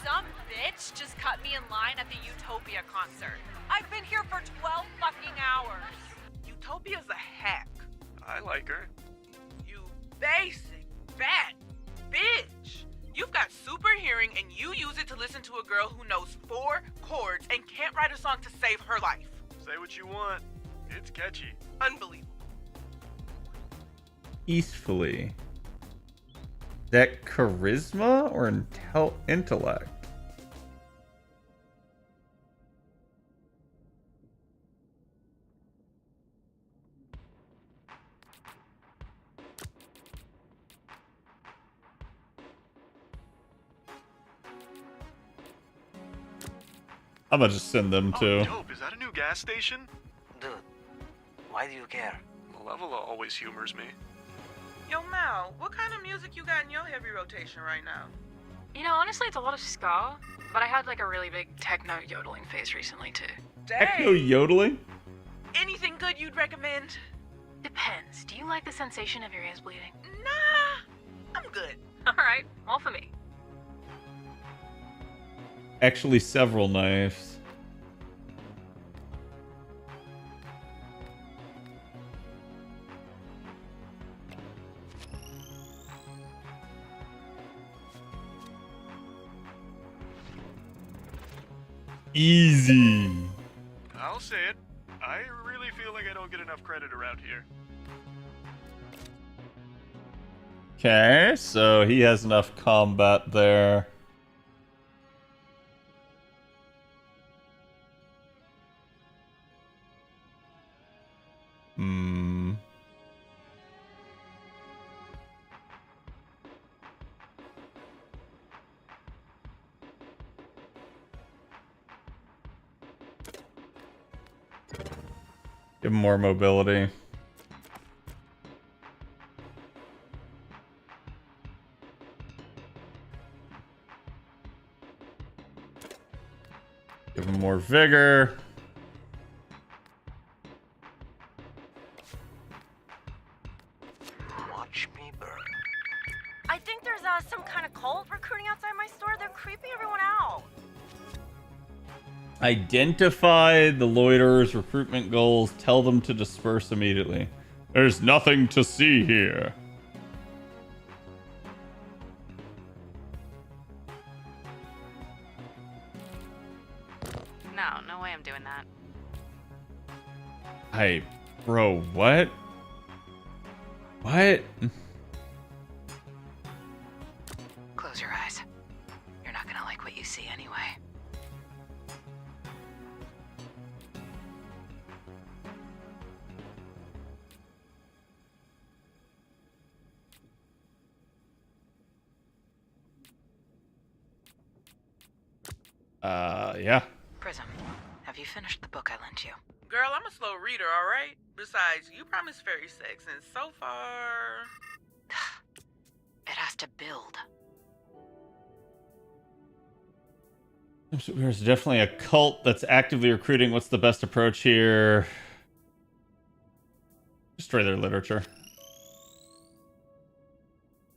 Some bitch just cut me in line at the Utopia concert. I've been here for 12 fucking hours. Utopia's a hack. I like her. You basic, fat bitch. You've got super hearing and you use it to listen to a girl who knows 4 chords and can't write a song to save her life. Say what you want. It's catchy. Unbelievable. Peacefully. That charisma or intellect? I'm gonna just send them too. Oh, dope. Is that a new gas station? Dude, why do you care? Level always humors me. Yo, Mal, what kind of music you got in your heavy rotation right now? You know, honestly, it's a lot of ska, but I had like a really big techno yodeling phase recently too. Techno yodeling? Anything good you'd recommend? Depends. Do you like the sensation of your ears bleeding? Nah, I'm good. Alright, all for me. Actually, several knives. Easy. I'll say it. I really feel like I don't get enough credit around here. Okay, so he has enough combat there. Hmm. Give him more mobility. Give him more vigor. Watch me burn. I think there's some kind of cult recruiting outside my store. They're creeping everyone out. Identify the loiterers' recruitment goals. Tell them to disperse immediately. There's nothing to see here. No way I'm doing that. Hey, bro, what? What? Close your eyes. You're not gonna like what you see anyway. Yeah. Prism, have you finished the book I lent you? Girl, I'm a slow reader, alright? Besides, you promised fairy sex, and so far... It has to build. There's definitely a cult that's actively recruiting. What's the best approach here? Destroy their literature.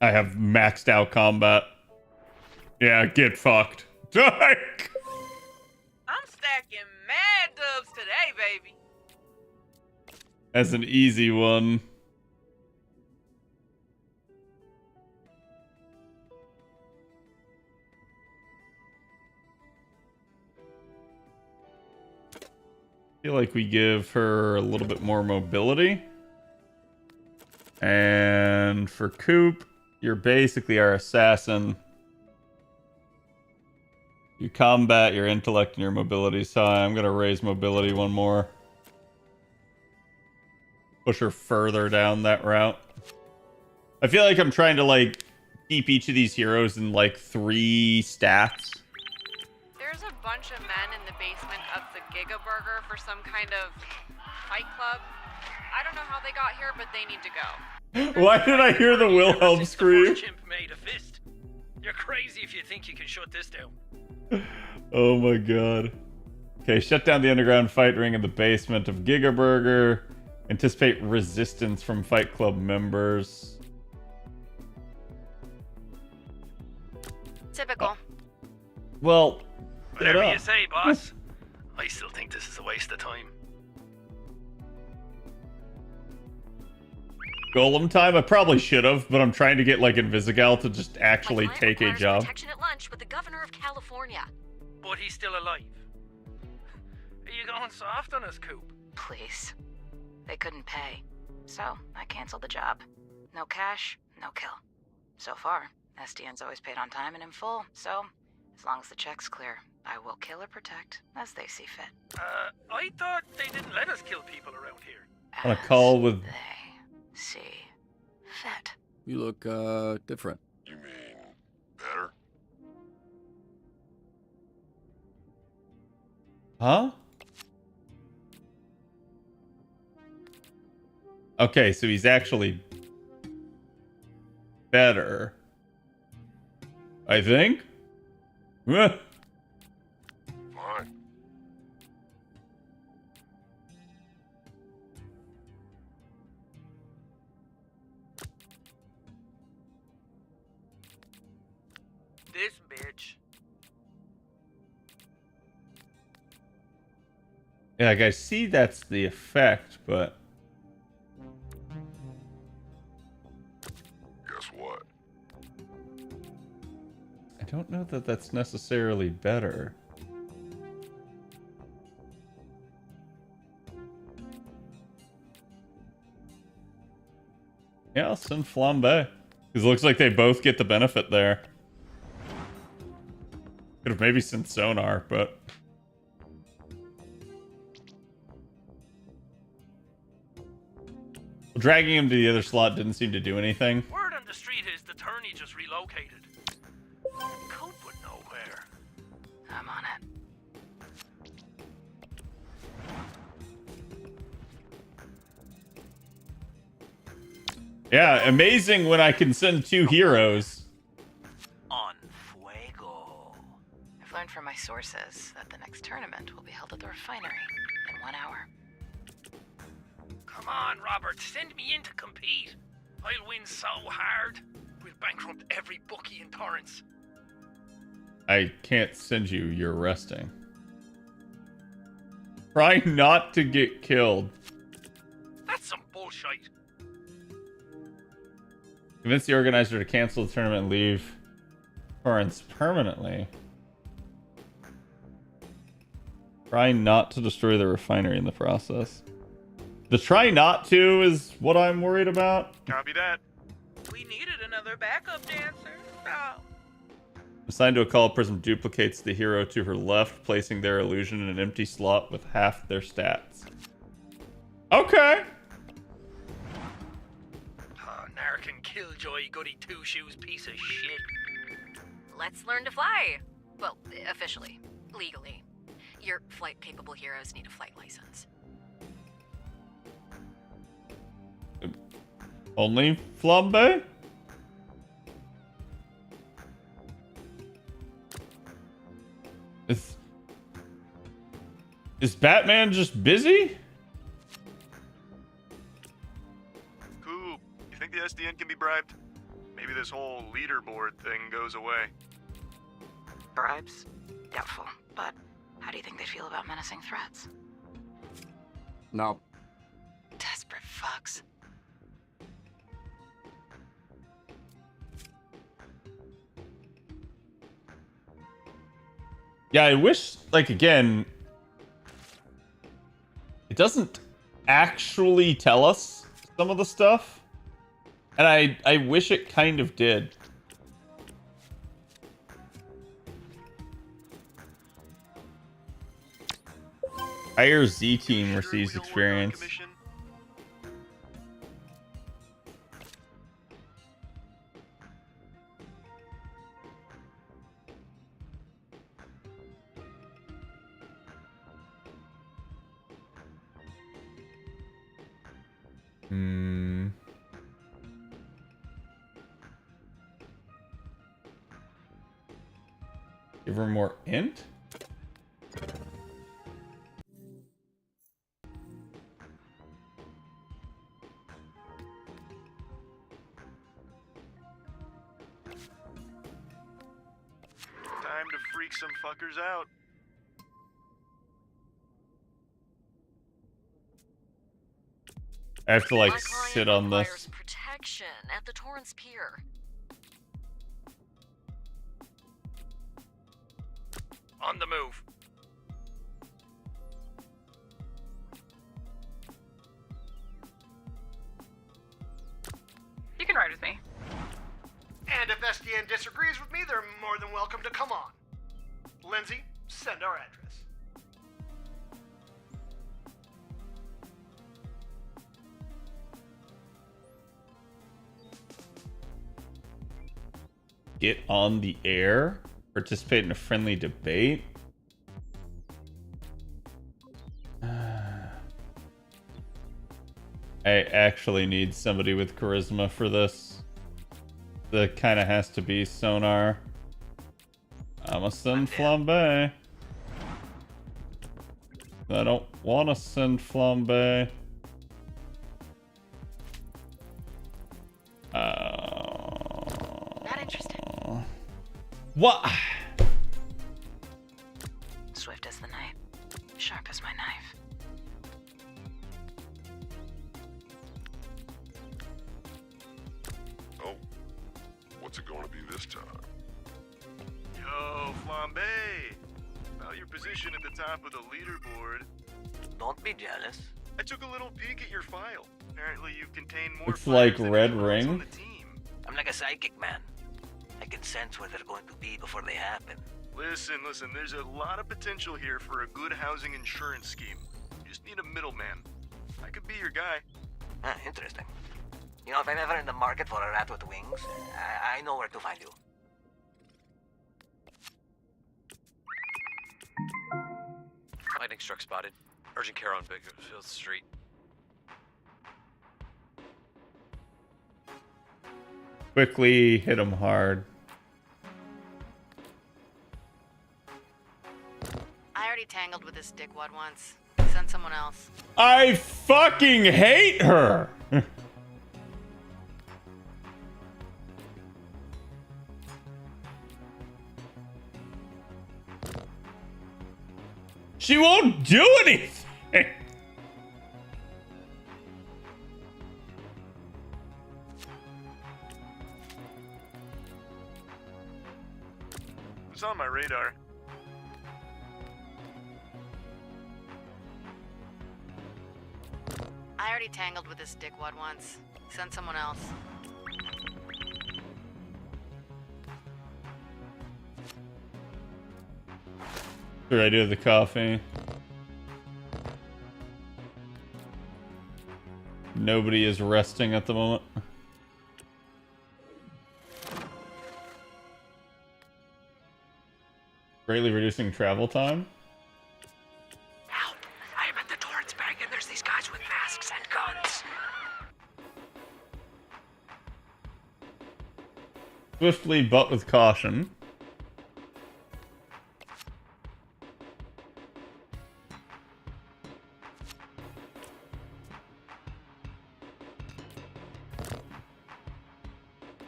I have maxed out combat. Yeah, get fucked. I'm stacking mad dubs today, baby. That's an easy one. I feel like we give her a little bit more mobility. And for Coop, you're basically our assassin. You combat your intellect and your mobility, so I'm gonna raise mobility one more. Push her further down that route. I feel like I'm trying to like keep each of these heroes in like 3 stats. There's a bunch of men in the basement of the Giga Burger for some kind of fight club. I don't know how they got here, but they need to go. Why did I hear the Wilhelm scream? Chimp made a fist. You're crazy if you think you can shut this down. Oh my god. Okay, shut down the underground fight ring in the basement of Giga Burger. Anticipate resistance from Fight Club members. Typical. Well, Whatever you say, boss. I still think this is a waste of time. Golem time? I probably should have, but I'm trying to get like Invisigal to just actually take a job. Protection at lunch with the governor of California. But he's still alive. Are you going soft on us, Coop? Please. They couldn't pay, so I canceled the job. No cash, no kill. So far, SDN's always paid on time and in full, so as long as the check's clear, I will kill or protect as they see fit. I thought they didn't let us kill people around here. On a call with... See fit. You look, different. You mean better? Huh? Okay, so he's actually better. I think? Fine. This bitch. Yeah, like I see that's the effect, but... Guess what? I don't know that that's necessarily better. Yeah, I'll send Flambe. Because it looks like they both get the benefit there. Could have maybe sent Sonar, but... Dragging him to the other slot didn't seem to do anything. Word on the street is the tourney just relocated. Coop would know where. I'm on it. Yeah, amazing when I can send 2 heroes. On fuego. I've learned from my sources that the next tournament will be held at the refinery in 1 hour. Come on, Robert, send me in to compete. I'll win so hard. We'll bankrupt every bookie in Torrance. I can't send you, you're resting. Try not to get killed. That's some bullshit. Convince the organizer to cancel the tournament and leave Torrance permanently. Try not to destroy the refinery in the process. The try not to is what I'm worried about. Copy that. We needed another backup dancer. Oh. Assigned to a call, Prism duplicates the hero to her left, placing their illusion in an empty slot with half their stats. Okay. Oh, American killjoy, goody two-shoes piece of shit. Let's learn to fly. Well, officially. Legally. Your flight-capable heroes need a flight license. Only Flambe? Is Batman just busy? Cool. You think the SDN can be bribed? Maybe this whole leaderboard thing goes away. Bribes? Doubtful. But how do you think they feel about menacing threats? No. Desperate fucks. Yeah, I wish, like, again, it doesn't actually tell us some of the stuff. And I wish it kind of did. Higher Z team receives experience. Give her more int? Time to freak some fuckers out. I have to, like, My client sit on requires this. protection at the Torrance Pier. On the move. You can ride with me. And if SDN disagrees with me, they're more than welcome to come on. Lindsay, send our address. Get on the air? Participate in a friendly debate? I actually need somebody with charisma for this. That kind of has to be Sonar. I'ma send Flambe. I don't want to send Flambe. Not interested. What? Swift as the night, sharp as my knife. Oh, what's it going to be this time? Yo, Flambe! About your position at the top of the leaderboard. Don't be jealous. I took a little peek at your file. Apparently you contain more It's like players than Red anyone else on Ring. the team. I'm like a psychic, man. I can sense where they're going to be before they happen. Listen, there's a lot of potential here for a good housing insurance scheme. You just need a middleman. I could be your guy. Ah, interesting. You know, if I'm ever in the market for a rat with wings, I know where to find you. Lightning struck spotted. Urgent care on Bakersfield Street. Quickly hit him hard. I already tangled with this dickwad once. Send someone else. I fucking hate her! She won't do anything! It's on my radar. I already tangled with this dickwad once. Send someone else. What do I do with the coffee? Nobody is resting at the moment. Greatly reducing travel time. Help! I am at the Torrance Bank and there's these guys with masks and guns. Swiftly but with caution.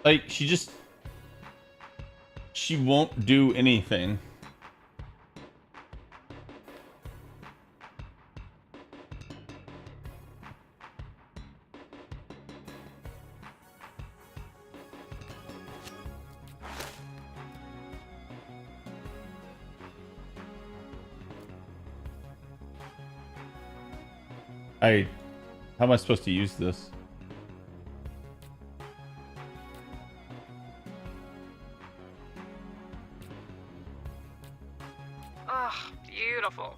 Like, she won't do anything. How am I supposed to use this? Ugh, beautiful.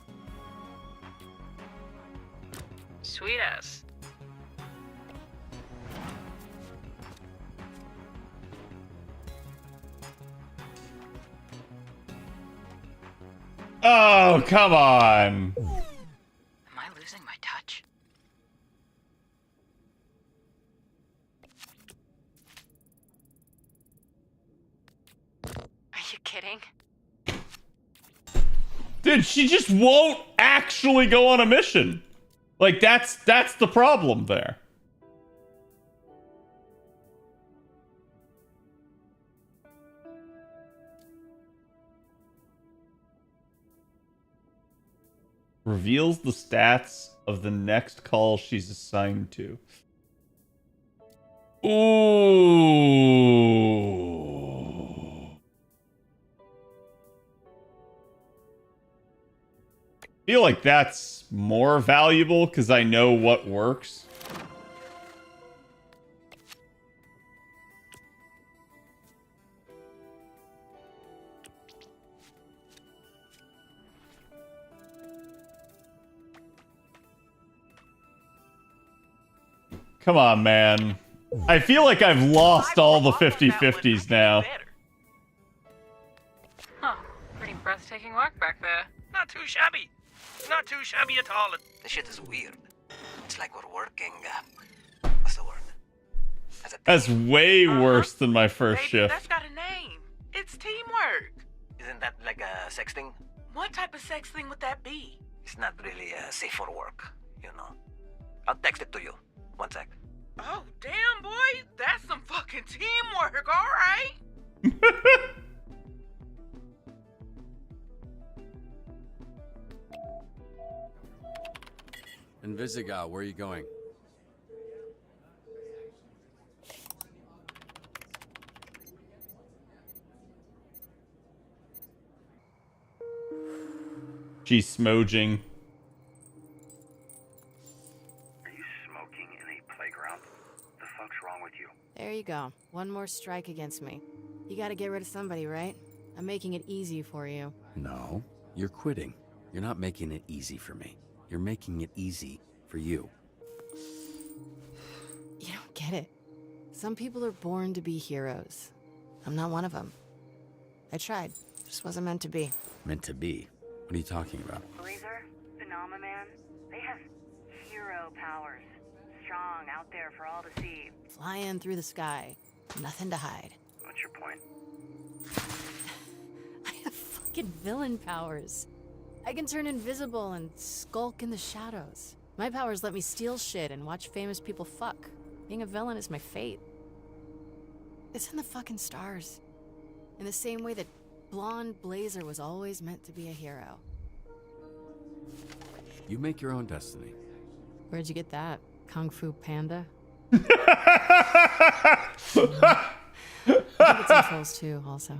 Sweet ass. Oh, come on. Am I losing my touch? Are you kidding? Dude, she just won't actually go on a mission. Like, that's the problem there. Reveals the stats of the next call she's assigned to. Ooh. I feel like that's more valuable because I know what works. Come on, man. I feel like I've lost all the 50-50s now. Huh. Pretty breathtaking work back there. Not too shabby. Not too shabby at all. This shit is weird. It's like we're working. What's the word? As a team. That's way worse than my first shift. That's got a name. It's teamwork. Isn't that like a sex thing? What type of sex thing would that be? It's not really safe for work, you know. I'll text it to you. One sec. Oh, damn, boy. That's some fucking teamwork, all right? Invisiga, where are you going? She's smoging. Are you smoking in a playground? The fuck's wrong with you? There you go. One more strike against me. You gotta get rid of somebody, right? I'm making it easy for you. No, you're quitting. You're not making it easy for me. You're making it easy for you. You don't get it. Some people are born to be heroes. I'm not one of them. I tried. Just wasn't meant to be. Meant to be? What are you talking about? Blazer, Phenomenon, they have hero powers. Strong out there for all to see. Flying through the sky. Nothing to hide. What's your point? I have fucking villain powers. I can turn invisible and skulk in the shadows. My powers let me steal shit and watch famous people fuck. Being a villain is my fate. It's in the fucking stars. In the same way that blonde Blazer was always meant to be a hero. You make your own destiny. Where'd you get that? Kung Fu Panda? I think it's in Trolls too, also.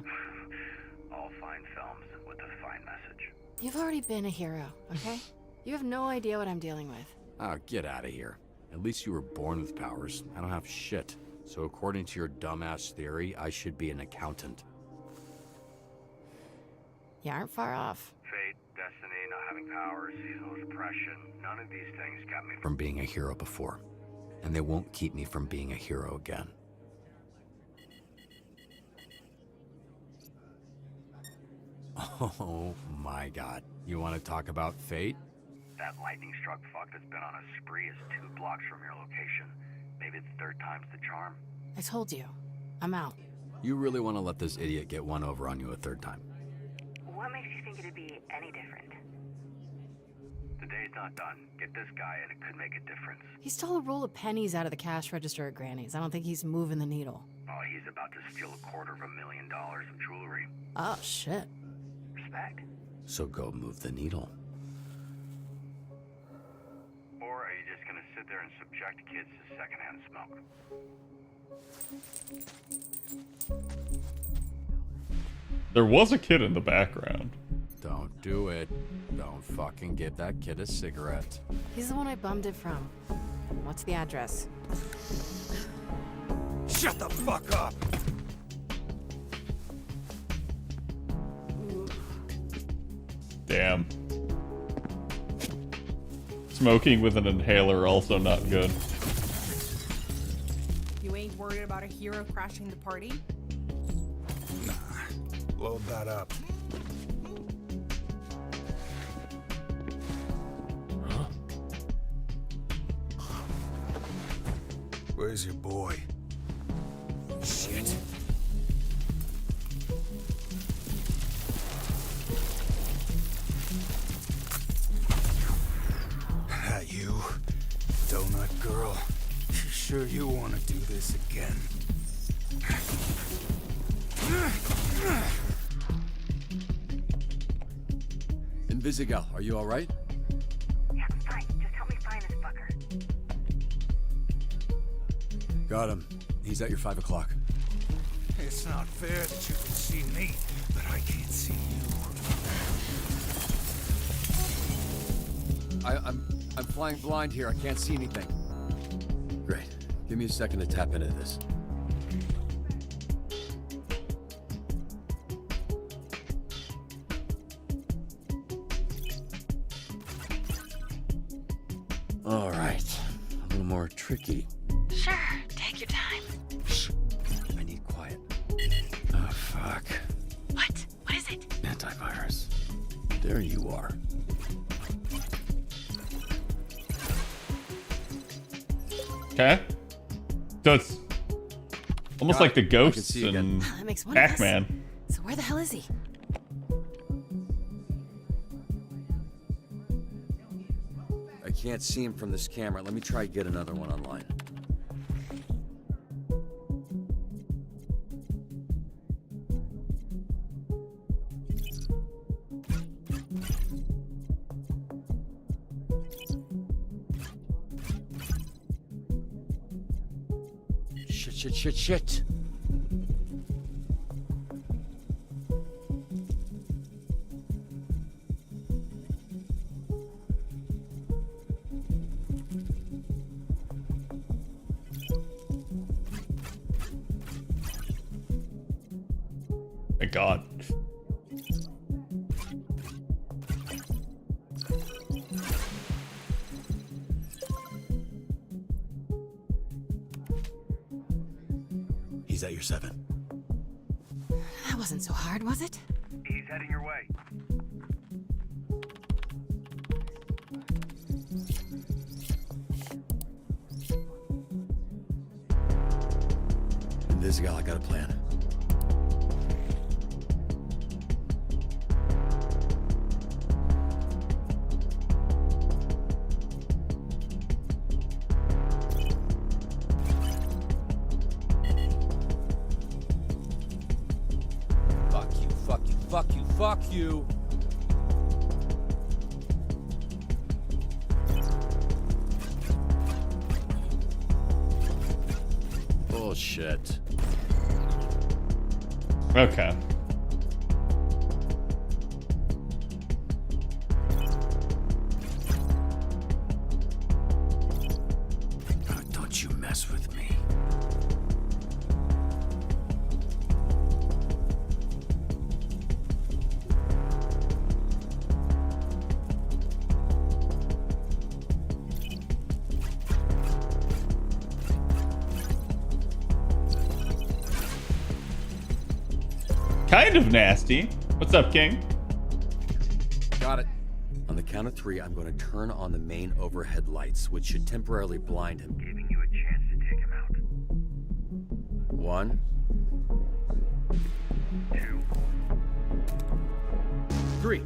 All fine films with a fine message. You've already been a hero, okay? You have no idea what I'm dealing with. Oh, get out of here. At least you were born with powers. I don't have shit. So according to your dumbass theory, I should be an accountant. You aren't far off. Fate, destiny, not having powers, seasonal depression. None of these things kept me From being a hero before. And they won't keep me from being a hero again. Oh my god. You want to talk about fate? That lightning-struck fuck that's been on a spree is 2 blocks from your location. Maybe the 3rd time's the charm. I told you. I'm out. You really want to let this idiot get one over on you a 3rd time? What makes you think it'd be any different? The day's not done. Get this guy and it could make a difference. He stole a roll of pennies out of the cash register at Granny's. I don't think he's moving the needle. Oh, he's about to steal $250,000 of jewelry. Oh, shit. Respect. So go move the needle. Or are you just gonna sit there and subject kids to secondhand smoke? There was a kid in the background. Don't do it. Don't fucking give that kid a cigarette. He's the one I bummed it from. What's the address? Shut the fuck up! Damn. Smoking with an inhaler also not good. You ain't worried about a hero crashing the party? Nah, load that up. Huh? Where's your boy? Shit. That you, donut girl? You sure you want to do this again? Invisigal, are you alright? Yeah, I'm fine. Just help me find this fucker. Got him. He's at your 5 o'clock. It's not fair that you can see me, but I can't see you. I'm flying blind here. I can't see anything. Great. Give me a second to tap into this. All right. A little more tricky. Sure, take your time. Shh. I need quiet. Oh, fuck. What? What is it? Antivirus. There you are. Okay. So it's almost Got like the it. I can ghosts see again. in That makes one of us. Pac-Man. So where the hell is he? I can't see him from this camera. Let me try get another one online. Shit. Thank God. He's at your 7. That wasn't so hard, was it? He's heading your way. Invisigal, I got a plan. Fuck you. Bullshit. Okay. mess with me. Kind of nasty. What's up, King? Got it. On the count of 3, I'm going to turn on the main overhead lights, which should temporarily blind him, giving you a chance to take him out. 1, 2, 3.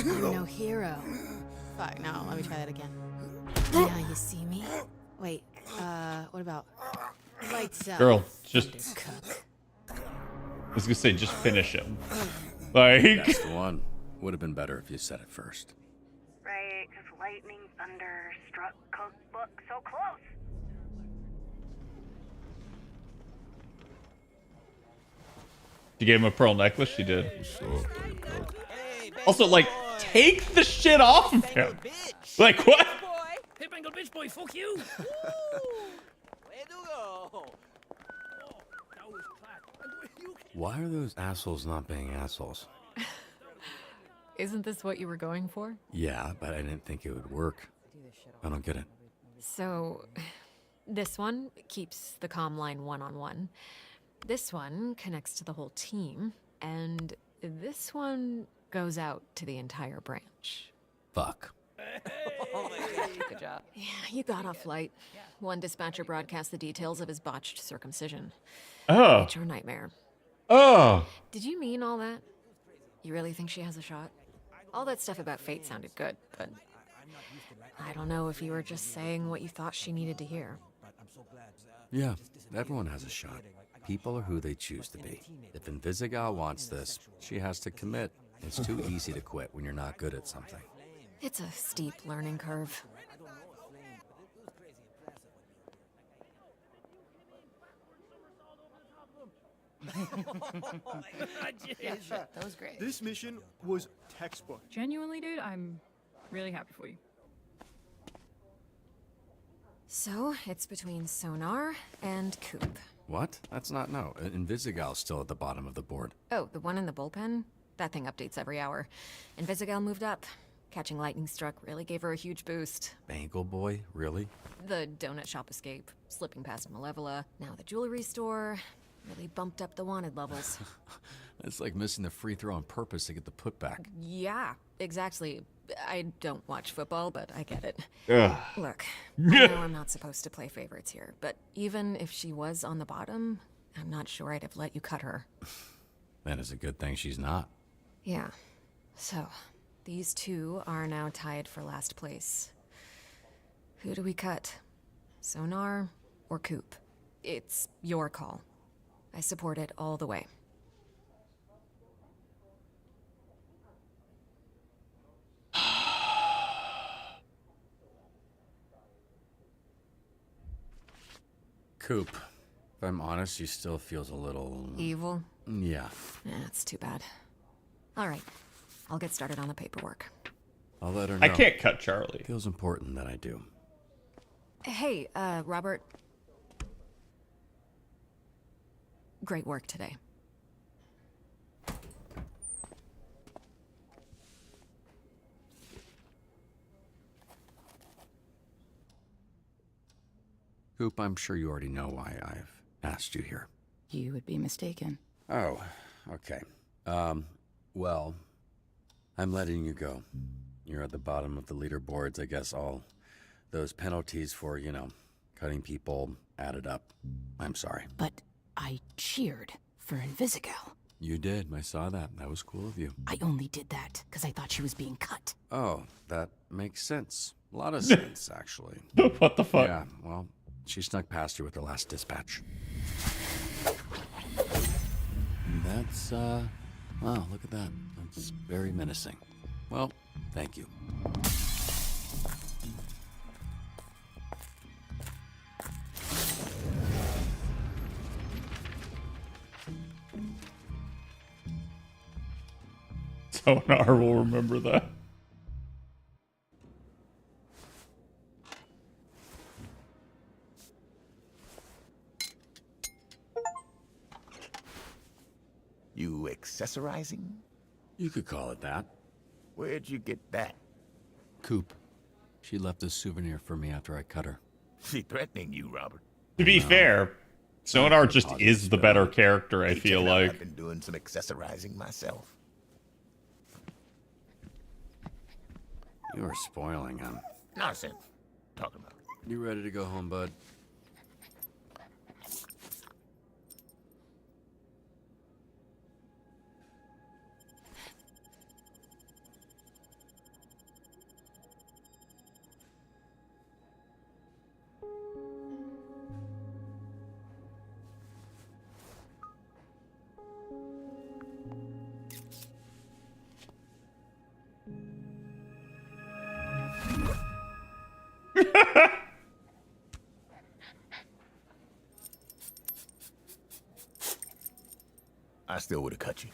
I'm no hero. Fuck, no, let me try that again. Now you see me? Wait, what about lights out? Girl, just... I was gonna say, just finish him. Like... That's the one. Would have been better if you said it first. Right, because lightning, thunder, struck cookbook so close. She gave him a pearl necklace, she did. Also, like, take the shit off of him. Like, what? Hey, Bengal bitch boy, fuck you! Why are those assholes not being assholes? Isn't this what you were going for? Yeah, but I didn't think it would work. I don't get it. So, this one keeps the comm line one-on-one. This one connects to the whole team. And this one goes out to the entire branch. Fuck. Good job. Yeah, you got off light. One dispatcher broadcast the details of his botched circumcision. Oh. It's your nightmare. Oh. Did you mean all that? You really think she has a shot? All that stuff about fate sounded good, but I don't know if you were just saying what you thought she needed to hear. Yeah, everyone has a shot. People are who they choose to be. If Invisigal wants this, she has to commit. It's too easy to quit when you're not good at something. It's a steep learning curve. Yeah, sure. That was great. This mission was textbook. Genuinely, dude, I'm really happy for you. So, it's between Sonar and Coop. What? That's not no. Invisigal's still at the bottom of the board. Oh, the one in the bullpen? That thing updates every hour. Invisigal moved up. Catching lightning struck really gave her a huge boost. Bangle boy? Really? The donut shop escape, slipping past Malevola, now the jewelry store, really bumped up the wanted levels. It's like missing the free throw on purpose to get the putback. Yeah, exactly. I don't watch football, but I get it. Ugh. Look, I know I'm not supposed to play favorites here, but even if she was on the bottom, I'm not sure I'd have let you cut her. That is a good thing she's not. Yeah. So, these two are now tied for last place. Who do we cut? Sonar or Coop? It's your call. I support it all the way. Coop. If I'm honest, she still feels a little... Evil? Yeah. That's too bad. All right. I'll get started on the paperwork. I'll let her know. I can't cut Charlie. Feels important that I do. Hey, Robert. Great work today. Coop, I'm sure you already know why I've asked you here. You would be mistaken. Oh, okay. Well, I'm letting you go. You're at the bottom of the leaderboards. I guess all those penalties for, cutting people added up. I'm sorry. But I cheered for Invisigal. You did. I saw that. That was cool of you. I only did that because I thought she was being cut. Oh, that makes sense. A lot of sense, actually. What the fuck? Yeah, well, she snuck past you with her last dispatch. That's, wow, look at that. That's very menacing. Well, thank you. Sonar will remember that. You accessorizing? You could call it that. Where'd you get that? Coop. She left a souvenir for me after I cut her. She threatening you, Robert. To be fair, Sonar just is the better character, I feel like. I've been doing some accessorizing myself. You are spoiling him. Nonsense. Talking about. You ready to go home, bud? I still would have cut you.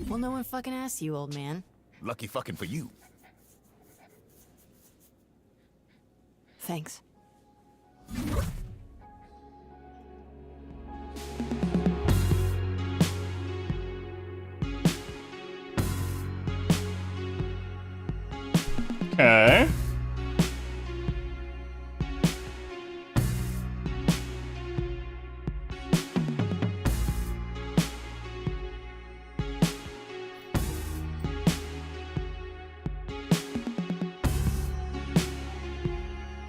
Well, no one fucking asked you, old man. Lucky fucking for you. Thanks. Okay.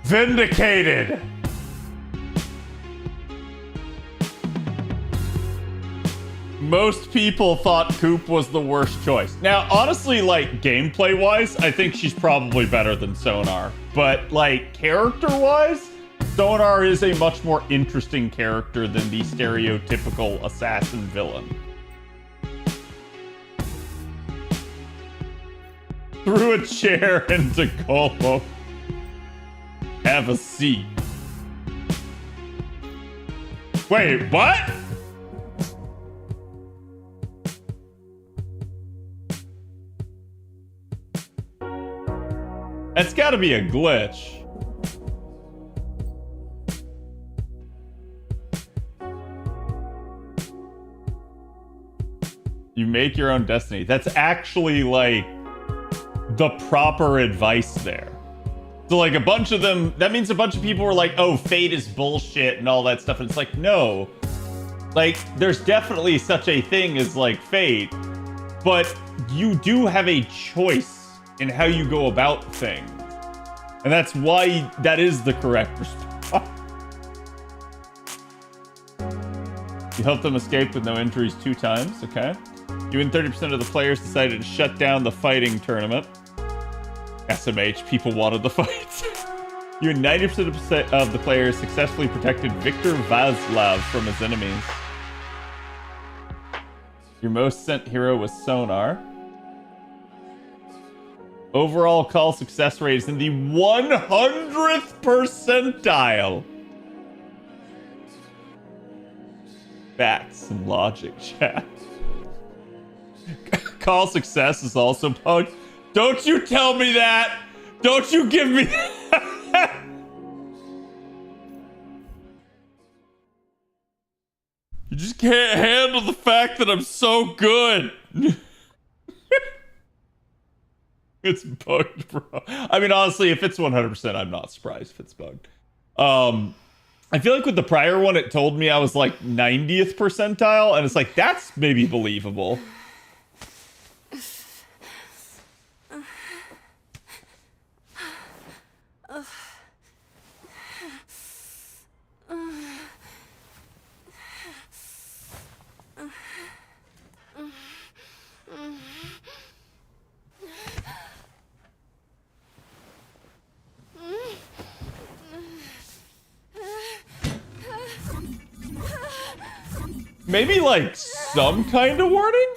Vindicated. Most people thought Coop was the worst choice. Now, honestly, like, gameplay-wise, I think she's probably better than Sonar. But, like, character-wise, Sonar is a much more interesting character than the stereotypical assassin villain. Threw a chair into Golmo. Have a seat. Wait, what? That's gotta be a glitch. You make your own destiny. That's actually like the proper advice there. So like a bunch of them, that means a bunch of people were like, oh, fate is bullshit and all that stuff. And it's like, no, like there's definitely such a thing as like fate, but you do have a choice in how you go about things. And that's why that is the correct response. You helped them escape with no injuries 2 times, okay? You and 30% of the players decided to shut down the fighting tournament. SMH, people wanted the fight. You and 90% of the players successfully protected Victor Vaslav from his enemies. Your most sent hero was Sonar. Overall call success rate is in the 100th percentile. Facts and logic, chat. Call success is also bugged. Don't you tell me that! Don't you give me that! You just can't handle the fact that I'm so good. It's bugged, bro. I mean, honestly, if it's 100%, I'm not surprised if it's bugged. I feel like with the prior one, it told me I was like 90th percentile, and it's like, that's maybe believable. Maybe like some kind of warning?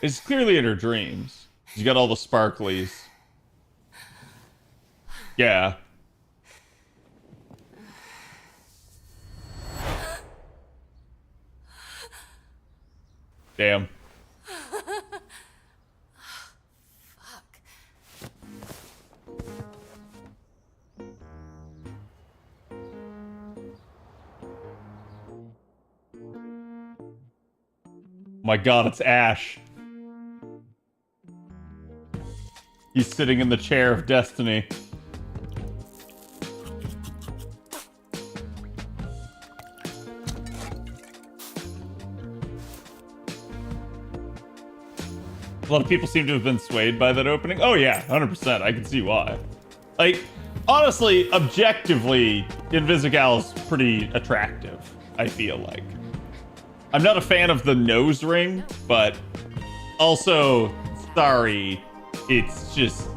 It's clearly in her dreams. She's got all the sparklies. Yeah. Damn. My god, it's Ash. He's sitting in the chair of destiny. A lot of people seem to have been swayed by that opening. Oh yeah, 100%. I can see why. Like, honestly, objectively, Invisigal's pretty attractive, I feel like. I'm not a fan of the nose ring, but also, sorry, it's just...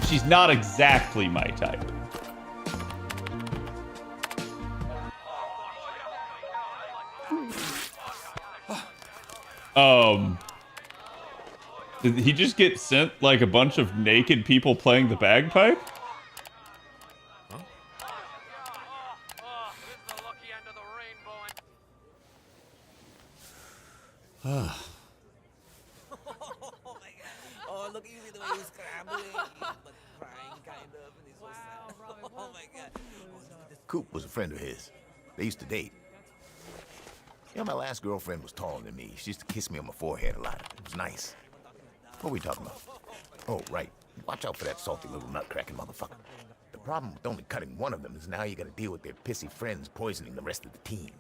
she's not exactly my type. Did he just get sent like a bunch of naked people playing the bagpipe? Oh, look at you the way he's scrambling, but crying kind of, and he's so sad. Oh my god. Coop was a friend of his. They used to date. You know, my last girlfriend was taller than me. She used to kiss me on my forehead a lot. It was nice. What were we talking about? Oh, right. Watch out for that salty little nut-cracking motherfucker. The problem with only cutting one of them is now you gotta deal with their pissy friends poisoning the rest of the team.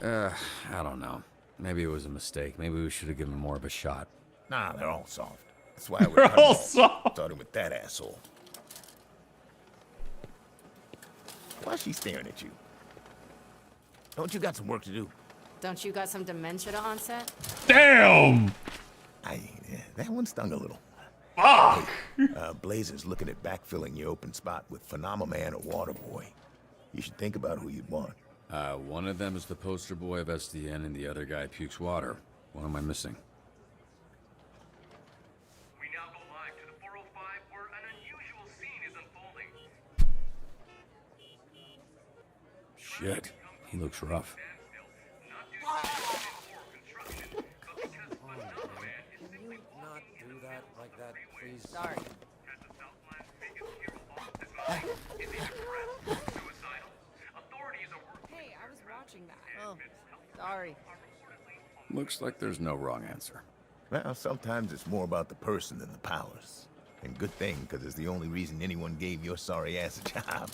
I don't know. Maybe it was a mistake. Maybe we should have given more of a shot. Nah, they're all soft. That's why we're They're all soft. Starting with that asshole. Why's she staring at you? Don't you got some work to do? Don't you got some dementia to onset? Damn! That one stung a little. Fuck! Blazer's looking at backfilling your open spot with Phenomenon or Waterboy. You should think about who you'd want. One of them is the poster boy of SDN and the other guy pukes water. What am I missing? We now go live to the 405 where an unusual scene is unfolding. Shit, he looks rough. Sorry. Hey, I was watching that. Oh, sorry. Looks like there's no wrong answer. Well, sometimes it's more about the person than the powers. And good thing, because it's the only reason anyone gave your sorry ass a job.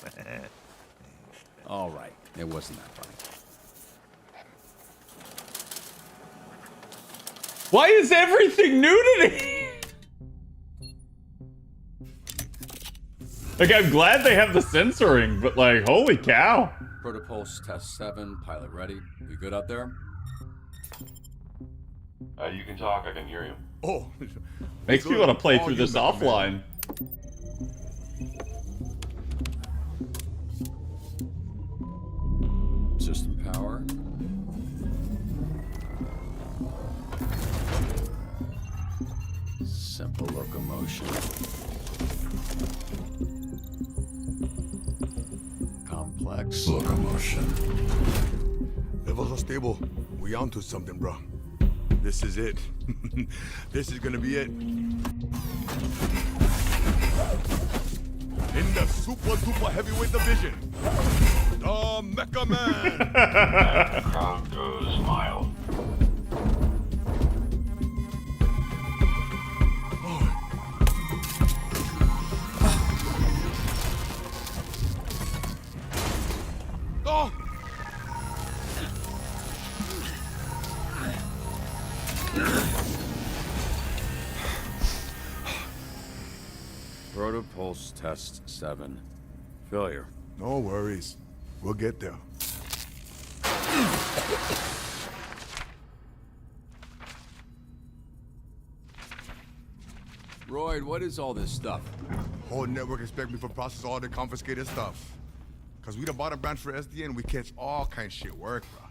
All right, it wasn't that funny. Why is everything nudity? Like, I'm glad they have the censoring, but like, holy cow. Protopulse test 7, pilot ready. You good out there? You can talk, I can hear you. Oh. Makes me want to play through this offline. System power. Simple locomotion. Complex locomotion. Levels are stable. We onto something, bro. This is it. This is gonna be it. In the super duper heavyweight division, the Mecha Man. That crowd goes wild. Oh! Protopulse test 7. Failure. No worries. We'll get there. Royd, what is all this stuff? Whole network expect me to process all the confiscated stuff. Cause we the bottom branch for SDN, we catch all kind of shit work, bro.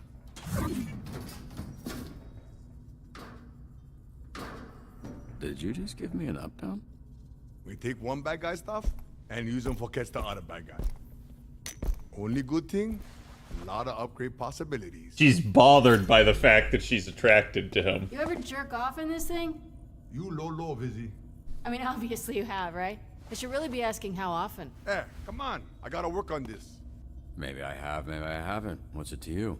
Did you just give me an up-down? We take one bad guy stuff and use them for catch the other bad guy. Only good thing, a lot of upgrade possibilities. She's bothered by the fact that she's attracted to him. You ever jerk off in this thing? You low, Vizzy. I mean, obviously you have, right? I should really be asking how often. Hey, come on. I gotta work on this. Maybe I have, maybe I haven't. What's it to you?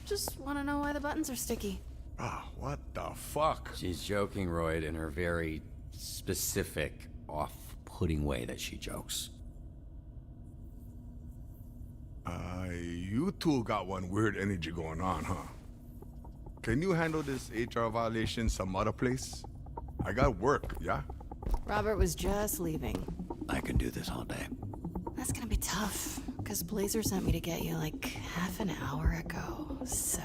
Just want to know why the buttons are sticky. Ah, what the fuck? She's joking, Royd, in her very specific, off-putting way that she jokes. You two got one weird energy going on, huh? Can you handle this HR violation some other place? I got work, yeah? Robert was just leaving. I can do this all day. That's gonna be tough, because Blazer sent me to get you like half an hour ago, so...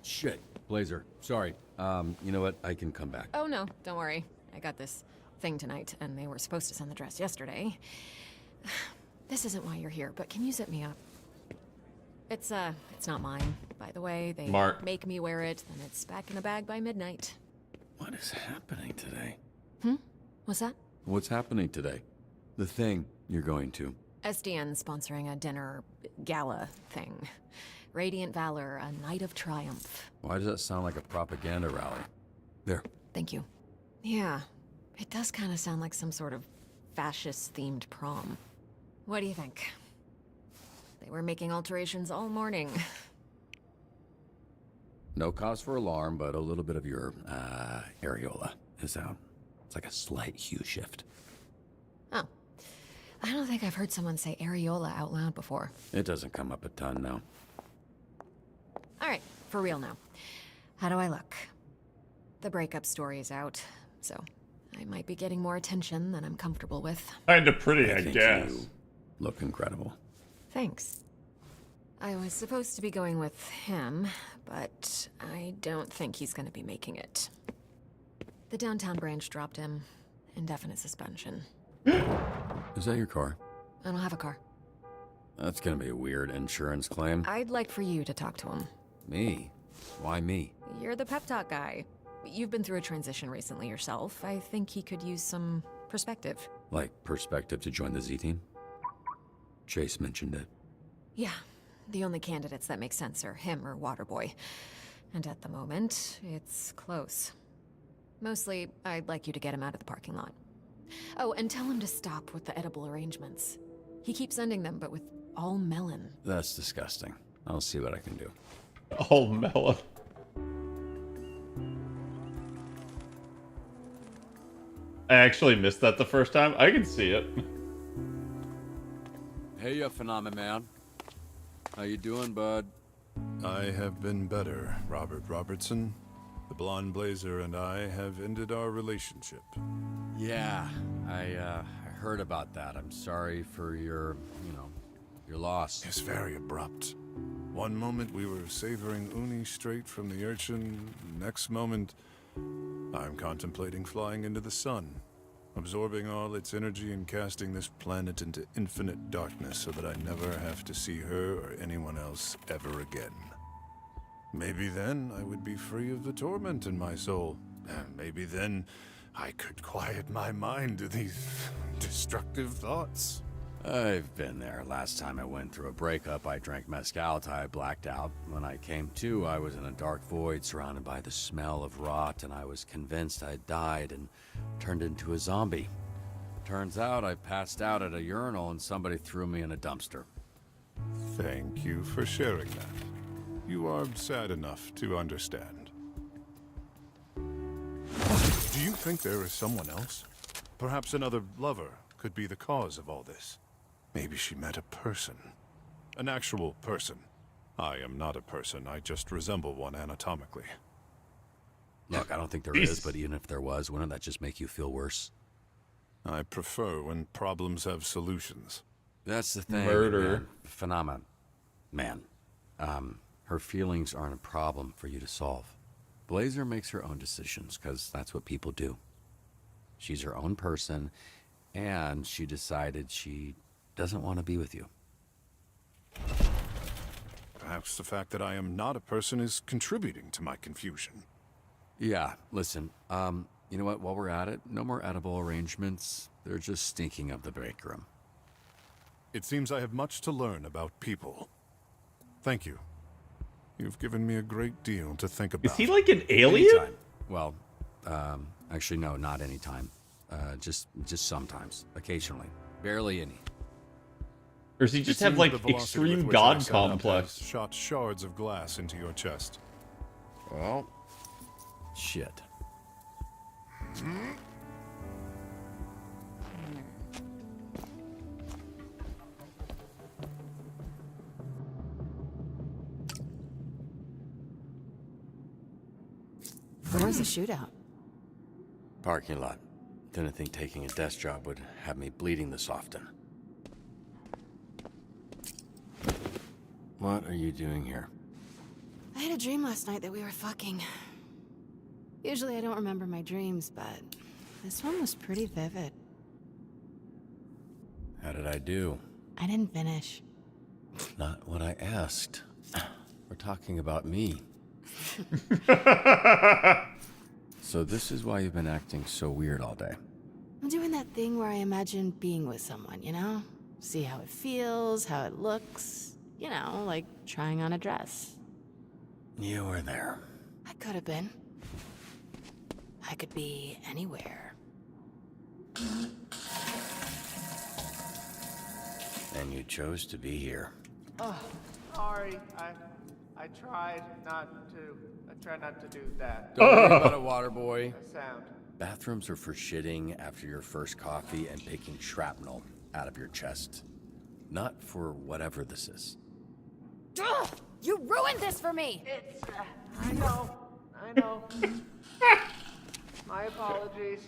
Shit, Blazer. Sorry. You know what? I can come back. Oh no, don't worry. I got this thing tonight, and they were supposed to send the dress yesterday. This isn't why you're here, but can you zip me up? It's not mine, by the way. They make me wear it, then it's back in the bag by midnight. What is happening today? What's that? What's happening today? The thing you're going to. SDN sponsoring a dinner gala thing. Radiant Valor, a night of triumph. Why does that sound like a propaganda rally? There. Thank you. Yeah, it does kind of sound like some sort of fascist-themed prom. What do you think? They were making alterations all morning. No cause for alarm, but a little bit of your, areola is out. It's like a slight hue shift. Oh. I don't think I've heard someone say areola out loud before. It doesn't come up a ton, no. Alright, for real now. How do I look? The breakup story is out, so I might be getting more attention than I'm comfortable with. Kinda pretty, I think guess. You look incredible. Thanks. I was supposed to be going with him, but I don't think he's gonna be making it. The downtown branch dropped him. Indefinite suspension. Is that your car? I don't have a car. That's gonna be a weird insurance claim. I'd like for you to talk to him. Me? Why me? You're the pep talk guy. You've been through a transition recently yourself. I think he could use some perspective. Like perspective to join the Z-Team? Chase mentioned it. Yeah. The only candidates that make sense are him or Waterboy. And at the moment, it's close. Mostly, I'd like you to get him out of the parking lot. Oh, and tell him to stop with the edible arrangements. He keeps sending them, but with all melon. That's disgusting. I'll see what I can do. All melon. I actually missed that the first time. I can see it. Hey, you phenomenon. How you doing, bud? I have been better, Robert Robertson. The blonde Blazer and I have ended our relationship. Yeah, I heard about that. I'm sorry for your, your loss. It's very abrupt. One moment we were savoring uni straight from the urchin. Next moment, I'm contemplating flying into the sun, absorbing all its energy and casting this planet into infinite darkness so that I never have to see her or anyone else ever again. Maybe then I would be free of the torment in my soul. And maybe then I could quiet my mind to these destructive thoughts. I've been there. Last time I went through a breakup, I drank mezcal till I blacked out. When I came to, I was in a dark void surrounded by the smell of rot, and I was convinced I'd died and turned into a zombie. Turns out I passed out at a urinal and somebody threw me in a dumpster. Thank you for sharing that. You are sad enough to understand. Do you think there is someone else? Perhaps another lover could be the cause of all this. Maybe she met a person. An actual person. I am not a person, I just resemble one anatomically. Look, I don't think there is, but even if there was, wouldn't that just make you feel worse? I prefer when problems have solutions. That's the thing. Murder. Phenomenon. Man. Her feelings aren't a problem for you to solve. Blazer makes her own decisions, because that's what people do. She's her own person, and she decided she doesn't want to be with you. Perhaps the fact that I am not a person is contributing to my confusion. Yeah, listen, you know what, while we're at it, no more edible arrangements. They're just stinking up the break room. It seems I have much to learn about people. Thank you. You've given me a great deal to think about. Is he like an alien? Anytime. Well, actually, no, not anytime. Just sometimes, occasionally, barely any. Or does he just have like extreme god complex? Shot shards of glass into your chest. Well, shit. Where was the shootout? Parking lot. Didn't think taking a desk job would have me bleeding this often. What are you doing here? I had a dream last night that we were fucking. Usually I don't remember my dreams, but this one was pretty vivid. How did I do? I didn't finish. Not what I asked. We're talking about me. So this is why you've been acting so weird all day. I'm doing that thing where I imagine being with someone, you know? See how it feels, how it looks. You know, like trying on a dress. You were there. I could have been. I could be anywhere. And you chose to be here. Oh, sorry. I tried not to. I tried not to do that. Don't worry about it, water boy. The sound. Bathrooms are for shitting after your first coffee and picking shrapnel out of your chest. Not for whatever this is. Ugh! You ruined this for me! It's, I know. My apologies.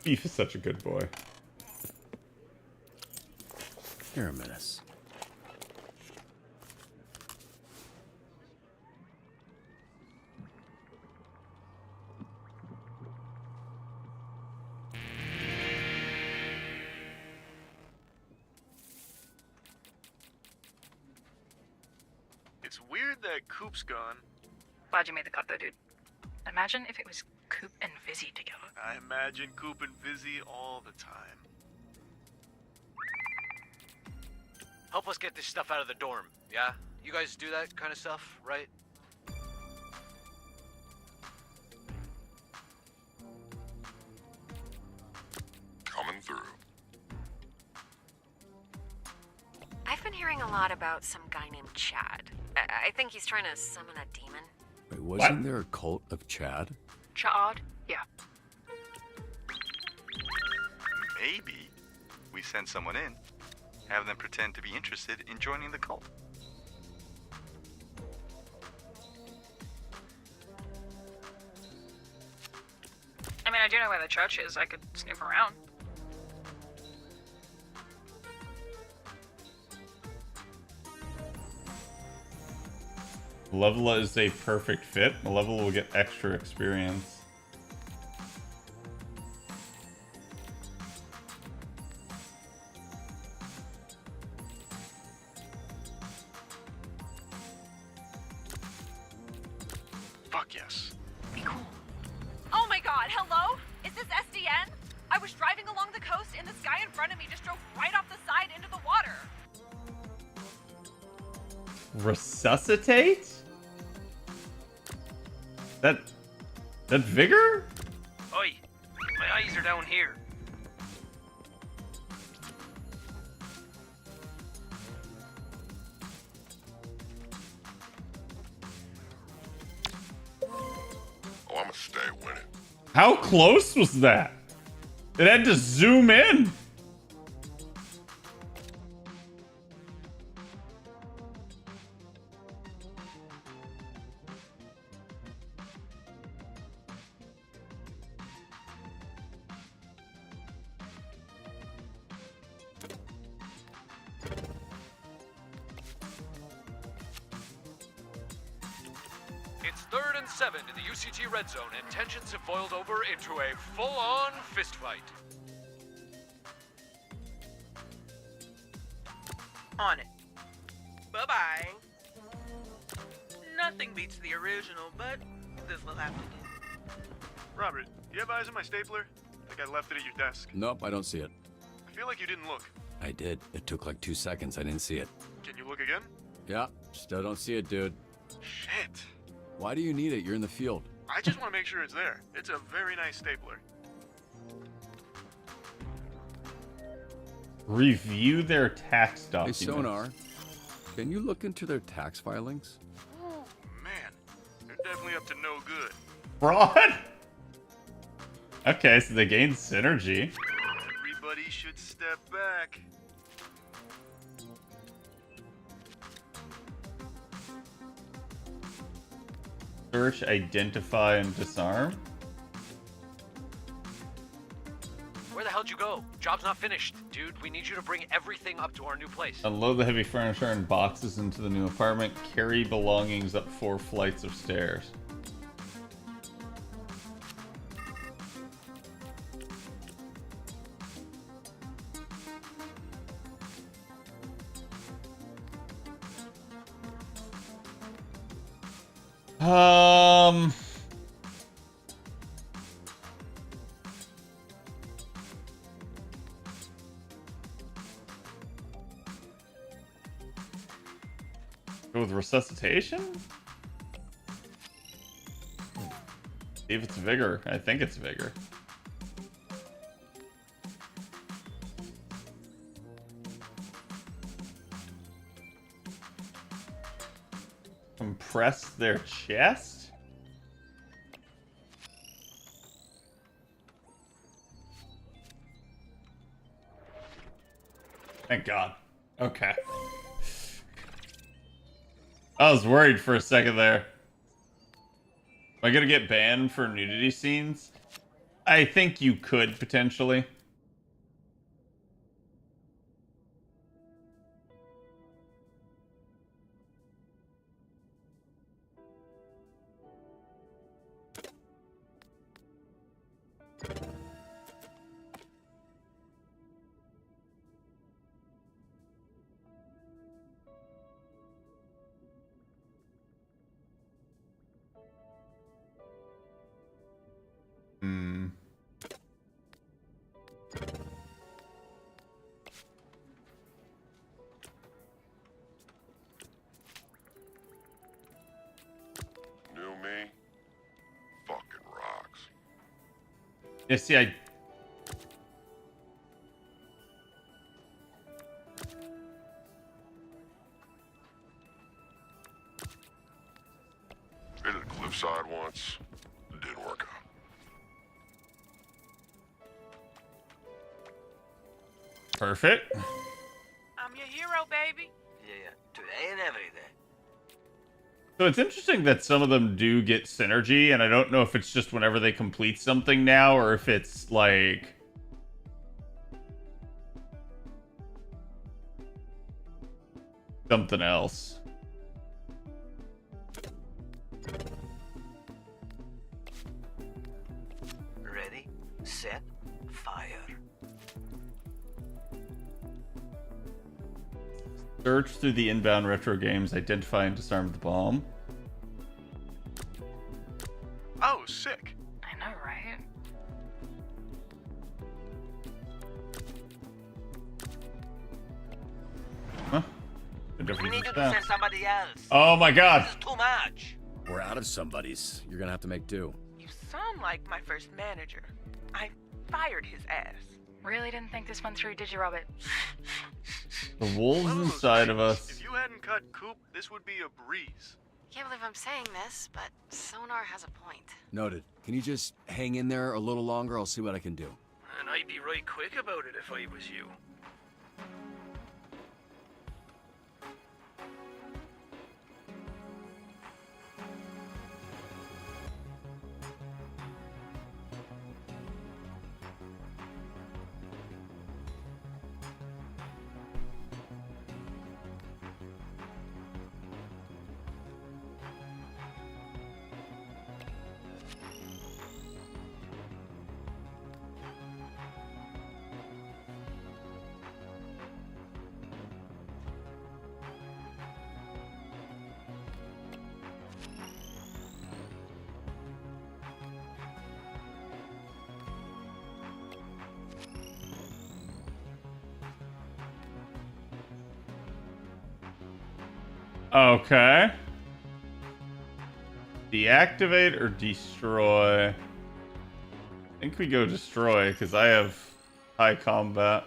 Beef is such a good boy. You're a menace. It's weird that Coop's gone. Glad you made the cut though, dude. Imagine if it was Coop and Vizzy together. I imagine Coop and Vizzy all the time. Help us get this stuff out of the dorm, yeah? You guys do that kind of stuff, right? Coming through. I've been hearing a lot about some guy named Chad. I think he's trying to summon a demon. Wait, wasn't there a cult of Chad? Chad? Yeah. Maybe we send someone in, have them pretend to be interested in joining the cult. I mean, I do know where the church is. I could snoop around. Levela is a perfect fit. Levela will get extra experience. Fuck yes. Be cool. Oh my god, hello? Is this SDN? I was driving along the coast and this guy in front of me just drove right off the side into the water. Resuscitate? That vigor? Oi, my eyes are down here. Oh, I'ma stay winning. How close was that? It had to zoom in. 3rd and 7 in the UCT red zone, and tensions have boiled over into a full-on fistfight. On it. Bye-bye. Nothing beats the original, but this will have to do. Robert, do you have eyes on my stapler? I think I left it at your desk. Nope, I don't see it. I feel like you didn't look. I did. It took like 2 seconds. I didn't see it. Can you look again? Yeah, still don't see it, dude. Shit. Why do you need it? You're in the field. I just want to make sure it's there. It's a very nice stapler. Review their tax Hey, documents. Sonar, can you look into their tax filings? Oh, man. They're definitely up to no good. Fraud? Okay, so they gained synergy. Everybody should step back. Search, identify, and disarm. Where the hell'd you go? Job's not finished. Dude, we need you to bring everything up to our new place. Unload the heavy furniture and boxes into the new apartment. Carry belongings up 4 flights of stairs. Go with resuscitation? See if it's vigor. I think it's vigor. Compress their chest? Thank God. Okay. I was worried for a second there. Am I gonna get banned for nudity scenes? I think you could, potentially. Hmm. New me? Fucking rocks. Yeah, see, I... Been to the cliffside once. It didn't work out. Perfect. I'm your hero, baby. Yeah, today and every day. So it's interesting that some of them do get synergy, and I don't know if it's just whenever they complete something now, or if it's like... something else. Ready, set, fire. Search through the inbound retro games, identify and disarm the bomb. Oh, sick. I know, right? Huh? We need you to send somebody else. Oh my God. This is too much. We're out of somebody's. You're gonna have to make do. You sound like my first manager. I fired his ass. Really didn't think this one through, did you, Robert? The wolves inside of us. If you hadn't cut Coop, this would be a breeze. Can't believe I'm saying this, but Sonar has a point. Noted. Can you just hang in there a little longer? I'll see what I can do. And I'd be right quick about it if I was you. Okay. Deactivate or destroy? I think we go destroy because I have high combat.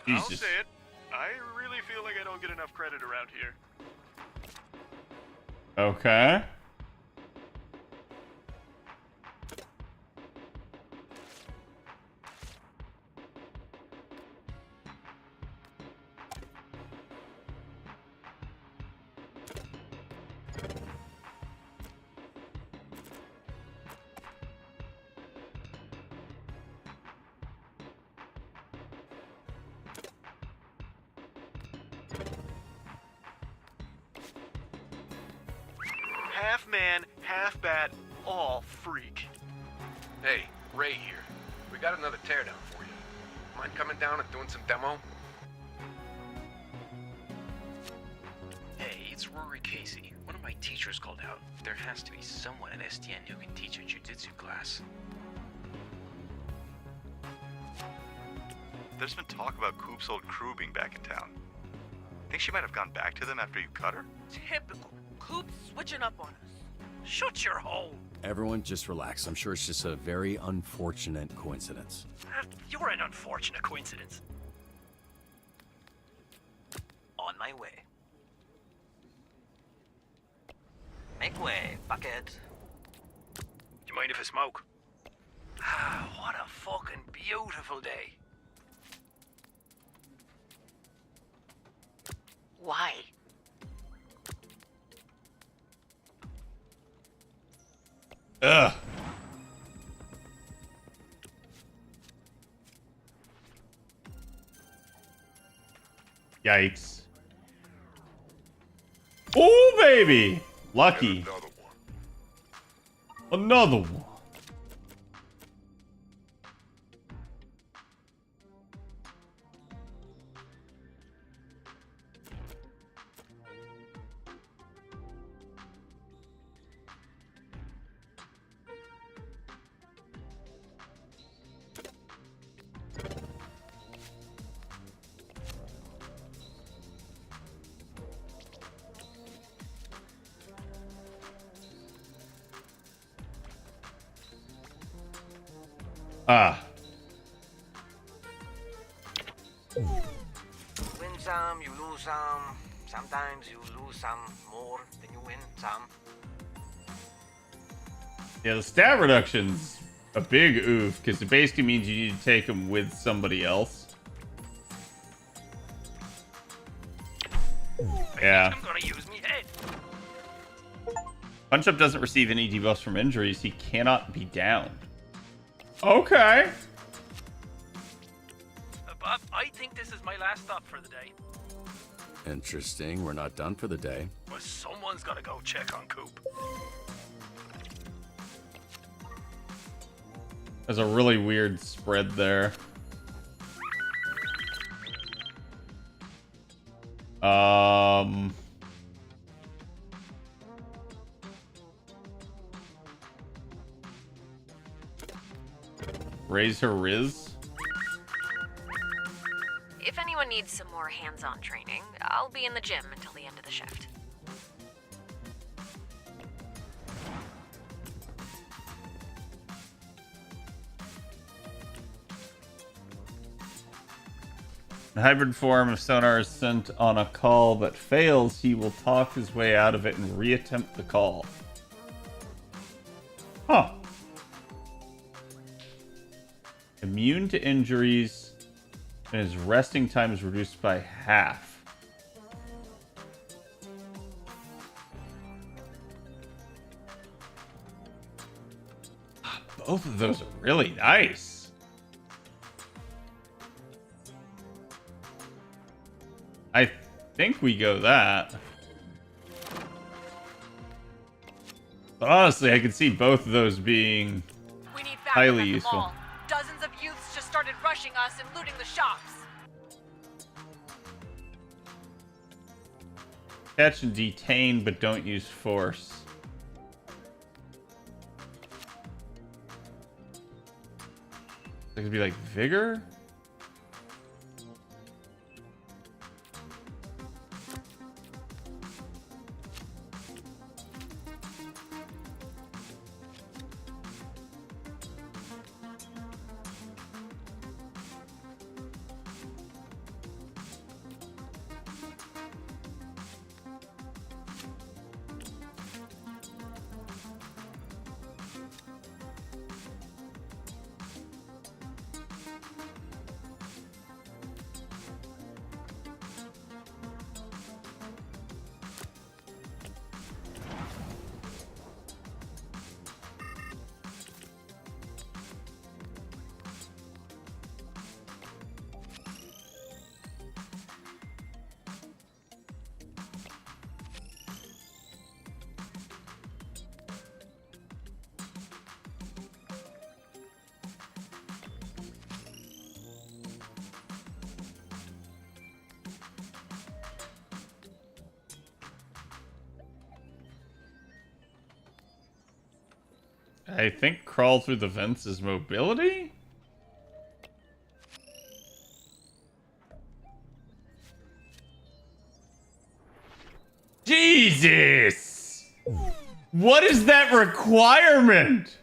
I'll say it. I really feel like I don't get enough credit around here. Okay. Half man, half bat, all freak. Hey, Ray here. We got another teardown for you. Mind coming down and doing some demo? Hey, it's Rory Casey. One of my teachers called out. There has to be someone at STN who can teach a jiu-jitsu class. There's been talk about Coop's old crew being back in town. Think she might have gone back to them after you cut her? Typical. Coop's switching up on us. Shut your hole. Everyone just relax. I'm sure it's just a very unfortunate coincidence. You're an unfortunate coincidence. On my way. Make way, bucket. You mind if I smoke? Ah, what a fucking beautiful day. Why? Ugh. Yikes. Oh, baby! Lucky. Another one. Ah. Win some, you lose some. Sometimes you lose some more than you win some. Yeah, the stat reduction's a big oof, because it basically means you need to take them with somebody else. Yeah. I'm gonna use me head. Punch Up doesn't receive any debuffs from injuries. He cannot be downed. Okay. Bob, I think this is my last stop for the day. Interesting. We're not done for the day. But someone's gotta go check on Coop. There's a really weird spread there. Raise her Riz. If anyone needs some more hands-on training, I'll be in the gym until the end of the shift. The hybrid form of sonar is sent on a call that fails. He will talk his way out of it and reattempt the call. Huh. Immune to injuries, and his resting time is reduced by half. Both of those are really nice. I think we go that. But honestly, I can see both of those being highly useful. Dozens of youths just started rushing us and looting the shops. Catch and detain, but don't use force. That could be like vigor? I think crawl through the vents is mobility? Jesus! What is that requirement?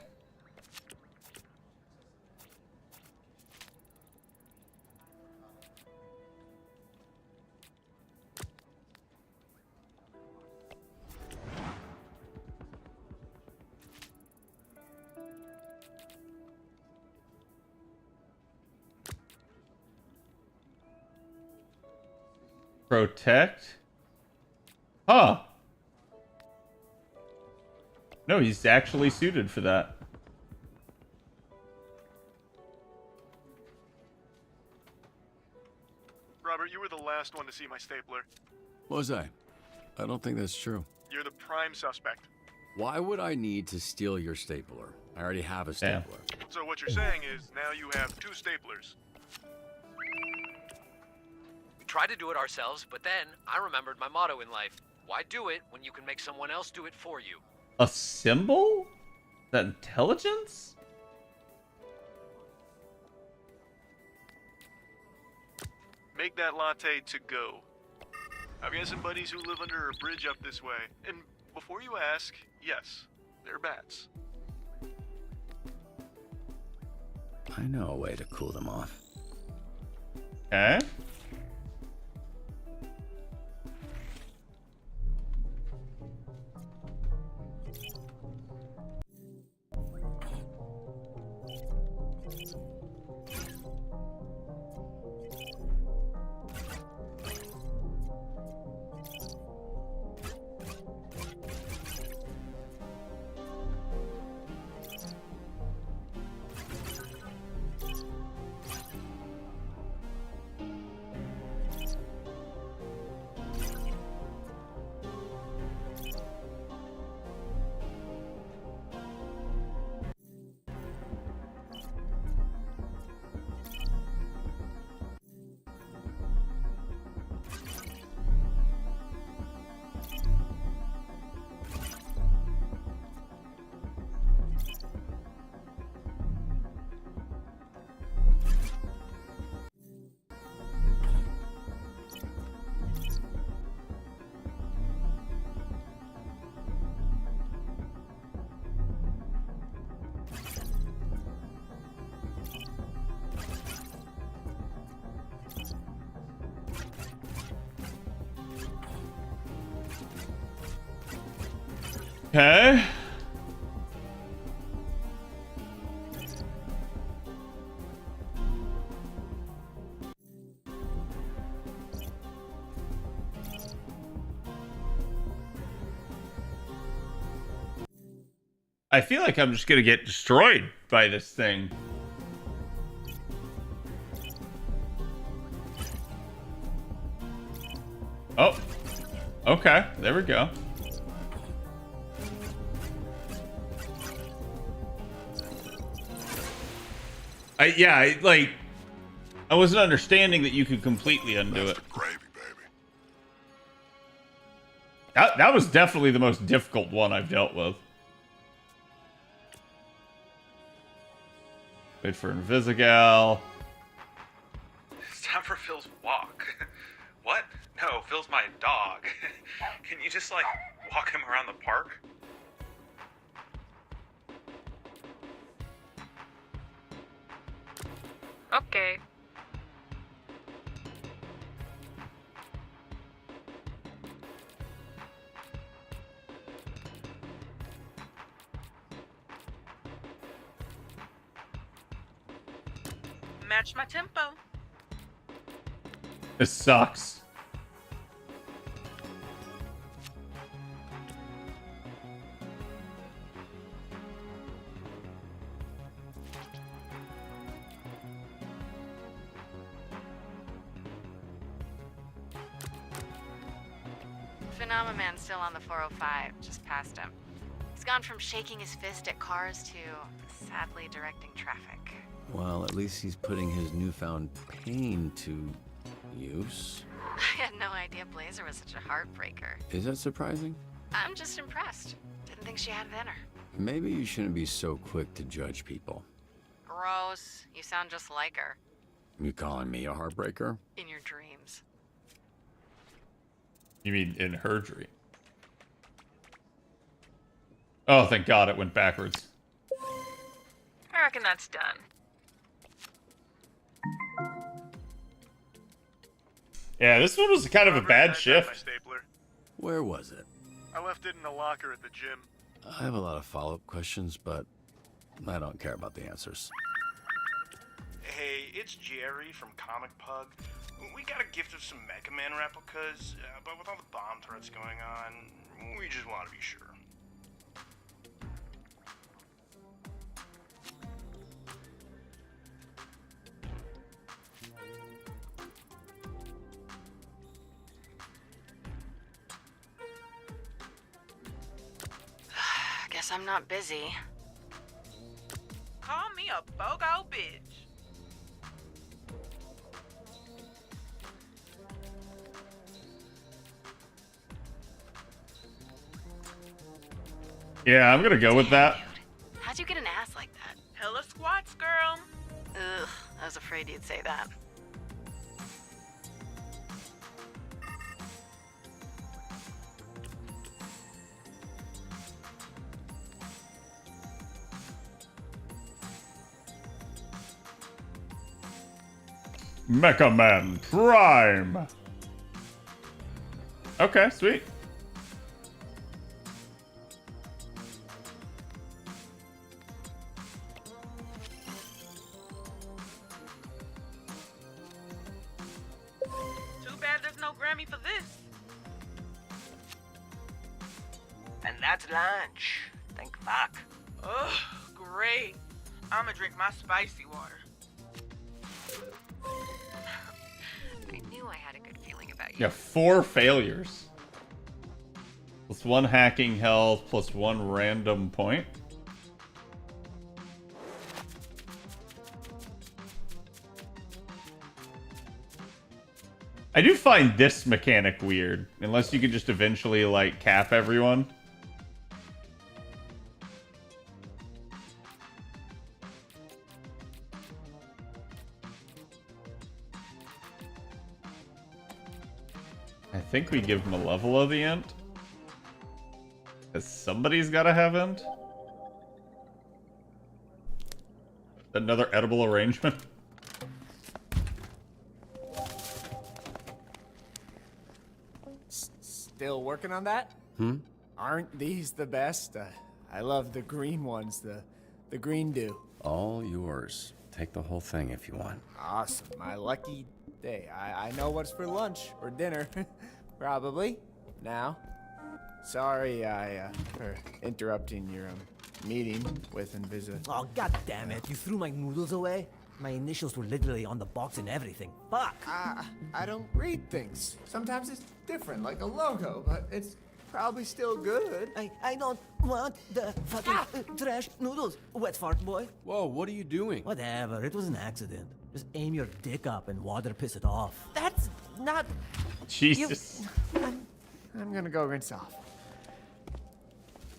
Protect? Huh. No, he's actually suited for that. Robert, you were the last one to see my stapler. Was I? I don't think that's true. You're the prime suspect. Why would I need to steal your stapler? I already have a stapler. So what you're saying is now you have 2 staplers. We tried to do it ourselves, but then I remembered my motto in life. Why do it when you can make someone else do it for you? A symbol? That intelligence? Make that latte to go. I've got some buddies who live under a bridge up this way. And before you ask, yes, they're bats. I know a way to cool them off. Okay. Okay. I feel like I'm just gonna get destroyed by this thing. Oh. Okay, there we go. I wasn't understanding that you could completely undo it. That was definitely the most difficult one I've dealt with. Wait for Invisigal. It's time for Phil's walk. What? No, Phil's my dog. Can you just, like, walk him around the park? Okay. Match my tempo. This sucks. Phenomemon's still on the 405, just past him. He's gone from shaking his fist at cars to sadly directing traffic. Well, at least he's putting his newfound pain to use. I had no idea Blazer was such a heartbreaker. Is that surprising? I'm just impressed. Didn't think she had it in her. Maybe you shouldn't be so quick to judge people. Gross. You sound just like her. You calling me a heartbreaker? In your dreams. You mean in her dream? Oh, thank God it went backwards. I reckon that's done. Yeah, this one was kind of a bad shift. Where was it? I left it in the locker at the gym. I have a lot of follow-up questions, but I don't care about the answers. Hey, it's Jerry from Comic Pug. We got a gift of some Mega Man replicas, but with all the bomb threats going on, we just want to be sure. Guess I'm not busy. Call me a BOGO bitch. Yeah, I'm gonna go with that. How'd you get an ass like that? Hella squats, girl. Ugh, I was afraid you'd say that. Mecha Man Prime. Okay, sweet. Too bad there's no Grammy for this. And that's lunch. Thank fuck. Ugh, great. I'ma drink my spicy water. I knew I had a good feeling about you. Yeah, 4 failures. Plus 1 hacking health, plus 1 random point. I do find this mechanic weird, unless you could just eventually, like, cap everyone. I think we give him a level of the end. Because somebody's gotta have end. Another edible arrangement. Still working on that? Hmm? Aren't these the best? I love the green ones, the green dew. All yours. Take the whole thing if you want. Awesome, my lucky day. I know what's for lunch or dinner, probably. Now. Sorry, for interrupting your meeting with Invisa. Oh, god damn it. You threw my noodles away? My initials were literally on the box and everything. Fuck! I don't read things. Sometimes it's different, like a logo, but it's probably still good. I don't want the fucking trash noodles, wet fart boy. Whoa, what are you doing? Whatever, it was an accident. Just aim your dick up and water piss it off. That's not... Jesus. I'm gonna go rinse off.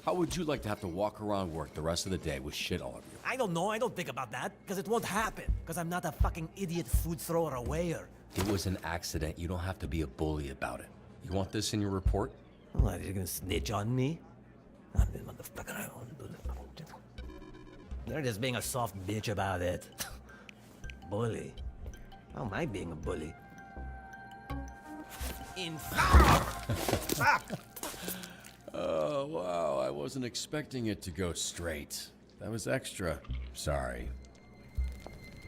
How would you like to have to walk around work the rest of the day with shit all over you? I don't know, I don't think about that, because it won't happen. Because I'm not a fucking idiot food thrower awayer. It was an accident. You don't have to be a bully about it. You want this in your report? What, you're gonna snitch on me? I'm the motherfucker. I don't do that. You're just being a soft bitch about it. Bully? How am I being a bully? In fact! Oh, wow. I wasn't expecting it to go straight. That was extra. Sorry.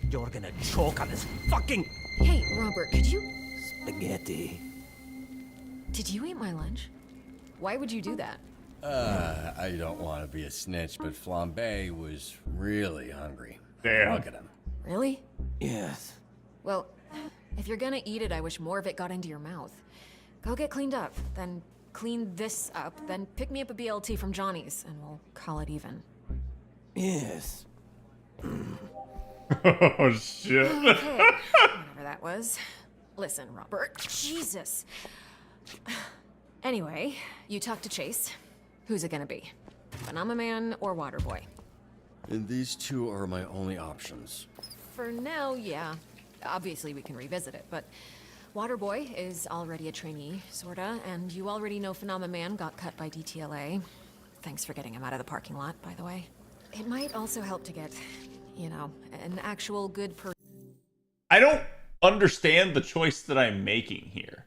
You're gonna choke on this fucking... Hey, Robert, could you... Spaghetti. Did you eat my lunch? Why would you do that? I don't want to be a snitch, but Flambe was really hungry. Damn. Look at him. Really? Yes. Well, if you're gonna eat it, I wish more of it got into your mouth. Go get cleaned up, then clean this up, then pick me up a BLT from Johnny's, and we'll call it even. Yes. Oh, shit. Okay, whatever that was. Listen, Robert. Jesus. Anyway, you talked to Chase. Who's it gonna be? Phenomenon or Waterboy. And these two are my only options. For now, yeah. Obviously, we can revisit it, but Waterboy is already a trainee, sorta, and you already know Phenomenon got cut by DTLA. Thanks for getting him out of the parking lot, by the way. It might also help to get, you know, an actual good person. I don't understand the choice that I'm making here.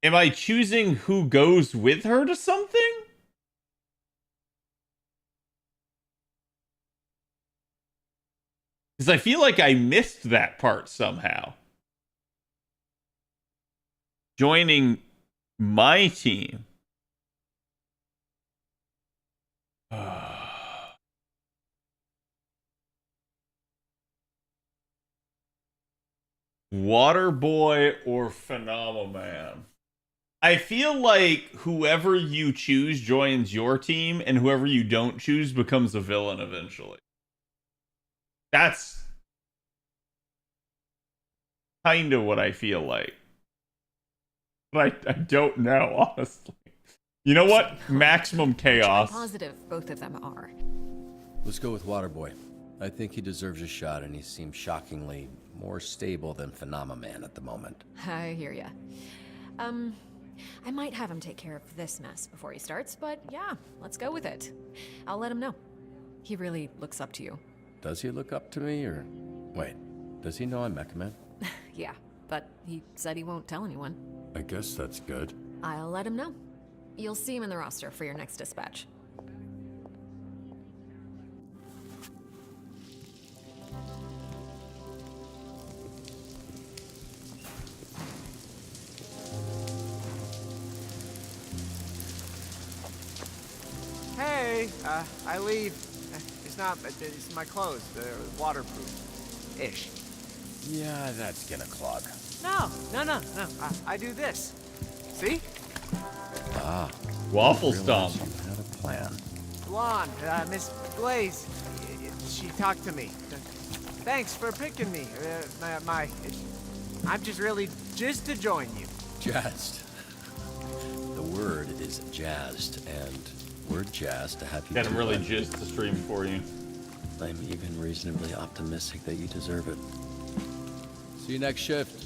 Am I choosing who goes with her to something? Because I feel like I missed that part somehow. Joining my team. Waterboy or Phenomenon? I feel like whoever you choose joins your team, and whoever you don't choose becomes a villain eventually. That's kind of what I feel like. But I don't know, honestly. You know what? Maximum chaos. I'm positive both of them are. Let's go with Waterboy. I think he deserves a shot, and he seems shockingly more stable than Phenomenon at the moment. I hear ya. I might have him take care of this mess before he starts, but yeah, let's go with it. I'll let him know. He really looks up to you. Does he look up to me, or... Wait, does he know I'm Mecha Man? Yeah, but he said he won't tell anyone. I guess that's good. I'll let him know. You'll see him in the roster for your next dispatch. Hey, I leave. It's my clothes. They're waterproof-ish. Yeah, that's gonna clog. No. I do this. See? Ah. Waffle I stomp. realized you had a plan. Blonde, Miss Blaze. She talked to me. Thanks for picking me. I'm just enjoying you. Jazzed. The word is jazzed, and we're jazzed to have you. Got him really jizzed the stream for you. I'm even reasonably optimistic that you deserve it. See you next shift.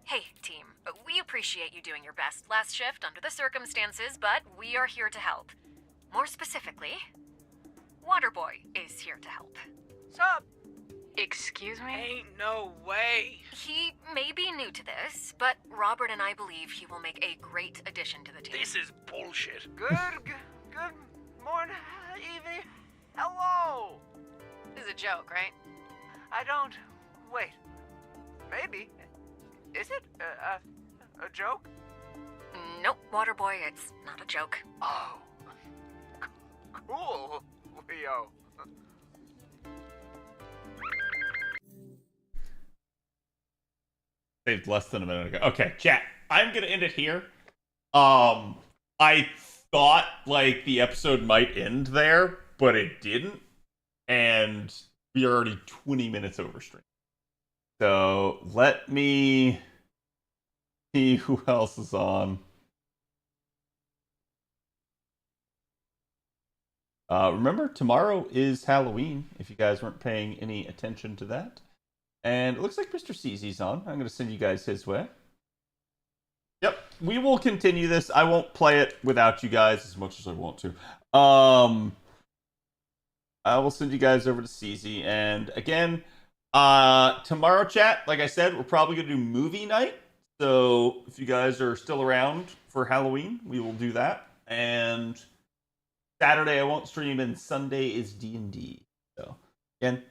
Hey, team. We appreciate you doing your best last shift under the circumstances, but we are here to help. More specifically, Waterboy is here to help. Sup? Excuse me? Ain't no way. He may be new to this, but Robert and I believe he will make a great addition to the team. This is bullshit. Good morning, evening, hello! This is a joke, right? I don't... Wait. Maybe. Is it a joke? Nope, Waterboy, it's not a joke. Oh. Cool, Leo. Saved less than a minute ago. Okay, chat. I'm gonna end it here. I thought like the episode might end there, but it didn't, and we are already 20 minutes over stream. So let me see who else is on. Remember, tomorrow is Halloween, if you guys weren't paying any attention to that. And it looks like Mr. CZ's on. I'm going to send you guys his way. Yep, we will continue this. I won't play it without you guys as much as I want to. I will send you guys over to CZ. And again, tomorrow, chat, like I said, we're probably going to do movie night. So if you guys are still around for Halloween, we will do that. And Saturday I won't stream, and Sunday is D&D. So again,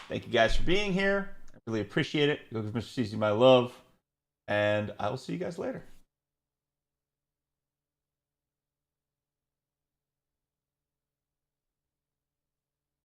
thank you guys for being here. I really appreciate it. Go give Mr. CZ my love, and I will see you guys later.